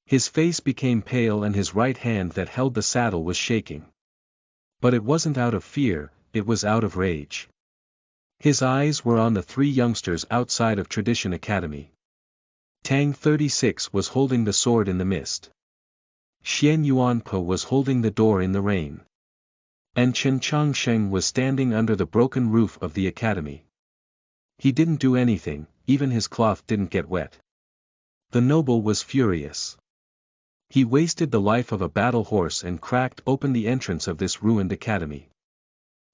His face became pale and his right hand that held the saddle was shaking. But it wasn't out of fear, it was out of rage. His eyes were on the 3 youngsters outside of Tradition Academy. Tang 36 was holding the sword in the mist. Xian Yuanpe was holding the door in the rain. And Chen Changsheng was standing under the broken roof of the academy. He didn't do anything, even his cloth didn't get wet. The noble was furious. He wasted the life of a battle horse and cracked open the entrance of this ruined academy.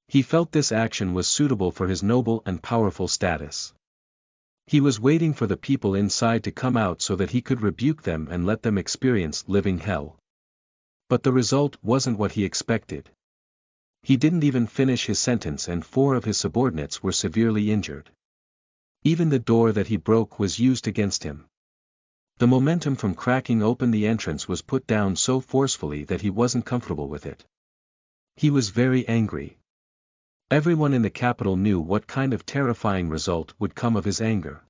He felt this action was suitable for his noble and powerful status. He was waiting for the people inside to come out so that he could rebuke them and let them experience living hell. But the result wasn't what he expected. He didn't even finish his sentence and 4 of his subordinates were severely injured. Even the door that he broke was used against him. The momentum from cracking open the entrance was put down so forcefully that he wasn't comfortable with it. He was very angry. Everyone in the capital knew what kind of terrifying result would come of his anger.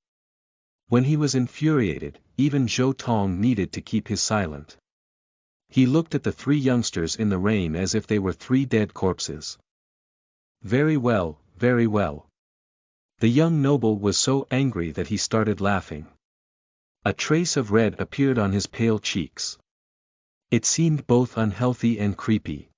When he was infuriated, even Zhou Tong needed to keep his silent. He looked at the 3 youngsters in the rain as if they were 3 dead corpses. Very well, very well. The young noble was so angry that he started laughing. A trace of red appeared on his pale cheeks. It seemed both unhealthy and creepy.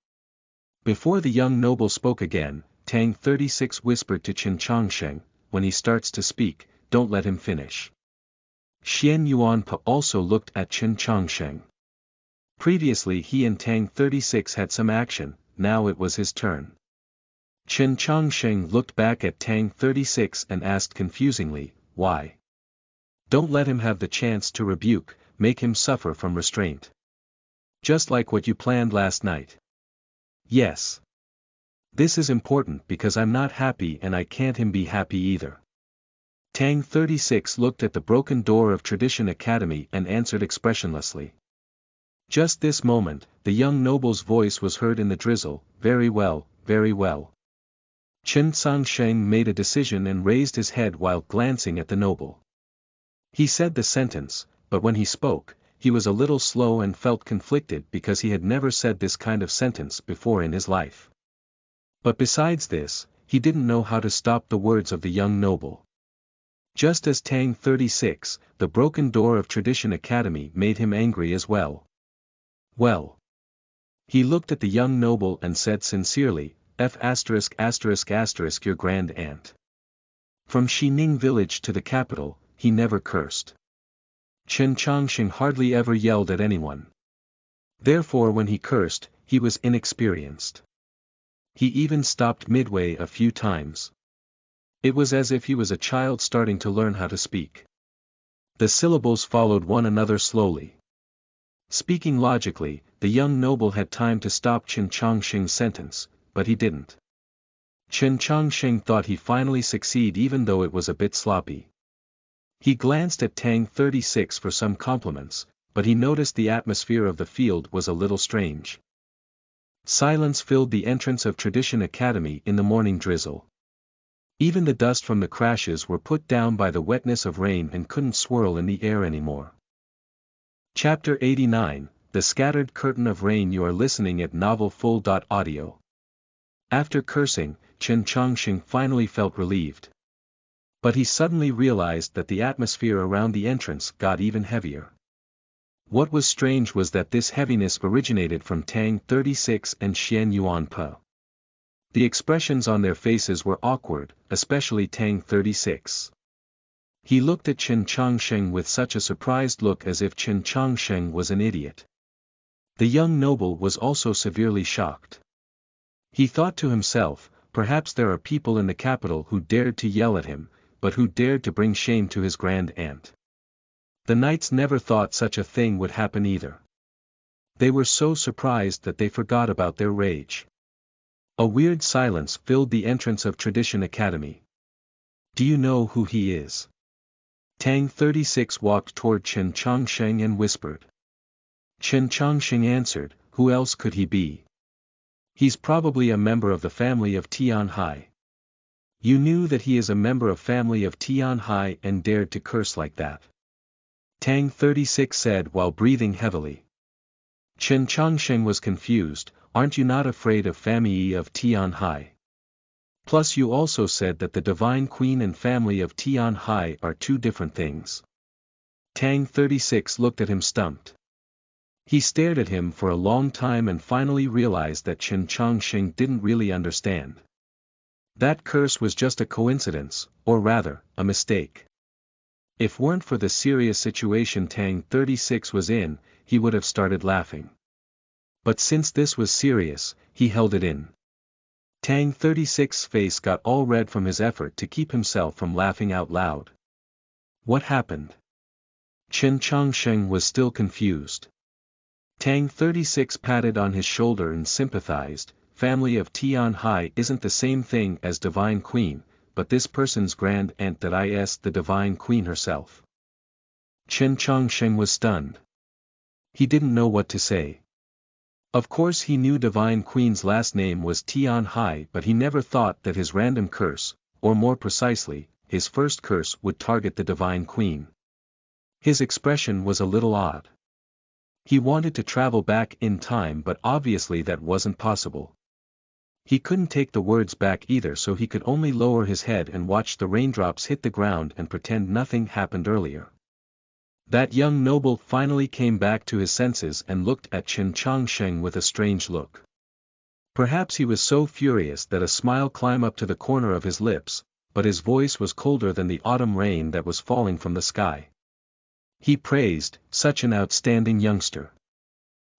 Before the young noble spoke again, Tang 36 whispered to Qin Changsheng, when he starts to speak, don't let him finish. Xian Yuanpa also looked at Qin Changsheng. Previously he and Tang 36 had some action, now it was his turn. Qin Changsheng looked back at Tang 36 and asked confusedly, why? Don't let him have the chance to rebuke, make him suffer from restraint. Just like what you planned last night. Yes. This is important because I'm not happy and I can't him be happy either. Tang 36 looked at the broken door of Tradition Academy and answered expressionlessly. Just this moment, the young noble's voice was heard in the drizzle, very well, very well. Qin Changsheng made a decision and raised his head while glancing at the noble. He said the sentence, but when he spoke, he was a little slow and felt conflicted because he had never said this kind of sentence before in his life. But besides this, he didn't know how to stop the words of the young noble. Just as Tang 36, the broken door of Tradition Academy made him angry as well. Well. He looked at the young noble and said sincerely, F*** your grand aunt. From Xining village to the capital, he never cursed. Qin Changsheng hardly ever yelled at anyone. Therefore when he cursed, he was inexperienced. He even stopped midway a few times. It was as if he was a child starting to learn how to speak. The syllables followed one another slowly. Speaking logically, the young noble had time to stop Qin Changsheng's sentence, but he didn't. Qin Changsheng thought he finally succeed even though it was a bit sloppy. He glanced at Tang 36 for some compliments, but he noticed the atmosphere of the field was a little strange. Silence filled the entrance of Tradition Academy in the morning drizzle. Even the dust from the crashes were put down by the wetness of rain and couldn't swirl in the air anymore. Chapter 89, The Scattered Curtain of Rain. You are listening at novelfull.audio. After cursing, Qin Changsheng finally felt relieved. But he suddenly realized that the atmosphere around the entrance got even heavier. What was strange was that this heaviness originated from Tang 36 and Xian Yuanpa. The expressions on their faces were awkward, especially Tang 36. He looked at Qin Changsheng with such a surprised look as if Qin Changsheng was an idiot. The young noble was also severely shocked. He thought to himself, perhaps there are people in the capital who dared to yell at him, but who dared to bring shame to his grand aunt. The knights never thought such a thing would happen either. They were so surprised that they forgot about their rage. A weird silence filled the entrance of Tradition Academy. Do you know who he is? Tang 36 walked toward Qin Changsheng and whispered. Qin Changsheng answered, who else could he be? He's probably a member of the family of Tian Hai. You knew that he is a member of family of Tian Hai and dared to curse like that. Tang 36 said while breathing heavily. Qin Changsheng was confused, aren't you not afraid of family of Tian Hai? Plus you also said that the Divine Queen and family of Tian Hai are 2 different things. Tang 36 looked at him stumped. He stared at him for a long time and finally realized that Qin Changsheng didn't really understand. That curse was just a coincidence, or rather, a mistake. If weren't for the serious situation Tang 36 was in, he would have started laughing. But since this was serious, he held it in. Tang 36's face got all red from his effort to keep himself from laughing out loud. What happened? Qin Changsheng was still confused. Tang 36 patted on his shoulder and sympathized, family of Tian Ji isn't the same thing as Divine Queen, but this person's grand aunt that is the Divine Queen herself. Chen Chongsheng was stunned. He didn't know what to say. Of course he knew Divine Queen's last name was Tian Ji, but he never thought that his random curse, or more precisely, his first curse would target the Divine Queen. His expression was a little odd. He wanted to travel back in time, but obviously that wasn't possible. He couldn't take the words back either, so he could only lower his head and watch the raindrops hit the ground and pretend nothing happened earlier. That young noble finally came back to his senses and looked at Chen Chongsheng with a strange look. Perhaps he was so furious that a smile climbed up to the corner of his lips, but his voice was colder than the autumn rain that was falling from the sky. He praised, such an outstanding youngster.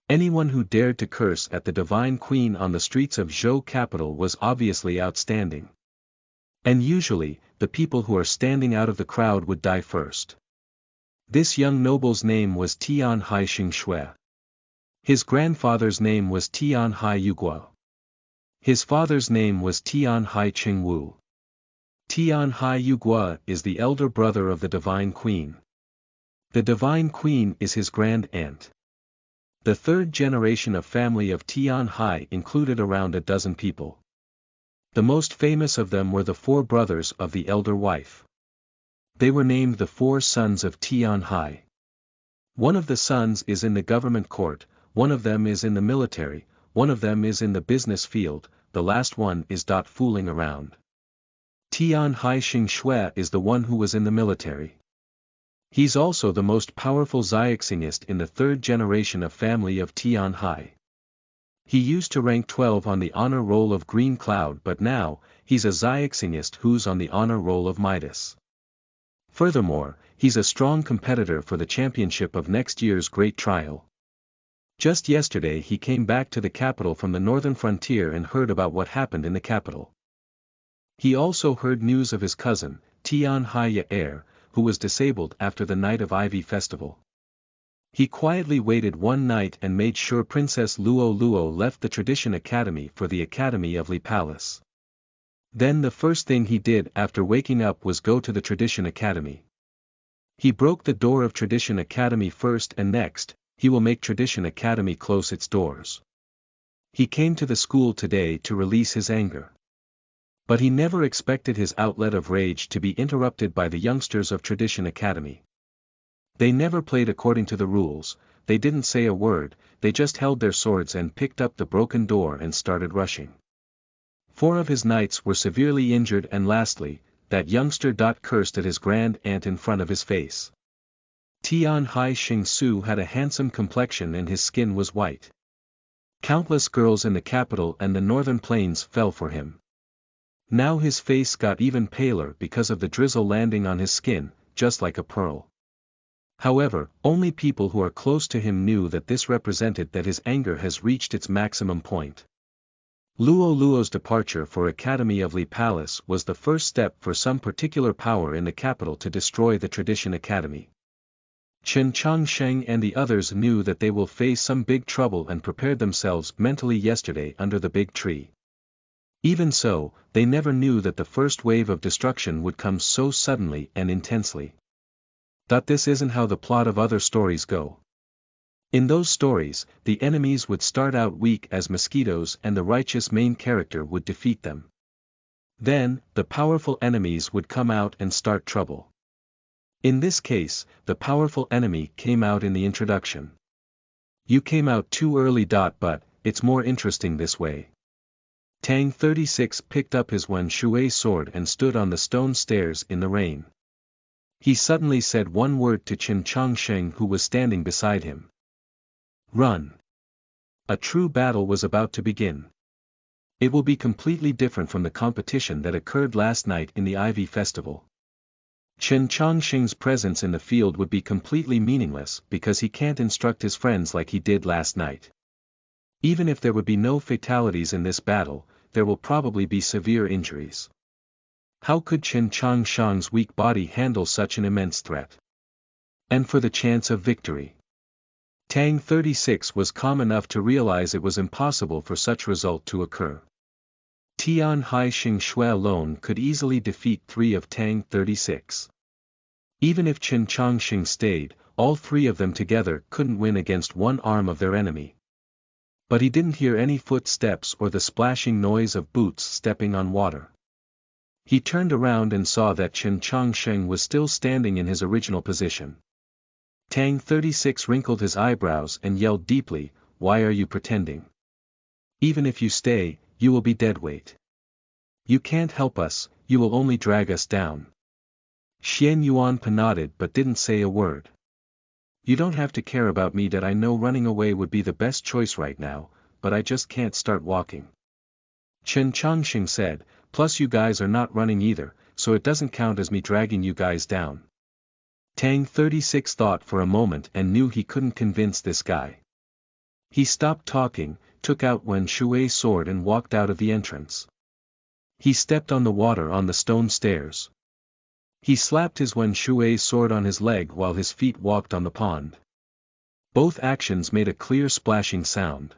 Anyone who dared to curse at the Divine Queen on the streets of Zhou capital was obviously outstanding. And usually, the people who are standing out of the crowd would die first. This young noble's name was Tian Ji Xingshui. His grandfather's name was Tian Ji Yuguo. His father's name was Tian Ji Qingwu. Tian Ji Yuguo is the elder brother of the Divine Queen. The Divine Queen is his grand aunt. The third generation of family of Tian Ji included around a dozen people. The most famous of them were the four brothers of the elder wife. They were named the four sons of Tian Ji. One of the sons is in the government court, one of them is in the military, one of them is in the business field, the last one is fooling around. Tian Ji Xingshui is the one who was in the military. He's also the most powerful Xiaxingist in the third generation of family of Tian Ji. He used to rank 12 on the honor roll of Green Cloud, but now, he's a Xiaxingist who's on the honor roll of Midas. Furthermore, he's a strong competitor for the championship of next year's Great Trial. Just yesterday he came back to the capital from the northern frontier and heard about what happened in the capital. He also heard news of his cousin, Tian Ji Yair, who was disabled after the Night of Ivy festival. He quietly waited one night and made sure Princess Luo Luo left the Tradition Academy for the Academy of Li Palace. Then the first thing he did after waking up was go to the Tradition Academy. He broke the door of Tradition Academy first, and next, he will make Tradition Academy close its doors. He came to the school today to release his anger. But he never expected his outlet of rage to be interrupted by the youngsters of Tradition Academy. They never played according to the rules, they didn't say a word, they just held their swords and picked up the broken door and started rushing. 4 of his knights were severely injured, and lastly, that youngster cursed at his grand aunt in front of his face. Tian Ji Xingsu had a handsome complexion and his skin was white. Countless girls in the capital and the northern plains fell for him. Now his face got even paler because of the drizzle landing on his skin, just like a pearl. However, only people who are close to him knew that this represented that his anger has reached its maximum point. Luo Luo's departure for Academy of Li Palace was the first step for some particular power in the capital to destroy the Tradition Academy. Chen Chongsheng and the others knew that they will face some big trouble and prepared themselves mentally yesterday under the big tree. Even so, they never knew that the first wave of destruction would come so suddenly and intensely. This isn't how the plot of other stories go. In those stories, the enemies would start out weak as mosquitoes and the righteous main character would defeat them. Then, the powerful enemies would come out and start trouble. In this case, the powerful enemy came out in the introduction. You came out too early. But it's more interesting this way. Tang 36 picked up his Wen Shui sword and stood on the stone stairs in the rain. He suddenly said one word to Chen Chongsheng, who was standing beside him. Run. A true battle was about to begin. It will be completely different from the competition that occurred last night in the Ivy Festival. Chen Chongsheng's presence in the field would be completely meaningless because he can't instruct his friends like he did last night. Even if there would be no fatalities in this battle, there will probably be severe injuries. How could Chen Chongsheng's weak body handle such an immense threat? And for the chance of victory. Tang 36 was calm enough to realize it was impossible for such result to occur. Tian Hai Xing Shui alone could easily defeat 3 of Tang 36. Even if Qin Changxing stayed, all 3 of them together couldn't win against one arm of their enemy. But he didn't hear any footsteps or the splashing noise of boots stepping on water. He turned around and saw that Qin Changxing was still standing in his original position. Tang 36 wrinkled his eyebrows and yelled deeply, "Why are you pretending? Even if you stay, you will be deadweight. You can't help us, you will only drag us down." Xian Yuanpa nodded but didn't say a word. "You don't have to care about me that I know running away would be the best choice right now, but I just can't start walking." Qin Changxing said, "Plus you guys are not running either, so it doesn't count as me dragging you guys down." Tang 36 thought for a moment and knew he couldn't convince this guy. He stopped talking, took out Wen Shui's sword and walked out of the entrance. He stepped on the water on the stone stairs. He slapped his Wen Shui's sword on his leg while his feet walked on the pond. Both actions made a clear splashing sound.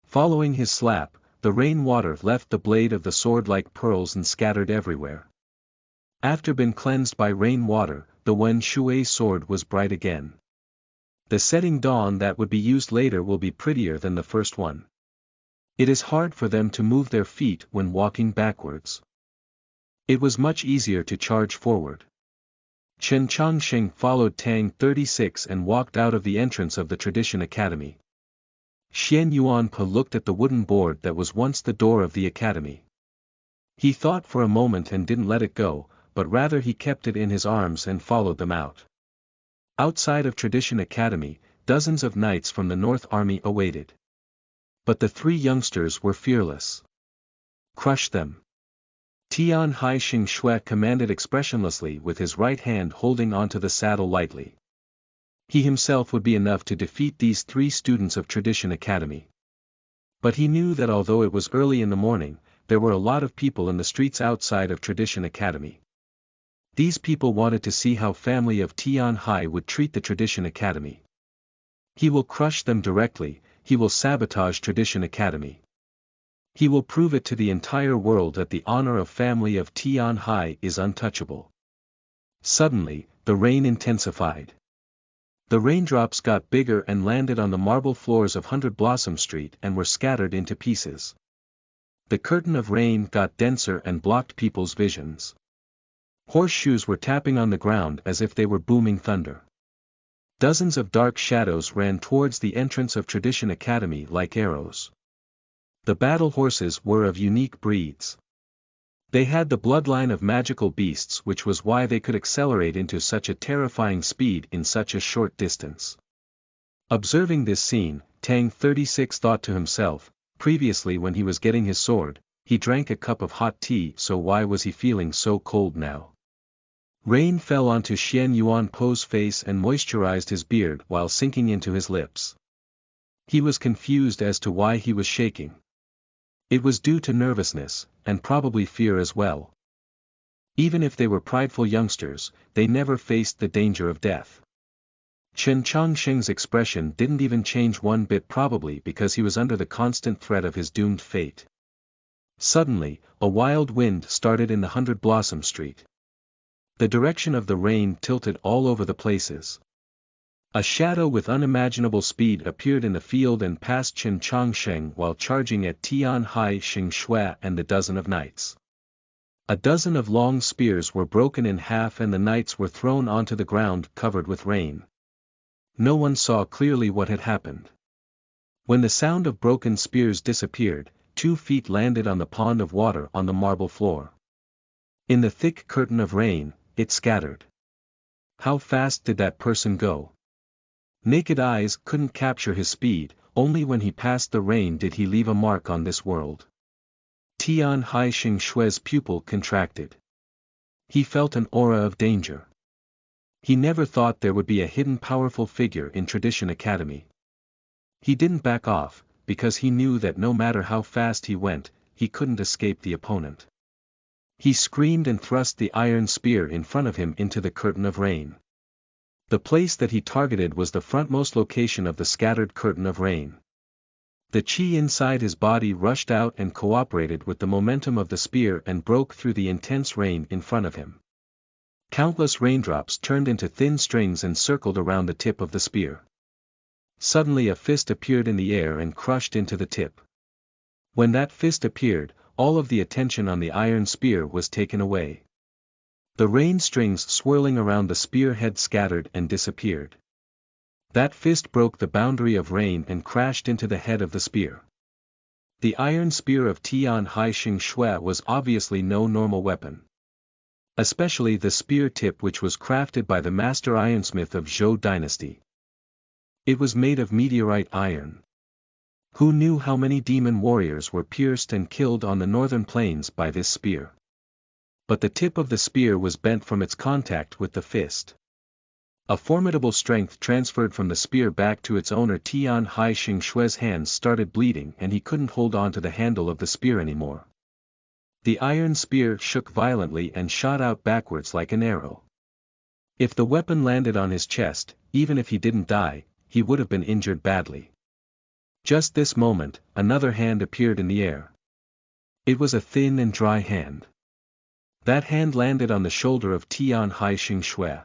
Following his slap, the rain water left the blade of the sword like pearls and scattered everywhere. After being cleansed by rain water, the Wen Shui sword was bright again. The setting dawn that would be used later will be prettier than the first one. It is hard for them to move their feet when walking backwards. It was much easier to charge forward. Qin Changxing followed Tang 36 and walked out of the entrance of the Tradition Academy. Xian Yuanpa looked at the wooden board that was once the door of the academy. He thought for a moment and didn't let it go, but rather he kept it in his arms and followed them out. Outside of Tradition Academy, dozens of knights from the North Army awaited. But the 3 youngsters were fearless. "Crush them." Tian Hai Xing Shui commanded expressionlessly with his right hand holding onto the saddle lightly. He himself would be enough to defeat these 3 students of Tradition Academy. But he knew that although it was early in the morning, there were a lot of people in the streets outside of Tradition Academy. These people wanted to see how family of Tian Hai would treat the Tradition Academy. He will crush them directly, he will sabotage Tradition Academy. He will prove it to the entire world that the honor of family of Tian Hai is untouchable. Suddenly, the rain intensified. The raindrops got bigger and landed on the marble floors of 100 Blossom Street and were scattered into pieces. The curtain of rain got denser and blocked people's visions. Horseshoes were tapping on the ground as if they were booming thunder. Dozens of dark shadows ran towards the entrance of Tradition Academy like arrows. The battle horses were of unique breeds. They had the bloodline of magical beasts, which was why they could accelerate into such a terrifying speed in such a short distance. Observing this scene, Tang 36 thought to himself, previously when he was getting his sword, he drank a cup of hot tea, so why was he feeling so cold now? Rain fell onto Xian Yuanpo's face and moisturized his beard while sinking into his lips. He was confused as to why he was shaking. It was due to nervousness, and probably fear as well. Even if they were prideful youngsters, they never faced the danger of death. Qin Changxing's expression didn't even change one bit, probably because he was under the constant threat of his doomed fate. Suddenly, a wild wind started in the 100 Blossom Street. The direction of the rain tilted all over the places. A shadow with unimaginable speed appeared in the field and passed Qin Changxing while charging at Tian Hai Xing Shui and the dozen of knights. A dozen of long spears were broken in half and the knights were thrown onto the ground covered with rain. No one saw clearly what had happened. When the sound of broken spears disappeared, 2 feet landed on the pond of water on the marble floor. In the thick curtain of rain, it scattered. How fast did that person go? Naked eyes couldn't capture his speed, only when he passed the rain did he leave a mark on this world. Tian Hai Xing Shui's pupil contracted. He felt an aura of danger. He never thought there would be a hidden powerful figure in Tradition Academy. He didn't back off, because he knew that no matter how fast he went, he couldn't escape the opponent. He screamed and thrust the iron spear in front of him into the curtain of rain. The place that he targeted was the frontmost location of the scattered curtain of rain. The chi inside his body rushed out and cooperated with the momentum of the spear and broke through the intense rain in front of him. Countless raindrops turned into thin strings and circled around the tip of the spear. Suddenly a fist appeared in the air and crushed into the tip. When that fist appeared, all of the attention on the iron spear was taken away. The rain strings swirling around the spear head scattered and disappeared. That fist broke the boundary of rain and crashed into the head of the spear. The iron spear of Tian Ji Shui was obviously no normal weapon. Especially the spear tip, which was crafted by the master ironsmith of Zhou dynasty. It was made of meteorite iron. Who knew how many demon warriors were pierced and killed on the northern plains by this spear? But the tip of the spear was bent from its contact with the fist. A formidable strength transferred from the spear back to its owner. Tian Ji Shui's hands started bleeding and he couldn't hold on to the handle of the spear anymore. The iron spear shook violently and shot out backwards like an arrow. If the weapon landed on his chest, even if he didn't die, he would have been injured badly. Just this moment, another hand appeared in the air. It was a thin and dry hand. That hand landed on the shoulder of Tian Ji Shui.